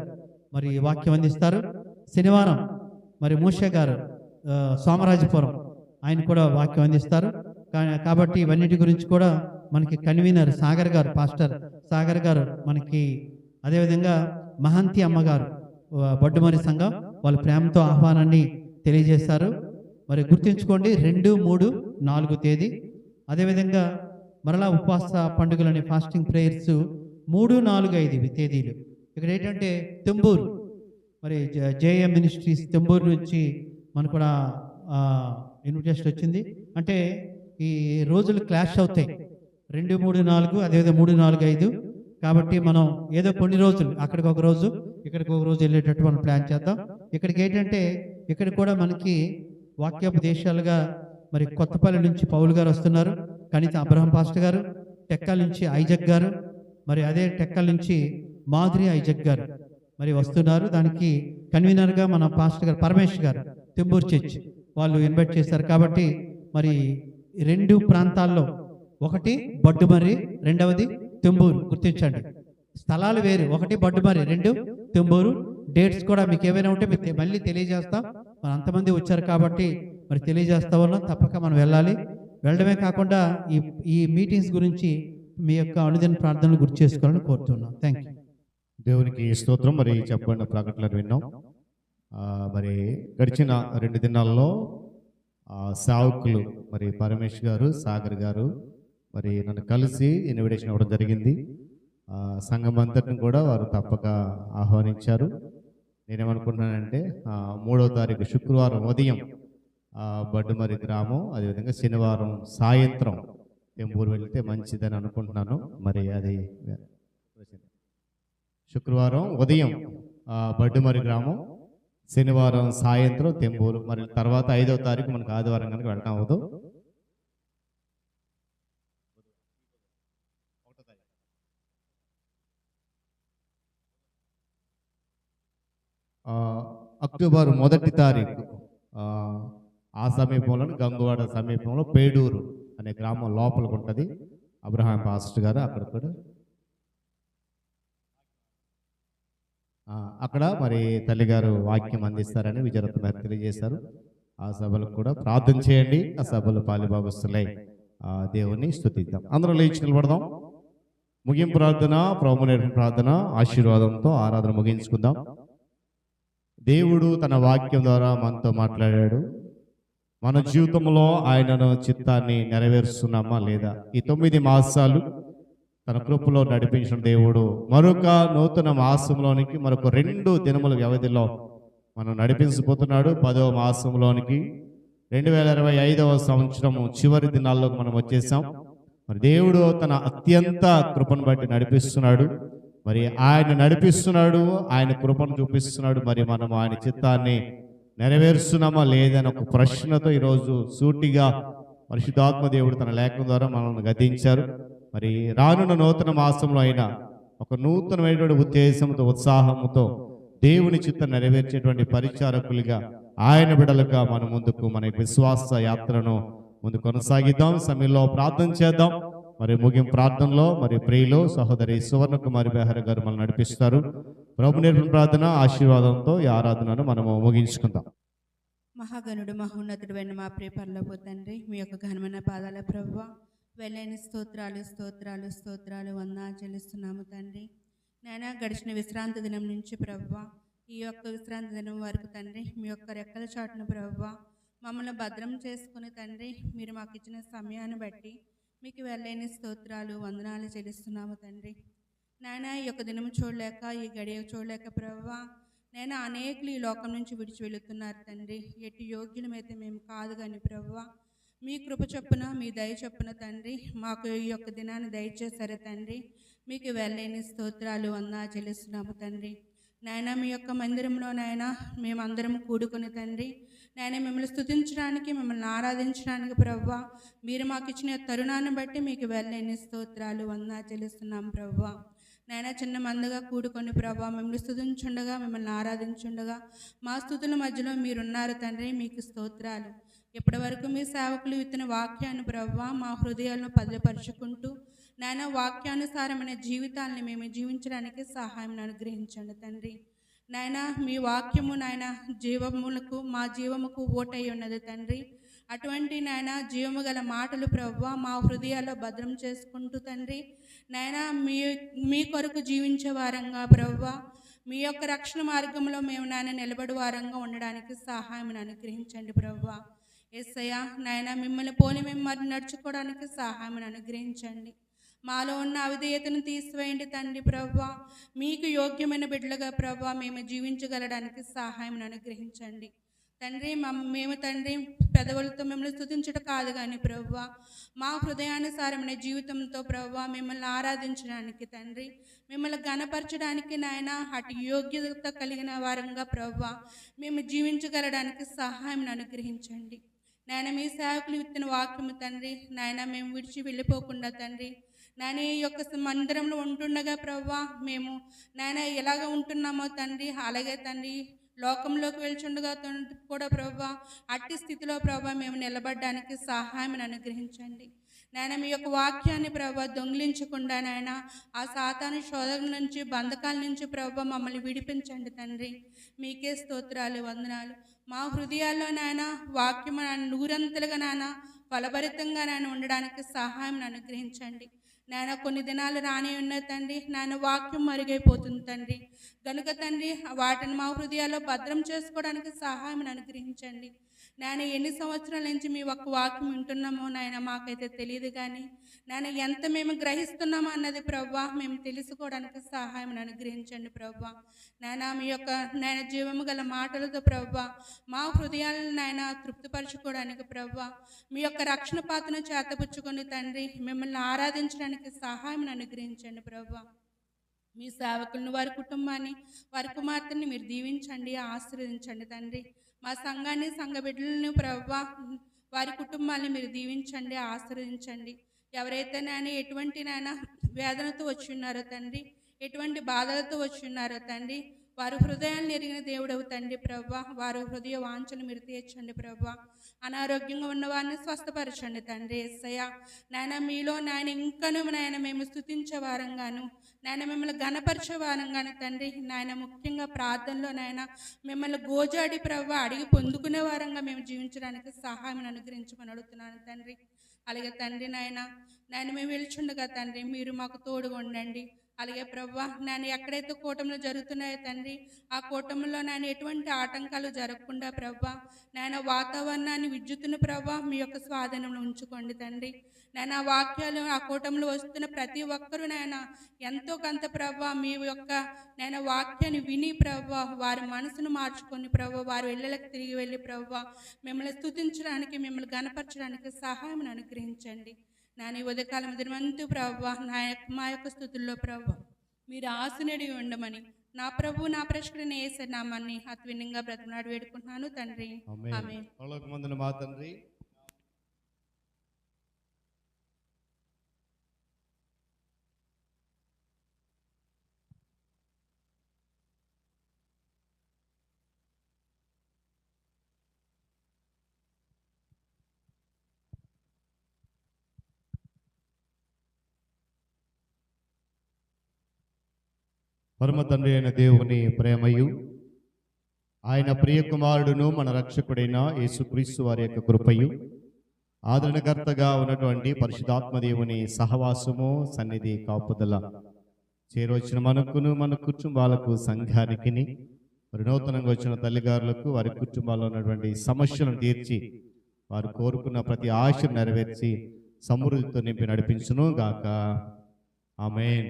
మరి వాక్యం అందిస్తారు. శనివారం మరి మూష గారు సోమరాజపురం ఆయన కూడా వాక్యం అందిస్తారు. కాబట్టి ఇవన్నిటి గురించి కూడా మనకి కన్వీనర్ సాగర్ గారు, పాస్టర్ సాగర్ గారు మనకి, అదేవిధంగా మహంతి అమ్మగారు బొడ్డుమరి సంఘం వాళ్ళ ప్రేమతో ఆహ్వానాన్ని తెలియజేస్తారు. మరి గుర్తుంచుకోండి 2, 3, 4 తేదీ. అదేవిధంగా మరలా ఉపవాస పండుగలు అనే ఫాస్టింగ్ ప్రేయర్స్ 3, 4, 5 తేదీలు. ఇక్కడ ఏంటంటే తెంబూరు, మరి జేఎం మినిస్ట్రీస్ తెంబూరు నుంచి మనకు కూడా ఇన్విటేషన్ వచ్చింది. అంటే ఈ రోజులు క్లాష్ అవుతాయి, 2, 3, 4, అదేవిధంగా 3, 4, 5. కాబట్టి మనం ఏదో కొన్ని రోజులు అక్కడికి ఒక రోజు, ఇక్కడికి ఒక రోజు వెళ్ళేటట్టు మనం ప్లాన్ చేద్దాం. ఇక్కడికి ఏంటంటే ఇక్కడ కూడా మనకి వాక్యోపదేశాలుగా మరి కొత్తపల్లి నుంచి పౌలు గారు వస్తున్నారు, కనిత అబ్రహం పాస్టర్ గారు, టెక్కల్ నుంచి ఐజక్ గారు, మరి అదే టెక్కల్ నుంచి మాధురి ఐజక్ గారు మరి వస్తున్నారు. దానికి కన్వీనర్గా మన పాస్టర్ గారు పరమేష్ గారు తెంబూరు చర్చ్ వాళ్ళు ఇన్వైట్ చేశారు. కాబట్టి మరి 2 ప్రాంతాల్లో, ఒకటి బొడ్డుమర్రి, రెండవది తెంబూరు. గుర్తించండి, స్థలాలు వేరు, ఒకటి బొడ్డుమర్రి, 2 తెంబూరు. డేట్స్ కూడా మీకు ఏమైనా ఉంటే మీకు మళ్ళీ తెలియజేస్తాం. మరి అంతమంది వచ్చారు కాబట్టి మరి తెలియజేస్తా ఉన్నాం, తప్పక మనం వెళ్ళాలి. వెళ్ళడమే కాకుండా ఈ మీటింగ్స్ గురించి మీ యొక్క అనుదిన ప్రార్థనలు గుర్తు చేసుకోవాలని కోరుతున్నాం. Thank you. దేవునికి స్తోత్రం. మరి చెప్పబడిన ప్రకటనలు విన్నాం. మరి గడిచిన 2 దినాల్లో సేవకులు మరి పరమేష్ గారు, సాగర్ గారు మరి నన్ను కలిసి ఇన్విటేషన్ ఇవ్వడం జరిగింది. సంఘం అంతటిని కూడా వారు తప్పక ఆహ్వానించారు. నేనేమనుకుంటున్నానంటే 3వ తారీఖు శుక్రవారం ఉదయం బడ్డుమరి గ్రామం, అదేవిధంగా శనివారం సాయంత్రం తెంబూరు వెళ్తే మంచిదని అనుకుంటున్నాను. మరి అది శుక్రవారం ఉదయం బడ్డుమరి గ్రామం, శనివారం సాయంత్రం తెంబూరు. మరి తర్వాత 5వ తారీఖు మనకు ఆదివారం కనుక వెళ్ళటం అవ్వదు. అక్టోబర్ 1వ తారీఖు ఆ సమీపంలో గంగువాడ సమీపంలో పేడూరు అనే గ్రామం లోపలికి ఉంటుంది. అబ్రహాం పాస్టర్ గారు అక్కడ కూడా అక్కడ మరి తల్లిగారు వాక్యం అందిస్తారని విజయరత్న గారు తెలియజేశారు. ఆ సభలకు కూడా ప్రార్థన చేయండి. ఆ సభలు పాలిభాగస్తులై దేవుని స్తుతిద్దాం. అందరూ లేచి నిలబడదాం. ముగింపు ప్రార్థన, ప్రభు నేర్పిన ప్రార్థన ఆశీర్వాదంతో ఆరాధన ముగించుకుందాం. దేవుడు తన వాక్యం ద్వారా మనతో మాట్లాడాడు. మన జీవితంలో ఆయనను చిత్తాన్ని నెరవేరుస్తున్నామా లేదా? ఈ 9 మాసాలు తన కృపలో నడిపించిన దేవుడు మరొక నూతన మాసంలోనికి, మరొక 2 దినముల వ్యవధిలో మనం నడిపించబోతున్నాడు. 10వ మాసంలోనికి 2025వ సంవత్సరము చివరి దినాల్లో మనం వచ్చేసాం. మరి దేవుడు తన అత్యంత కృపను బట్టి నడిపిస్తున్నాడు. మరి ఆయన నడిపిస్తున్నాడు, ఆయన కృపను చూపిస్తున్నాడు. మరి మనం ఆయన చిత్తాన్ని నెరవేరుస్తున్నామా లేదని ఒక ప్రశ్నతో ఈరోజు సూటిగా పరిశుద్ధాత్మ దేవుడు తన లేఖనం ద్వారా మనల్ని గద్దించారు. మరి రానున్న నూతన మాసంలో అయినా ఒక నూతనమైనటువంటి ఉద్దేశంతో, ఉత్సాహంతో దేవుని చిత్తం నెరవేర్చేటువంటి పరిచారకులుగా, ఆయన బిడలుగా మన విశ్వాస యాత్రను ముందు కొనసాగిద్దాం. సమయంలో ప్రార్థన చేద్దాం. మరి ముగింపు ప్రార్థనలో మరి ప్రియులు సహోదరి సువర్ణకుమారి బెహర గారు మనం నడిపిస్తారు. ప్రభు నేర్పిన ప్రార్థన ఆశీర్వాదంతో ఈ ఆరాధనను మనము ముగించుకుందాం. మహాగణుడు మహోన్నతుడు అయిన మా ప్రియ పరలోకపు తండ్రి, మీ యొక్క ఘనమైన పాదాల ప్రభువ వెళ్ళని స్తోత్రాలు స్తోత్రాలు స్తోత్రాలు వందనాలు చెల్లిస్తున్నాము తండ్రి. నాయనా గడిచిన విశ్రాంతి దినం నుంచి ప్రభువ ఈ యొక్క విశ్రాంతి దినం వరకు తండ్రి మీ యొక్క రెక్కల చాటున ప్రభువ మమ్మల్ని భద్రం చేసుకుని తండ్రి మీరు మాకు ఇచ్చిన సమయాన్ని బట్టి మీకు వెళ్ళని స్తోత్రాలు వందనాలు చెల్లిస్తున్నాము తండ్రి. నాయన ఈ యొక్క దినం చూడలేక, ఈ గడియ చూడలేక ప్రభువ నేను అనేకులు ఈ లోకం నుంచి విడిచి వెళుతున్నారు తండ్రి. ఎటు యోగ్యులమైతే మేము కాదు కానీ ప్రభువ మీ కృప చొప్పున, మీ దయ చొప్పున తండ్రి మాకు ఈ యొక్క దినాన్ని దయచేశారు తండ్రి. మీకు వెళ్ళని స్తోత్రాలు వందనాలు చెల్లిస్తున్నాము తండ్రి. నాయన మీ యొక్క మందిరంలో నాయన మేమందరం కూడుకొని తండ్రి నాయన మిమ్మల్ని స్తుతించడానికి, మిమ్మల్ని ఆరాధించడానికి ప్రభువ మీరు మాకు ఇచ్చిన తరుణాన్ని బట్టి మీకు వెళ్ళని స్తోత్రాలు వందనాలు చెల్లిస్తున్నాం ప్రభువ. నాయన చిన్న మందుగా కూడుకొని ప్రభా మిమ్మల్ని స్తుతించుండగా, మిమ్మల్ని ఆరాధించుండగా మా స్తుతుల మధ్యలో మీరున్నారు తండ్రి. మీకు స్తోత్రాలు. ఇప్పటి వరకు మీ సేవకులు విత్తిన వాక్యాన్ని ప్రభా మా హృదయాలను భద్రపరుచుకుంటూ నాయన వాక్యానుసారమైన జీవితాన్ని మేము జీవించడానికి సహాయం అనుగ్రహించండి తండ్రి. నాయన మీ వాక్యము నాయన జీవములకు మా జీవముకు ఓటై ఉన్నది తండ్రి. అటువంటి నాయన జీవము గల మాటలు ప్రభువా మా హృదయాల్లో భద్రం చేసుకుంటూ తండ్రి నాయన మీ కొరకు జీవించే వారంగా ప్రభువా మీ యొక్క రక్షణ మార్గంలో మేము నాయన నిలబడి వారంగా ఉండడానికి సహాయం అనుగ్రహించండి ప్రభువా. యేసయ్యా నాయన మిమ్మల్ని పోలి మేము మరి నడుచుకోవడానికి సహాయం అనుగ్రహించండి. మాలో ఉన్న అవిధేయతను తీసివేయండి తండ్రి ప్రభువా. మీకు యోగ్యమైన బిడ్డలుగా ప్రభువా మేము జీవించగలడానికి సహాయం అనుగ్రహించండి తండ్రి. మేము తండ్రి పెదవులతో మిమ్మల్ని స్తుతించడం కాదు కానీ ప్రభువా మా హృదయానుసారమైన జీవితంతో ప్రభువా మిమ్మల్ని ఆరాధించడానికి తండ్రి మిమ్మల్ని ఘనపరచడానికి నాయన అటు యోగ్యత కలిగిన వారంగా ప్రభువా మేము జీవించగలడానికి సహాయం అనుగ్రహించండి నాయన. మీ సేవకులు ఇచ్చిన వాక్యము తండ్రి నాయన మేము విడిచి వెళ్ళిపోకుండా తండ్రి నాయన ఈ యొక్క మందిరంలో ఉంటుండగా ప్రభువా మేము నాయన ఎలాగ ఉంటున్నామో తండ్రి అలాగే తండ్రి లోకంలోకి వెళ్చుండగా కూడా ప్రభువా అట్టి స్థితిలో ప్రభువా మేము నిలబడడానికి సహాయం అనుగ్రహించండి నాయన. మీ యొక్క వాక్యాన్ని ప్రభువా దొంగిలించకుండా నాయన ఆ సాతాను శోధన నుంచి బంధకాల నుంచి ప్రభువా మమ్మల్ని విడిపించండి తండ్రి. మీకే స్తోత్రాలు వందనాలు. మా హృదయాల్లో నాయన వాక్యం నూరంతలుగా నాయన ఫలభరితంగా నాయన ఉండడానికి సహాయం అనుగ్రహించండి నాయన. కొన్ని దినాలు రాని ఉన్నది తండ్రి నాయన వాక్యం మరుగైపోతుంది తండ్రి కనుక తండ్రి వాటిని మా హృదయాల్లో భద్రం చేసుకోవడానికి సహాయం అనుగ్రహించండి నాయన. ఎన్ని సంవత్సరాల నుంచి మీ ఒక్క వాక్యం వింటున్నామో నాయన మాకైతే తెలియదు కానీ నాయన ఎంత మేము గ్రహిస్తున్నామో అన్నది ప్రభువా మేము తెలుసుకోవడానికి సహాయం అనుగ్రహించండి ప్రభువా నాయన. మీ యొక్క నాయన జీవము గల మాటలతో ప్రభువా మా హృదయాలను నాయన తృప్తిపరచుకోవడానికి ప్రభువా మీ యొక్క రక్షణ పాత్రను చేతపుచ్చుకొని తండ్రి మిమ్మల్ని ఆరాధించడానికి సహాయం అనుగ్రహించండి ప్రభువా. మీ సేవకులను వారి కుటుంబాన్ని వారి కుమార్తెని మీరు దీవించండి ఆశీర్వదించండి తండ్రి. మా సంఘాన్ని సంఘ బిడ్డలను ప్రభువా వారి కుటుంబాన్ని మీరు దీవించండి ఆశీర్వదించండి. ఎవరైతే నాయన ఎటువంటి నాయన వేదనతో వచ్చి ఉన్నారో తండ్రి ఎటువంటి బాధలతో వచ్చి ఉన్నారో తండ్రి వారి హృదయాన్ని ఎరిగిన దేవుడవు తండ్రి ప్రభువా వారి హృదయ వాంఛను మీరు తీర్చండి ప్రభువా. అనారోగ్యంగా ఉన్న వారిని స్వస్థపరచండి తండ్రి. యేసయ్యా నాయన మీలో నాయన ఇంకను నాయన మేము స్తుతించే వారంగాను నాయన మిమ్మల్ని ఘనపరిచే వారంగాను తండ్రి నాయన ముఖ్యంగా ప్రార్థనలో నాయన మిమ్మల్ని గోజాడి ప్రభువా అడిగి పొందుకునే వారంగా మేము జీవించడానికి సహాయం అనుగ్రహించమని అడుగుతున్నాను తండ్రి. అలాగే తండ్రి నాయన మేము వెళ్చుండగా తండ్రి మీరు మాకు తోడుగా ఉండండి. అలాగే ప్రభువా నేను ఎక్కడైతే కూటములు జరుగుతున్నాయో తండ్రి ఆ కూటములో నేను ఎటువంటి ఆటంకాలు జరగకుండా ప్రభువా నేను వాతావరణాన్ని విద్యుత్తును ప్రభువా మీ యొక్క స్వాధీనంలో ఉంచుకోండి తండ్రి. నేను ఆ వాక్యాలు ఆ కూటములు వస్తున్న ప్రతి ఒక్కరూ నేను ఎంతో కొంత ప్రభువా మీ యొక్క నేను వాక్యాన్ని విని ప్రభువా వారి మనసును మార్చుకొని ప్రభువా వారి ఇళ్ళకి తిరిగి వెళ్ళి ప్రభువా మిమ్మల్ని స్తుతించడానికి మిమ్మల్ని ఘనపరచడానికి సహాయం అనుగ్రహించండి. నాని ఉదయకాలం దినమంతు ప్రభువా మా యొక్క స్థుతుల్లో ప్రభువా మీరు ఆశనడి ఉండమని నా ప్రభు నా ప్రశ్న యేసు నామాన్ని అత్విన్నంగా బ్రతిమలాడి వేడుకుంటున్నాను తండ్రి. ఆమేన్. పరలోకమందున మా తండ్రి పరమ తండ్రి అయిన దేవుని ప్రేమయు ఆయన ప్రియ కుమారుడును మన రక్షకుడైన యేసుక్రీస్తు వారి యొక్క కృపయు ఆదరణకర్తగా ఉన్నటువంటి పరిశుద్ధాత్మ దేవుని సహవాసము సన్నిధి కాపుదల చేరొచ్చిన మనకును మన కుటుంబాలకు సంఘానికి మరి నూతనంగా వచ్చిన తల్లిగారులకు వారి కుటుంబాల్లో ఉన్నటువంటి సమస్యలను తీర్చి వారు కోరుకున్న ప్రతి ఆశను నెరవేర్చి సమృద్ధితో నింపి నడిపించును గాక. ఆమేన్.